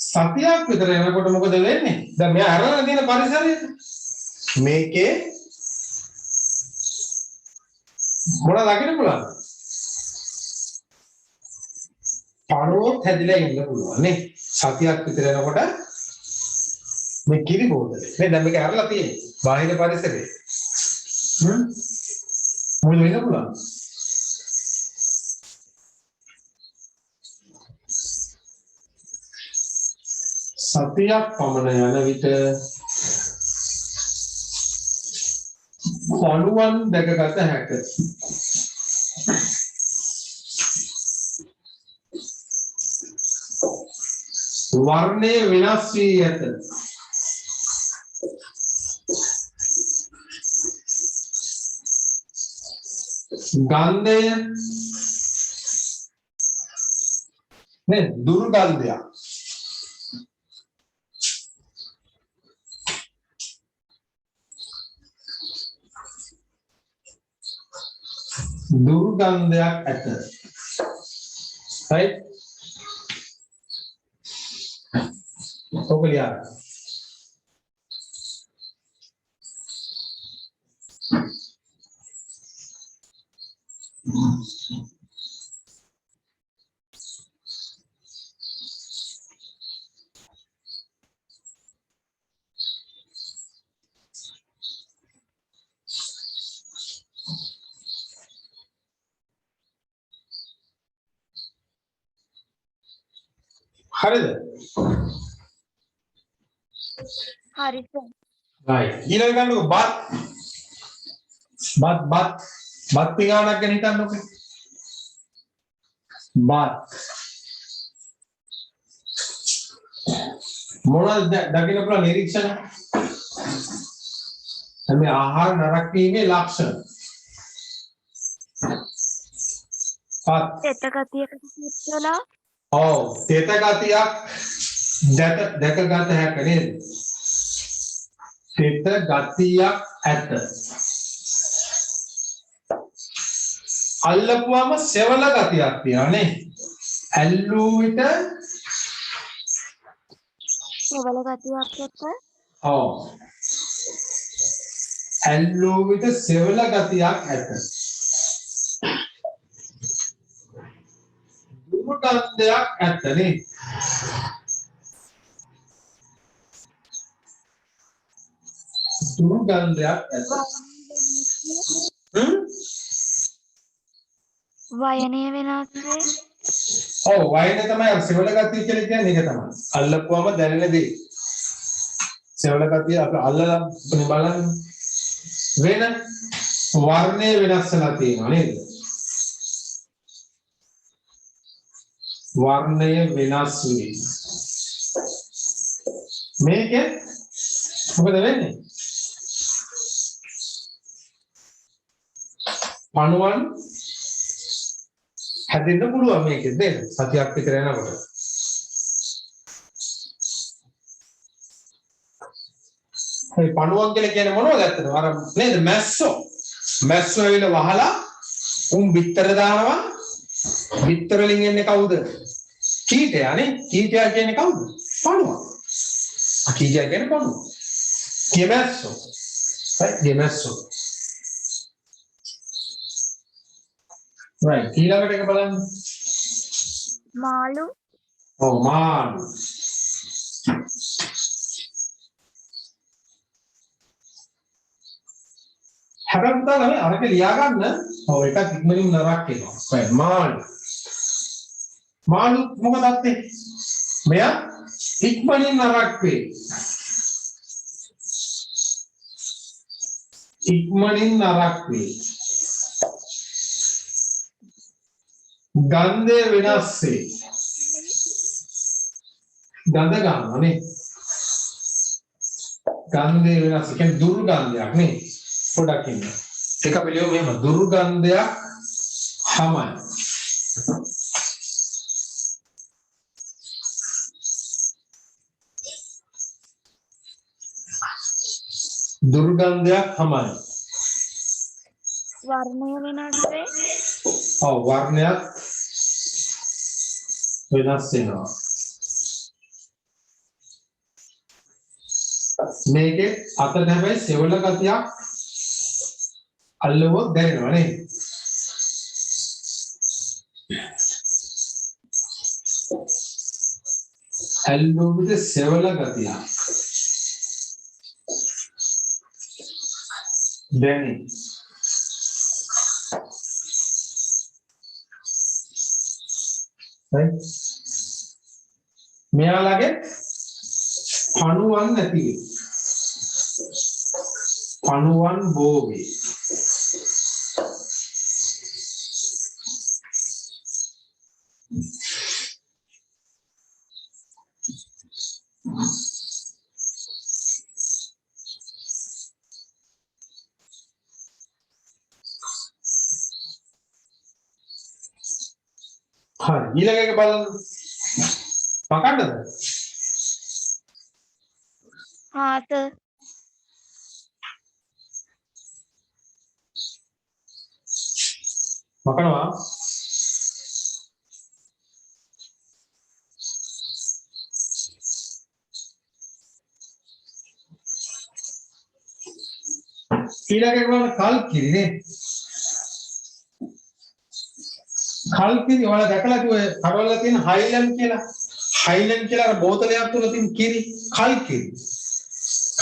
සතියක් විතර යනකොට මොකද වෙන්නේ? දැන් මෙයා අරගෙන තියෙන පරිසරයේ මේකේ මොනවද දකින්න පුළුවන්? පණුවොත් හැදිලා ඉන්න පුළුවන් නේ. සතියක් විතර යනකොට මේ කිරි බෝතලේ මේ දැන් මේක අරලා තියෙන්නේ බාහිර පරිසරයේ. මොකද වෙන්න පුළුවන්? සතියක් පමණ යන විට පණුවන් දැකගත හැකිය. වර්ණය වෙනස් වී ඇත. ගන්ධය නේ දුර්ගන්ධයක්. දුර්ගන්ධයක් ඇත. right? ඔකලියා. හරිද? හරිද? right. ඊළඟ ගන්නකො බත් පිඟානක් ගැන හිතන්නකො. බත් මොනවද දකින්න පුළුවන් නිරීක්ෂණ? මේ ආහාර නරක වීමේ ලක්ෂණ. තෙත ගතියකට පිටලා ඔව් තෙත ගතියක් දැක ගත හැක නේද? තෙත ගතියක් ඇත. අල්ලපුවම සෙවල ගතියක් තියෙනවා නේ. ඇල්ලූ විට සෙවල ගතියක් එක්ක ඔව් ඇල්ලූ විට සෙවල ගතියක් ඇත. දුර්ගන්ධයක් ඇත නේ. දුර්ගන්ධයක් ඇත. වයනය වෙනස් වේ. ඔව් වයන තමයි අර සෙවල ගතිය කියලා කියන්නේ ඒක තමයි. අල්ලපුවම දැනෙන දේ. සෙවල ගතිය අපි අල්ලලා බලන්න වෙන වර්ණය වෙනස් වෙලා තියෙනවා නේද? වර්ණය වෙනස් වේ. මේකේ මොකද වෙන්නේ? පණුවන් හැදෙන්න පුළුවන් මේකෙත් නේද? සතියක් විතර යනකොට. ඒ පණුවන් කියලා කියන්නේ මොනවද ඇත්තටම? අර නේද මැස්සෝ. මැස්සෝ ඇවිල්ලා වහලා උන් බිත්තර දානවා. බිත්තර වලින් එන්නේ කවුද? කීටයා නේ. කීටයා කියන්නේ කවුද? පණුවා. කීටයා කියන්නේ පණුවා. කියමැස්සෝ. right කියමැස්සෝ. right ඊළඟට එක බලන්න. මාළු ඔව් මාළු. හැබැයි පුතා ළමයි අරක ලියා ගන්න. ඔව් එකක් ඉක්මනින් නරක් වෙනවා. right මාළු. මාළු මොකද අත්තේ? මෙයා ඉක්මනින් නරක් වේ. ඉක්මනින් නරක් වේ. ගන්ධය වෙනස් වේ. ගඳ ගන්නවා නේ. ගන්ධය වෙනස් කියන්නේ දුර්ගන්ධයක් නේ. පොඩක් ඉන්න. ඒක අපි ලියමු මෙහෙම දුර්ගන්ධයක් හමයි. දුර්ගන්ධයක් හමයි. වර්ණය වෙනස් වේ. ඔව් වර්ණයක් වෙනස් වෙනවා. මේකේ අතට හැබැයි සෙවල ගතියක් අල්ලුවොත් දැනෙනවා නේද? ඇල්ලුවොත් සෙවල ගතියක් දැනේ. right මෙයාලගේ පණුවන් නැති වේ. පණුවන් බෝ වේ. හරි ඊළඟ එක බලන්න. පකන්නද? හාත මකනවා. ඊළඟ එක බලන්න කල්කිරි නේ. කල්කිරි ඔයාලා දැකලා කිව්වේ කරවලා තියෙන හයිලන්ඩ් කියලා. හයිලන්ඩ් කියලා අර බෝතලයක් තුල තියෙන කිරි කල්කිරි.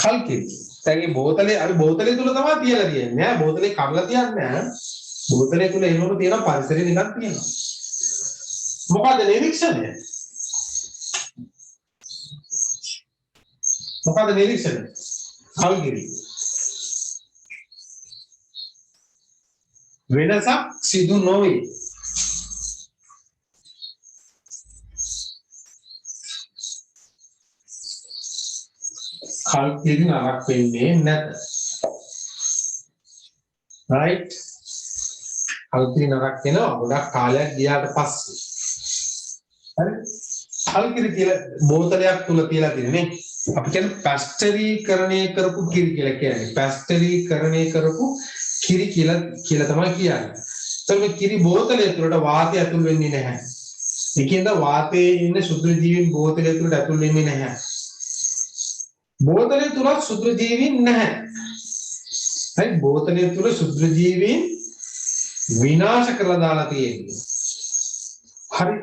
කල්කිරි. දැන් මේ බෝතලේ අර බෝතලේ තුල තමයි තියලා තියෙන්නේ. නෑ බෝතලේ කඩලා තියන්නේ නෑ. බෝතලේ තුල එනකොට තියෙන පරිසරය නිකන් තියෙනවා. මොකද නිරීක්ෂණය? මොකද නිරීක්ෂණය? කල්කිරි. වෙනසක් සිදු නොවේ. කල්කිරි නරක් වෙන්නේ නැත. right කල්කිරි නරක් වෙනවා ගොඩක් කාලයක් ගියාට පස්සේ. හරි කල්කිරි කියලා බෝතලයක් තුල තියලා තියෙන්නේ අපි කියන්නේ පැස්ටරීකරණය කරපු කිරි කියලා කියන්නේ. පැස්ටරීකරණය කරපු කිරි කියලා තමයි කියන්නේ. ඒතර මේ කිරි බෝතලය තුලට වාතය ඇතුල් වෙන්නේ නැහැ. ඒකෙන්ද වාතයේ ඉන්න සුදු ජීවීන් බෝතලය තුලට ඇතුල් වෙන්නේ නැහැ. බෝතලය තුල සුදු ජීවීන් නැහැ. හරි බෝතලය තුල සුදු ජීවීන් විනාශ කරලා දාලා තියෙන්නේ. හරි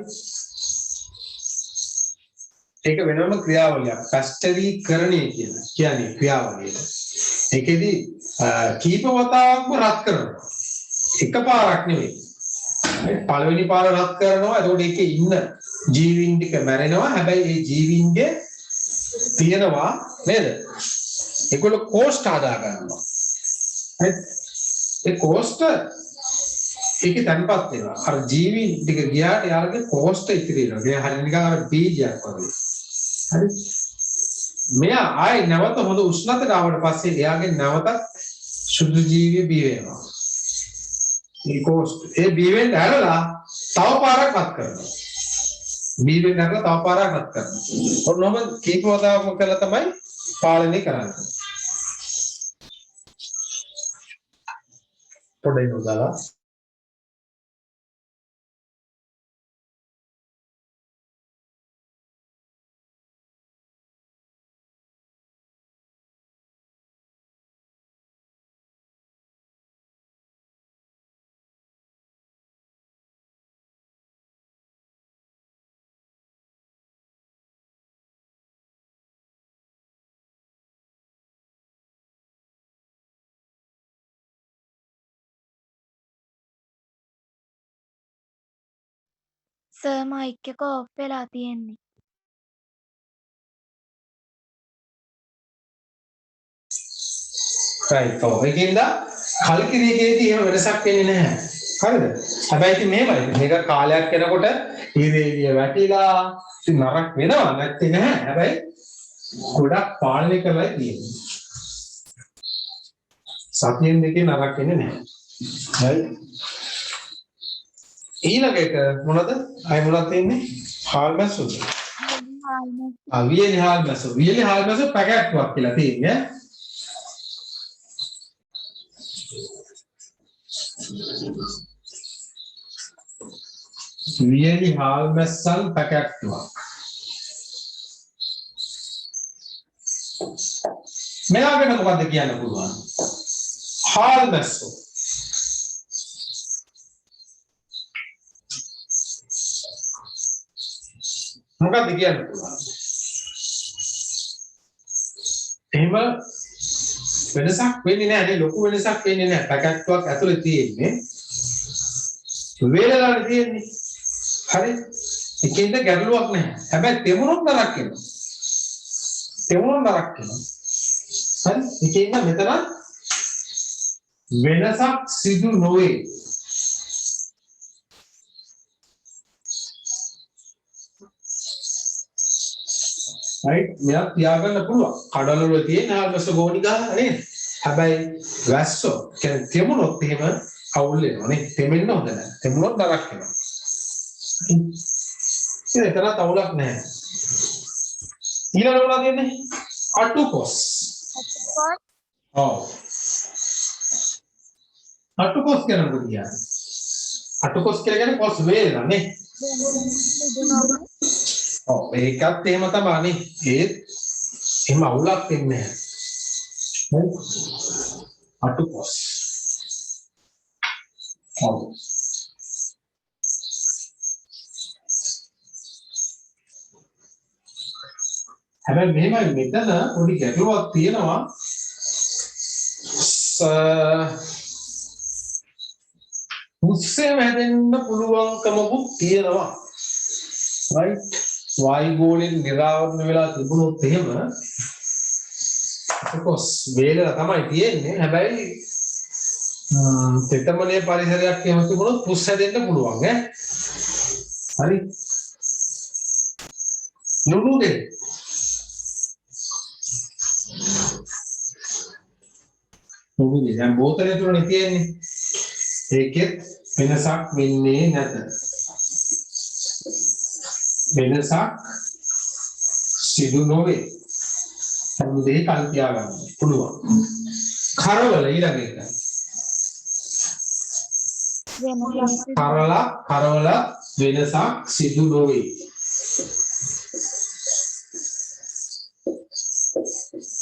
ඒක වෙනම ක්‍රියාවලියක් පැස්ටරීකරණය කියලා කියන්නේ ක්‍රියාවලියට. ඒකෙදි කීප වතාවක්ම රත් කරනවා. එකපාරක් නෙවෙයි. පළවෙනි පාර රත් කරනවා. එතකොට ඒකේ ඉන්න ජීවීන් ටික මැරෙනවා. හැබැයි ඒ ජීවීන්ගේ තියෙනවා නේද? ඒගොල්ලෝ කෝෂ්ඨ හදා ගන්නවා. හරි ඒ කෝෂ්ඨ ඒකේ තැන්පත් වෙනවා. අර ජීවීන් ටික ගියාට යාළුගේ කෝෂ්ඨ ඉතිරි වෙනවා. ඒ හරිය නිකන් අර බීජයක් වගේ. හරි මෙයා ආයි නැවත හොඳ උෂ්ණතට ආවට පස්සේ එයාගේ නැවතත් සුදු ජීවිය බිහි වෙනවා. ඒ කෝෂ්ඨ ඒ බිහි වෙන්න ඇරලා තව පාරක් රත් කරනවා. බිහි වෙන්න ඇරලා තව පාරක් රත් කරනවා. ඔන්නෝම කීප වතාවක් කළා තමයි පාලනය කරන්නේ. පොඩ්ඩක් නෝදාලා සර් මයික් එක ඔෆ් වෙලා තියෙන්නේ. right ඔව් ඒකින්ද කල්කිරීකේදී එහෙම වෙනසක් වෙන්නේ නැහැ. හරිද? හැබැයි ඉතින් මේවයි මේක කාලයක් යනකොට ඊවේලිය වැටිලා ඉතින් නරක වෙනවා නැත්තේ නැහැ. හැබැයි ගොඩක් පාලනය කරලා තියෙන්නේ. සතියෙන් දෙකේ නරක වෙන්නේ නැහැ. හරි. ඊළඟ එක මොනවද? අය මොනවද තියෙන්නේ? හාල්මැස්සුද? වියලි හාල්මැස්සු. වියලි හාල්මැස්සු පැකට්ටුවක් කියලා තියෙන්නේ. වියලි හාල්මැස්සන් පැකට්ටුවක්. මෙයාගෙන මොකද්ද කියන්න පුළුවන්? හාල්මැස්සු මොකක්ද කියන්න පුළුවන්? එහෙම වෙනසක් වෙන්නේ නැහැ නේ ලොකු වෙනසක් වෙන්නේ නැහැ. පැකට්ටුවක් ඇතුලේ තියෙන්නේ වේලලානේ තියෙන්නේ. හරි. ඒකෙන්ද ගැටලුවක් නැහැ. හැබැයි තෙමුණොත් නරක් වෙනවා. තෙමුණොත් නරක් වෙනවා. හරි. ඒකෙන්ද මෙතන වෙනසක් සිදු නොවේ. right මෙයා තියාගන්න පුළුවන්. කඩවල වල තියෙන හාල්මැස්ස ගෝණි ගහලා නේද? හැබැයි වැස්සෝ කියන්නේ තෙමුණොත් එහෙම අවුල් වෙනවා නේ. තෙමෙන්න හොඳ නැහැ. තෙමුණොත් නරක වෙනවා. ඒක තරත් අවුලක් නැහැ. ඊළඟ මොනවද දෙන්නේ? අටුකොස්. ඔව්. අටුකොස් කියන මොකද කියන්නේ? අටුකොස් කියන්නේ කොස් වේලන නේ. ඔව් ඒකත් එහෙම තමයි. ඒත් එහෙම අවුලක් වෙන්නේ නැහැ. අටුකොස්. ඔව්. හැබැයි මෙහෙමයි මෙතන පොඩි ගැටලුවක් තියෙනවා. උත්සව හැදෙන්න පුළුවන්කමකුත් තියෙනවා. right වායුගෝලයෙන් නිරාවරණය වෙලා තිබුණොත් එහෙම කොස් වේලලා තමයි තියෙන්නේ. හැබැයි තෙතමනේ පරිසරයක් එහෙම තිබුණොත් පුස් හැදෙන්න පුළුවන් ඈ. හරි ලුණු දෙන්න දැන් බෝතලේ තුනනේ තියෙන්නේ. ඒකෙත් වෙනසක් වෙන්නේ නැත. වෙනසක් සිදු නොවේ. සම්මුදේ කල් තියාගන්න පුළුවන්. කරවල ඊළඟ එක. කරවල වෙනසක් සිදු නොවේ.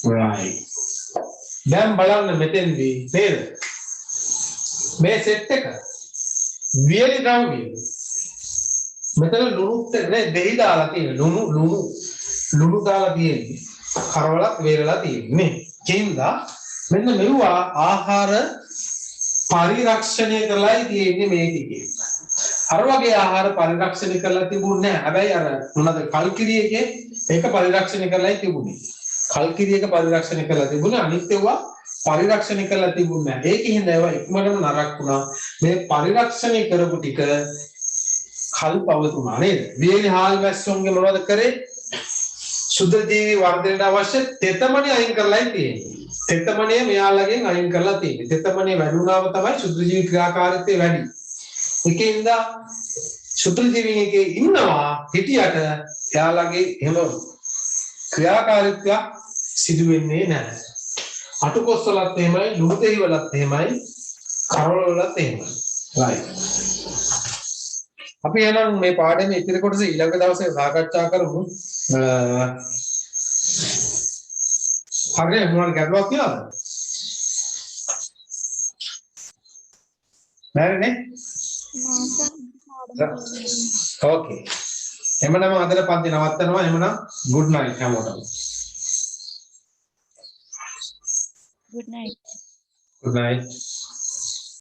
right. දැන් බලන්න මෙතෙන්දී නේද? මේ සෙට් එක වියලි ද්‍රව්‍ය. මෙතන ලුණුත් නේ දෙහි දාලා තියෙන ලුණු දාලා තියෙන්නේ. කරවලක් වේලලා තියෙන්නේ. කින්දා මෙන්න මෙවුවා ආහාර පරිරක්ෂණය කරලායි තියෙන්නේ මේකේ. අර වගේ ආහාර පරිරක්ෂණය කරලා තිබුණේ නැහැ. හැබැයි අර මොනවාද කල්කිරියකේ ඒක පරිරක්ෂණය කරලායි තිබුණේ. කල්කිරියක පරිරක්ෂණය කරලා තිබුණේ අනිත් ඒවා පරිරක්ෂණය කරලා තිබුණේ නැහැ. ඒකෙන් ඒවා ඉක්මනටම නරක වුණා. මේ පරිරක්ෂණය කරපු ටික කල් පවතුනා නේද? වියලි හාල් වැස්සොන්ගේ මොනවද කරේ? සුද්ධ ජීවි වර්ධනයට අවශ්‍ය තෙතමනේ අයින් කරලායි තියෙන්නේ. තෙතමනේ මෙයාලගෙන් අයින් කරලා තියෙන්නේ. තෙතමනේ වැඩි වුණාම තමයි සුද්ධ ජීවි ක්‍රියාකාරීත්වය වැඩි. ඒකෙන්ද සුද්ධ ජීවිගේ ඉන්නවා හිටියට එයාලගේ එහෙම ක්‍රියාකාරීත්වය සිදු වෙන්නේ නැහැ. අටුකොස් වලත් එහෙමයි, ලුණු දෙහි වලත් එහෙමයි, කරවල වලත් එහෙමයි. right. අපි එහෙනම් මේ පාඩමේ ඉතිරි කොටස ඊළඟ දවසේ සාකච්ඡා කරමු. හරියට මොනවද ගැටලුවක් තියනවද? නැරනේ? ඕකේ. එමනම් අදට පන්ති නවත්තනවා. එමනම් good night හැමෝටම. good night Good night.